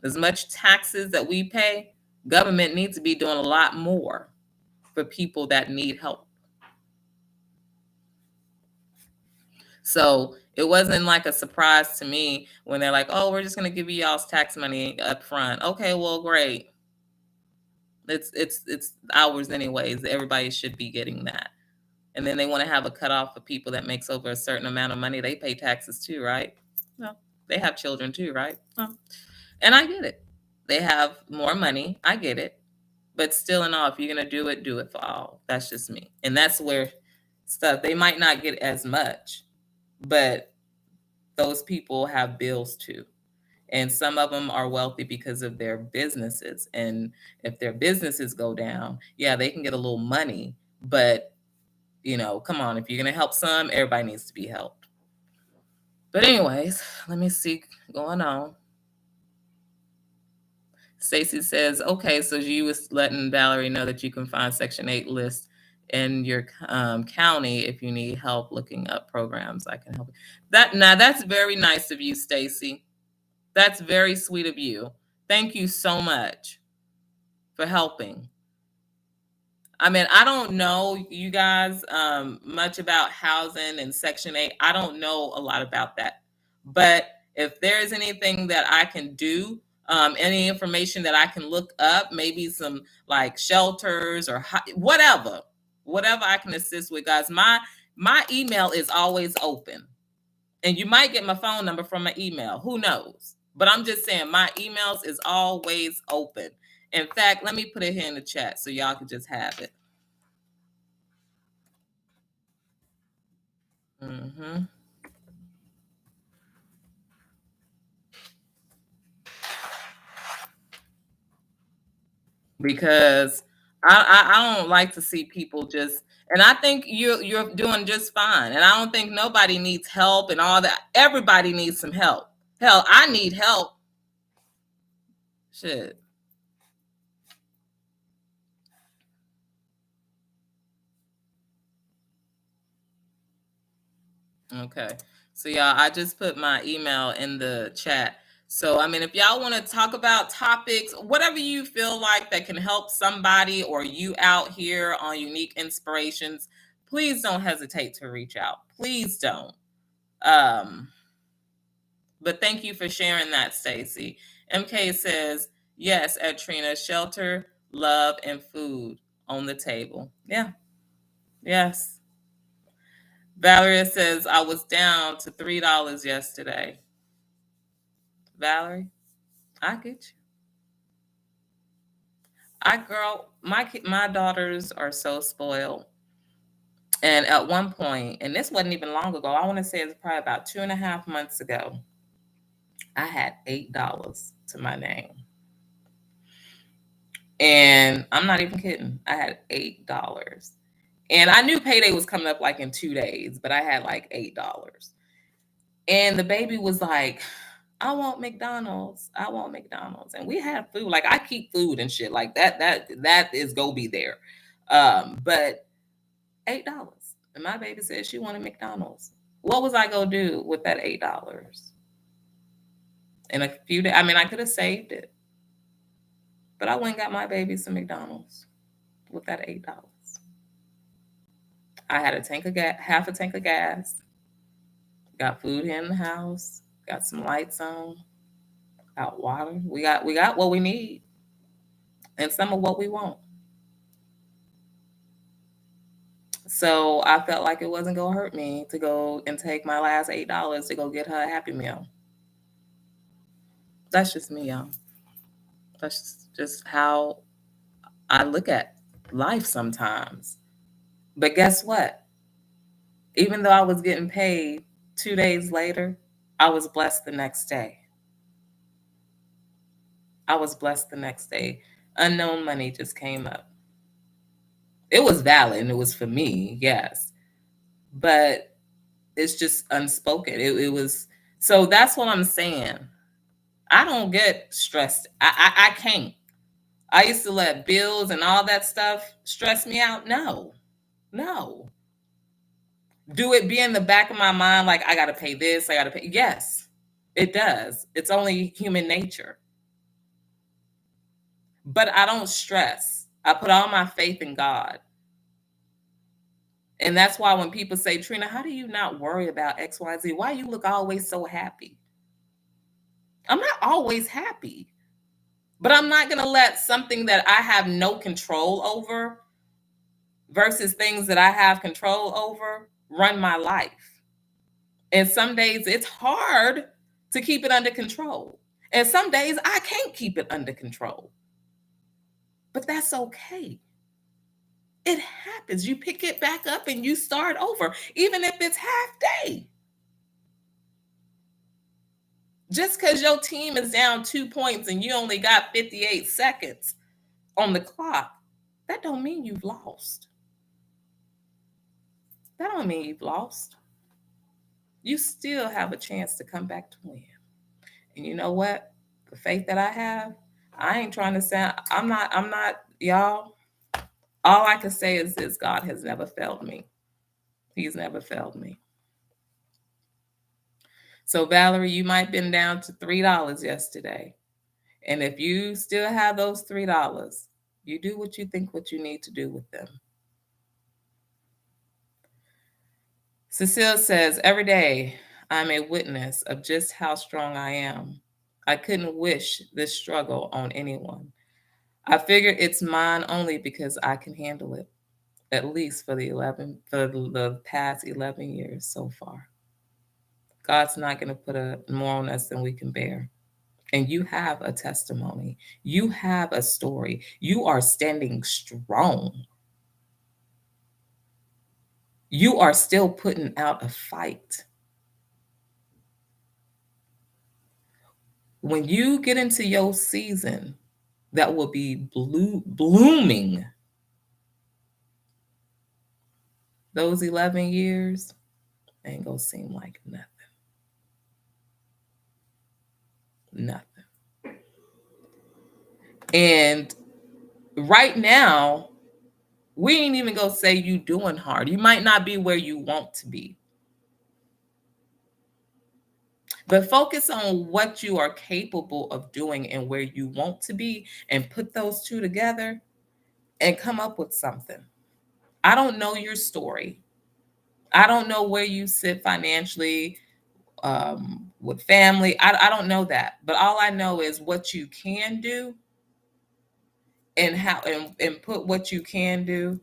As much taxes that we pay, government needs to be doing a lot more for people that need help. So it wasn't like a surprise to me when they're like, oh, we're just going to give you y'all's tax money up front. Okay, well, great. It's ours anyways. Everybody should be getting that. And then they want to have a cutoff for people that makes over a certain amount of money. They pay taxes too, right? Well, they have children too, right? Well, and I get it. They have more money. I get it. But still and all, if you're going to do it for all. That's just me. And that's where stuff, they might not get as much, but those people have bills too. And some of them are wealthy because of their businesses. And if their businesses go down, yeah, they can get a little money. But, you know, come on, if you're going to help some, everybody needs to be helped. But anyways, let me see going on. Stacy says, okay, so you was letting Valerie know that you can find Section 8 list in your county if you need help looking up programs. I can help you. That's very nice of you, Stacy. That's very sweet of you. Thank you so much for helping. I mean, I don't know, you guys, much about housing and Section 8. I don't know a lot about that. But if there's anything that I can do, any information that I can look up, maybe some like shelters or whatever I can assist with, guys. My email is always open. And you might get my phone number from my email. Who knows? But I'm just saying my emails is always open. In fact, let me put it here in the chat so y'all can just have it. Mm-hmm. Because I don't like to see people just, and I think you're doing just fine. And I don't think nobody needs help and all that. Everybody needs some help. Hell, I need help. Shit. Okay. So y'all, I just put my email in the chat. So I mean, if y'all want to talk about topics, whatever you feel like that can help somebody or you out here on Unique Inspirations, please don't hesitate to reach out. Please don't. Um, but thank you for sharing that, Stacy. MK says, yes, at Trina, shelter, love, and food on the table. Yeah. Yes. Valeria says, I was down to $3 yesterday. Valerie, I get you. My daughters are so spoiled. And at one point, and this wasn't even long ago, I want to say it's probably about 2.5 months ago, I had $8 to my name. And I'm not even kidding. I had $8. And I knew payday was coming up like in 2 days, but I had like $8. And the baby was like, I want McDonald's. I want McDonald's. And we had food. Like I keep food and shit like that. That is go be there. But $8. And my baby said she wanted McDonald's. What was I gonna do with that $8? In a few days, I mean, I could have saved it. But I went and got my baby some McDonald's with that $8. I had half a tank of gas, got food in the house, got some lights on, got water. We got what we need and some of what we want. So I felt like it wasn't gonna hurt me to go and take my last $8 to go get her a Happy Meal. That's just me, y'all. That's just how I look at life sometimes. But guess what? Even though I was getting paid 2 days later, I was blessed the next day. I was blessed the next day. Unknown money just came up. It was valid and it was for me, yes. But it's just unspoken. It was, so that's what I'm saying. I don't get stressed. I can't. I used to let bills and all that stuff stress me out. No. Do it be in the back of my mind like I gotta pay this, I gotta pay? Yes, it does. It's only human nature. But I don't stress. I put all my faith in God. And that's why when people say, Trina, how do you not worry about XYZ? Why you look always so happy? I'm not always happy. But I'm not going to let something that I have no control over versus things that I have control over run my life. And some days it's hard to keep it under control. And some days I can't keep it under control. But that's okay. It happens. You pick it back up and you start over, even if it's half day. Just because your team is down 2 points and you only got 58 seconds on the clock, that don't mean you've lost. That don't mean you've lost. You still have a chance to come back to win. And you know what? The faith that I have, I ain't trying to sound, I'm not, y'all. All I can say is this: God has never failed me. He's never failed me. So, Valerie, you might have been down to $3 yesterday. And if you still have those $3, you do what you think what you need to do with them. Cecile says, every day I'm a witness of just how strong I am. I couldn't wish this struggle on anyone. I figure it's mine only because I can handle it, at least for the past 11 years so far. God's not going to put more on us than we can bear. And you have a testimony. You have a story. You are standing strong. You are still putting out a fight. When you get into your season that will be blooming, those 11 years ain't gonna seem like nothing. Nothing. And right now, we ain't even gonna say you doing hard. You might not be where you want to be. But focus on what you are capable of doing and where you want to be, and put those two together and come up with something. I don't know your story. I don't know where you sit financially, with family. I don't know that. But all I know is what you can do, and how, and put what you can do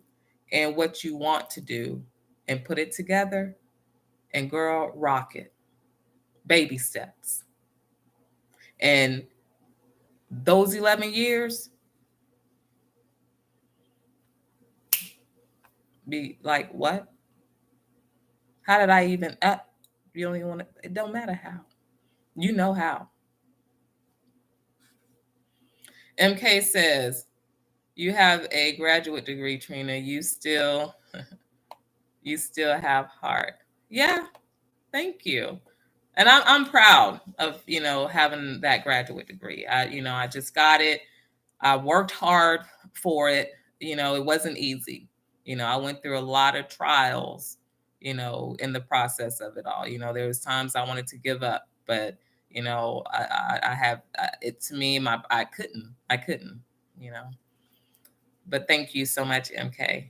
and what you want to do and put it together, and girl, rock it. Baby steps. And those 11 years be like, what? How did I even you don't even want to, it don't matter how. You know how. MK says, you have a graduate degree, Trina. You still have heart. Yeah, thank you. And I'm proud of, having that graduate degree. I just got it. I worked hard for it. It wasn't easy. I went through a lot of trials, in the process of it all. There was times I wanted to give up, but I have it to me. I couldn't. You know. But thank you so much, MK.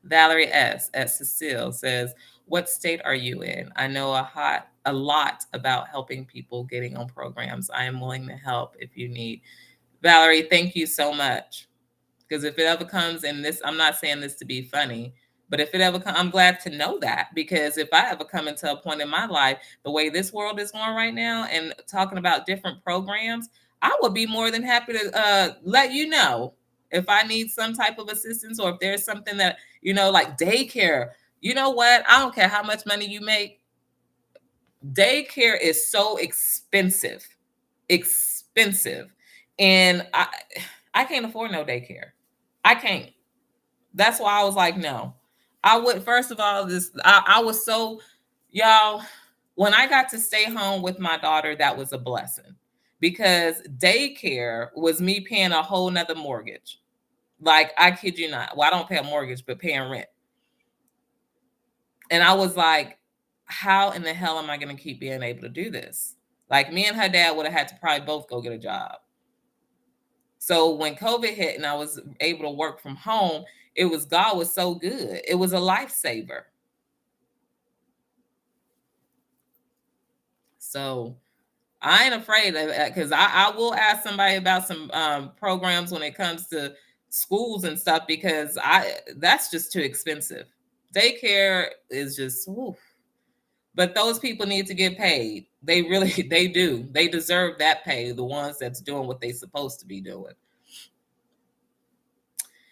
Valerie S. at Cecile says, what state are you in? I know a lot about helping people getting on programs. I am willing to help if you need. Valerie, thank you so much. Because if it ever comes, and this, I'm not saying this to be funny, but if it ever comes, I'm glad to know that. Because if I ever come into a point in my life, the way this world is going right now, and talking about different programs, I would be more than happy to let you know if I need some type of assistance, or if there's something that, like daycare. You know what? I don't care how much money you make. Daycare is so expensive. Expensive. And I can't afford no daycare. I can't. That's why I was like, no. I would, first of all, I was so, y'all, when I got to stay home with my daughter, that was a blessing, because daycare was me paying a whole nother mortgage. Like, I kid you not. Well, I don't pay a mortgage, but paying rent. And I was like, how in the hell am I going to keep being able to do this? Like, me and her dad would have had to probably both go get a job. So when COVID hit and I was able to work from home, God was so good. It was a lifesaver. So I ain't afraid of that, because I will ask somebody about some programs when it comes to schools and stuff, because that's just too expensive. Daycare is just, oof. But those people need to get paid. They really, they do. They deserve that pay, the ones that's doing what they're supposed to be doing.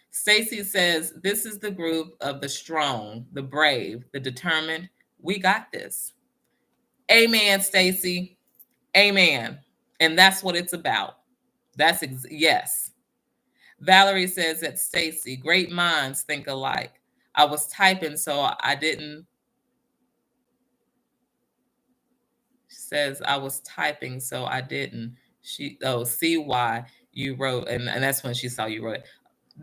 Stacy says, this is the group of the strong, the brave, the determined. We got this. Amen, Stacy. Amen. And that's what it's about. Yes. Valerie says that Stacy, great minds think alike. I was typing, so I didn't. She says, I was typing, so I didn't. See why you wrote, and that's when she saw you wrote it.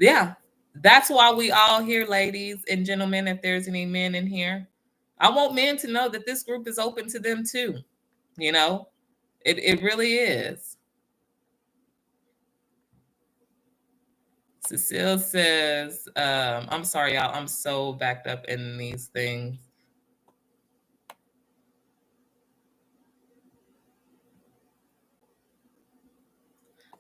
Yeah, that's why we all here, ladies and gentlemen, if there's any men in here. I want men to know that this group is open to them too. You know, it really is. Cecile says, I'm sorry, y'all. I'm so backed up in these things.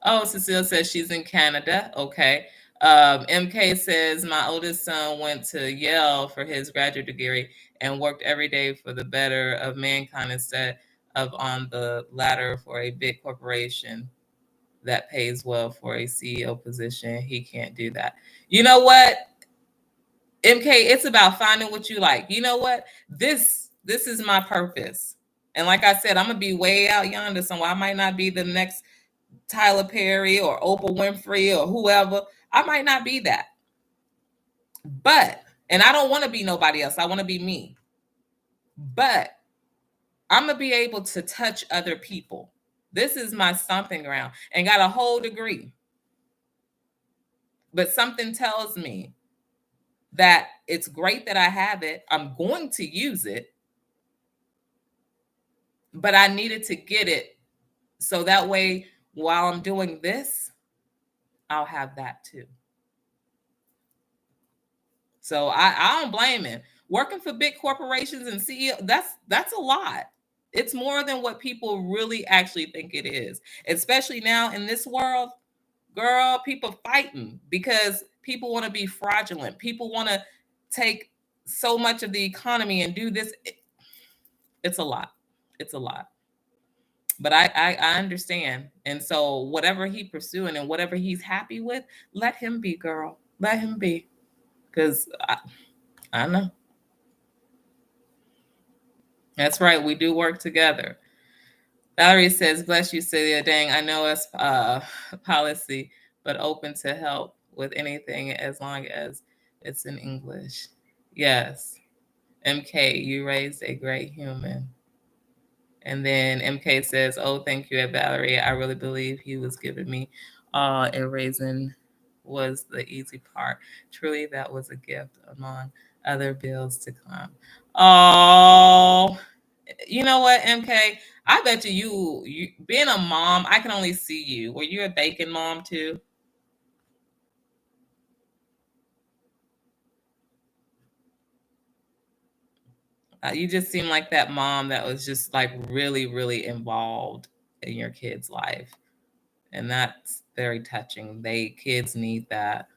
Oh, Cecile says she's in Canada. Okay. MK says, my oldest son went to Yale for his graduate degree and worked every day for the better of mankind instead of on the ladder for a big corporation that pays well for a CEO position. He can't do that. You know what, MK, it's about finding what you like. You know what? This is my purpose. And like I said, I'm gonna be way out yonder somewhere. I might not be the next Tyler Perry or Oprah Winfrey or whoever. I might not be that. But, and I don't want to be nobody else. I want to be me. But I'm going to be able to touch other people. This is my stomping ground and got a whole degree. But something tells me that it's great that I have it. I'm going to use it. But I needed to get it so that way while I'm doing this, I'll have that too. So I don't blame him. Working for big corporations and CEO, that's a lot. It's more than what people really actually think it is. Especially now in this world, girl, people fighting because people want to be fraudulent. People want to take so much of the economy and do this. It's a lot. It's a lot. But I understand. And so whatever he's pursuing and whatever he's happy with, let him be, girl. Let him be. Because I know. That's right. We do work together. Valerie says, bless you, Celia. Dang, I know it's policy, but open to help with anything as long as it's in English. Yes. MK, you raised a great human. And then MK says, oh, thank you, Valerie. I really believe he was giving me and raising was the easy part. Truly, that was a gift among other bills to come. Oh, you know what, MK? I bet you being a mom, I can only see you. Were you a bacon mom too? You just seem like that mom that was just like really, really involved in your kid's life. And that's very touching. Kids need that.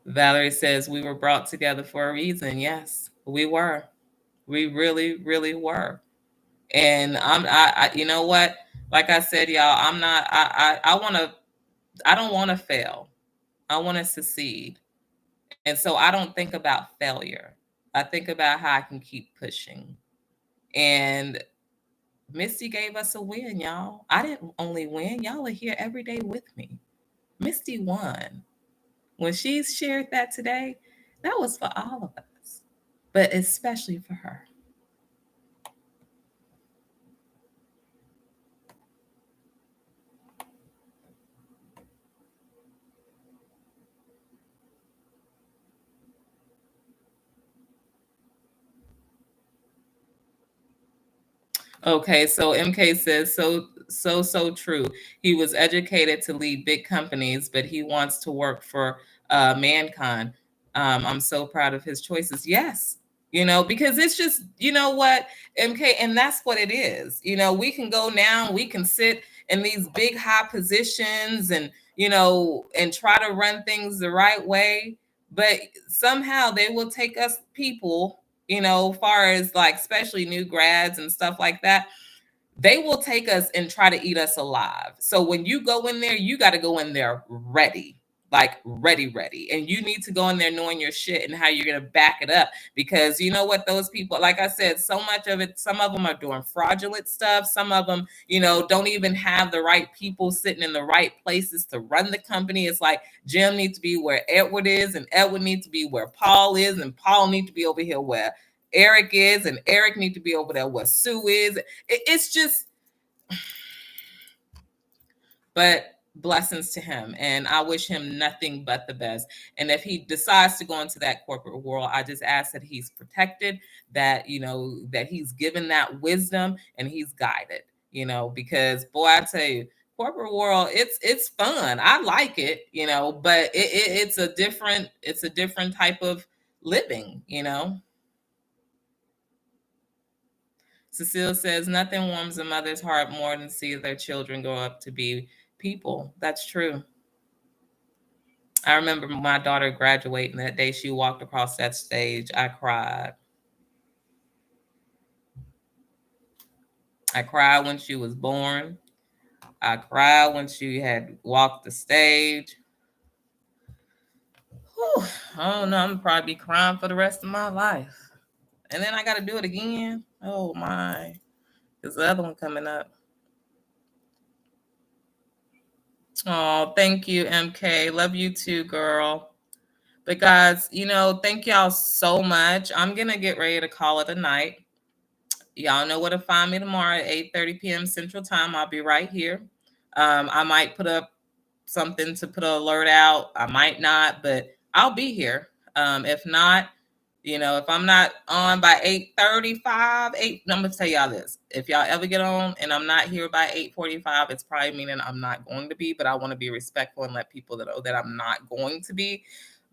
Valerie says we were brought together for a reason. Yes, we were. We really, really were. And you know what? Like I said, y'all, I'm not. I want to. I don't want to fail. I want to succeed. And so I don't think about failure. I think about how I can keep pushing. And Misty gave us a win, y'all. I didn't only win. Y'all are here every day with me. Misty won. When she shared that today, that was for all of us, but especially for her. Okay, so MK says so true. He was educated to lead big companies, but he wants to work for mankind. I'm so proud of his choices. Yes, because it's just what, MK, and that's what it is. We can go now, we can sit in these big high positions and and try to run things the right way, but somehow they will take us people far as like especially new grads and stuff like that, they will take us and try to eat us alive. So when you go in there, you got to go in there ready, like ready. And you need to go in there knowing your shit and how you're going to back it up. Because you know what, those people, like I said, so much of it, some of them are doing fraudulent stuff. Some of them, don't even have the right people sitting in the right places to run the company. It's like Jim needs to be where Edward is, and Edward needs to be where Paul is, and Paul needs to be over here where Eric is, and Eric needs to be over there where Sue is. It's just, But blessings to him, and I wish him nothing but the best. And if he decides to go into that corporate world, I just ask that he's protected, that that he's given that wisdom and he's guided, because boy, I tell you, corporate world, it's fun. I like it, but it's a different type of living. Cecile says nothing warms a mother's heart more than to see their children grow up to be people. That's true. I remember my daughter graduating that day. She walked across that stage. I cried. I cried when she was born. I cried when she had walked the stage. Whew, I don't know. I'm probably crying for the rest of my life. And then I got to do it again. Oh, my. There's the other one coming up. Oh, thank you, MK. Love you too, girl. But guys, thank y'all so much. I'm going to get ready to call it a night. Y'all know where to find me tomorrow at 8:30 p.m. Central Time. I'll be right here. I might put up something to put an alert out. I might not, but I'll be here. If not, if I'm not on by 8:35, I'm going to tell y'all this. If y'all ever get on and I'm not here by 8:45, it's probably meaning I'm not going to be, but I want to be respectful and let people know that I'm not going to be.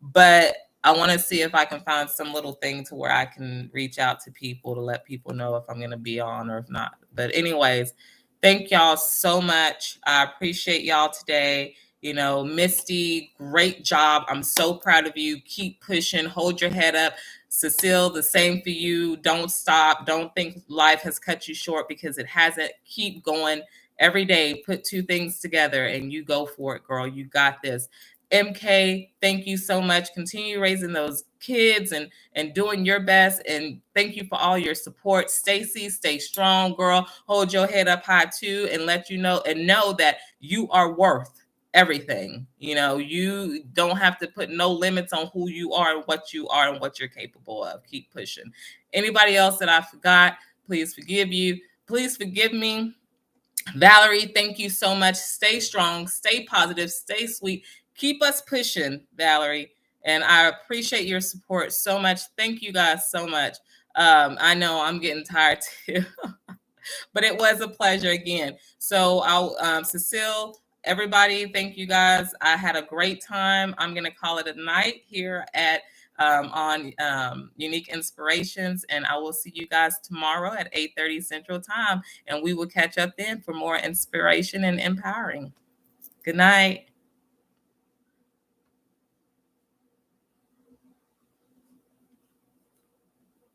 But I want to see if I can find some little thing to where I can reach out to people to let people know if I'm going to be on or if not. But anyways, thank y'all so much. I appreciate y'all today. Misty, great job. I'm so proud of you. Keep pushing. Hold your head up. Cecile, the same for you. Don't stop. Don't think life has cut you short, because it hasn't. Keep going every day. Put two things together and you go for it, girl. You got this. MK, thank you so much. Continue raising those kids and doing your best. And thank you for all your support. Stacy, stay strong, girl. Hold your head up high too, and let you know and know that you are worth everything. You don't have to put no limits on who you are and what you're capable of. Keep pushing. Anybody else that I forgot, please forgive you. Please forgive me. Valerie, thank you so much. Stay strong, stay positive, stay sweet. Keep us pushing, Valerie. And I appreciate your support so much. Thank you guys so much. I know I'm getting tired too, but it was a pleasure again. So Cecile, everybody, thank you guys. I had a great time. I'm going to call it a night here at on Unique Inspirations, and I will see you guys tomorrow at 8:30 Central Time, and we will catch up then for more inspiration and empowering. Good night.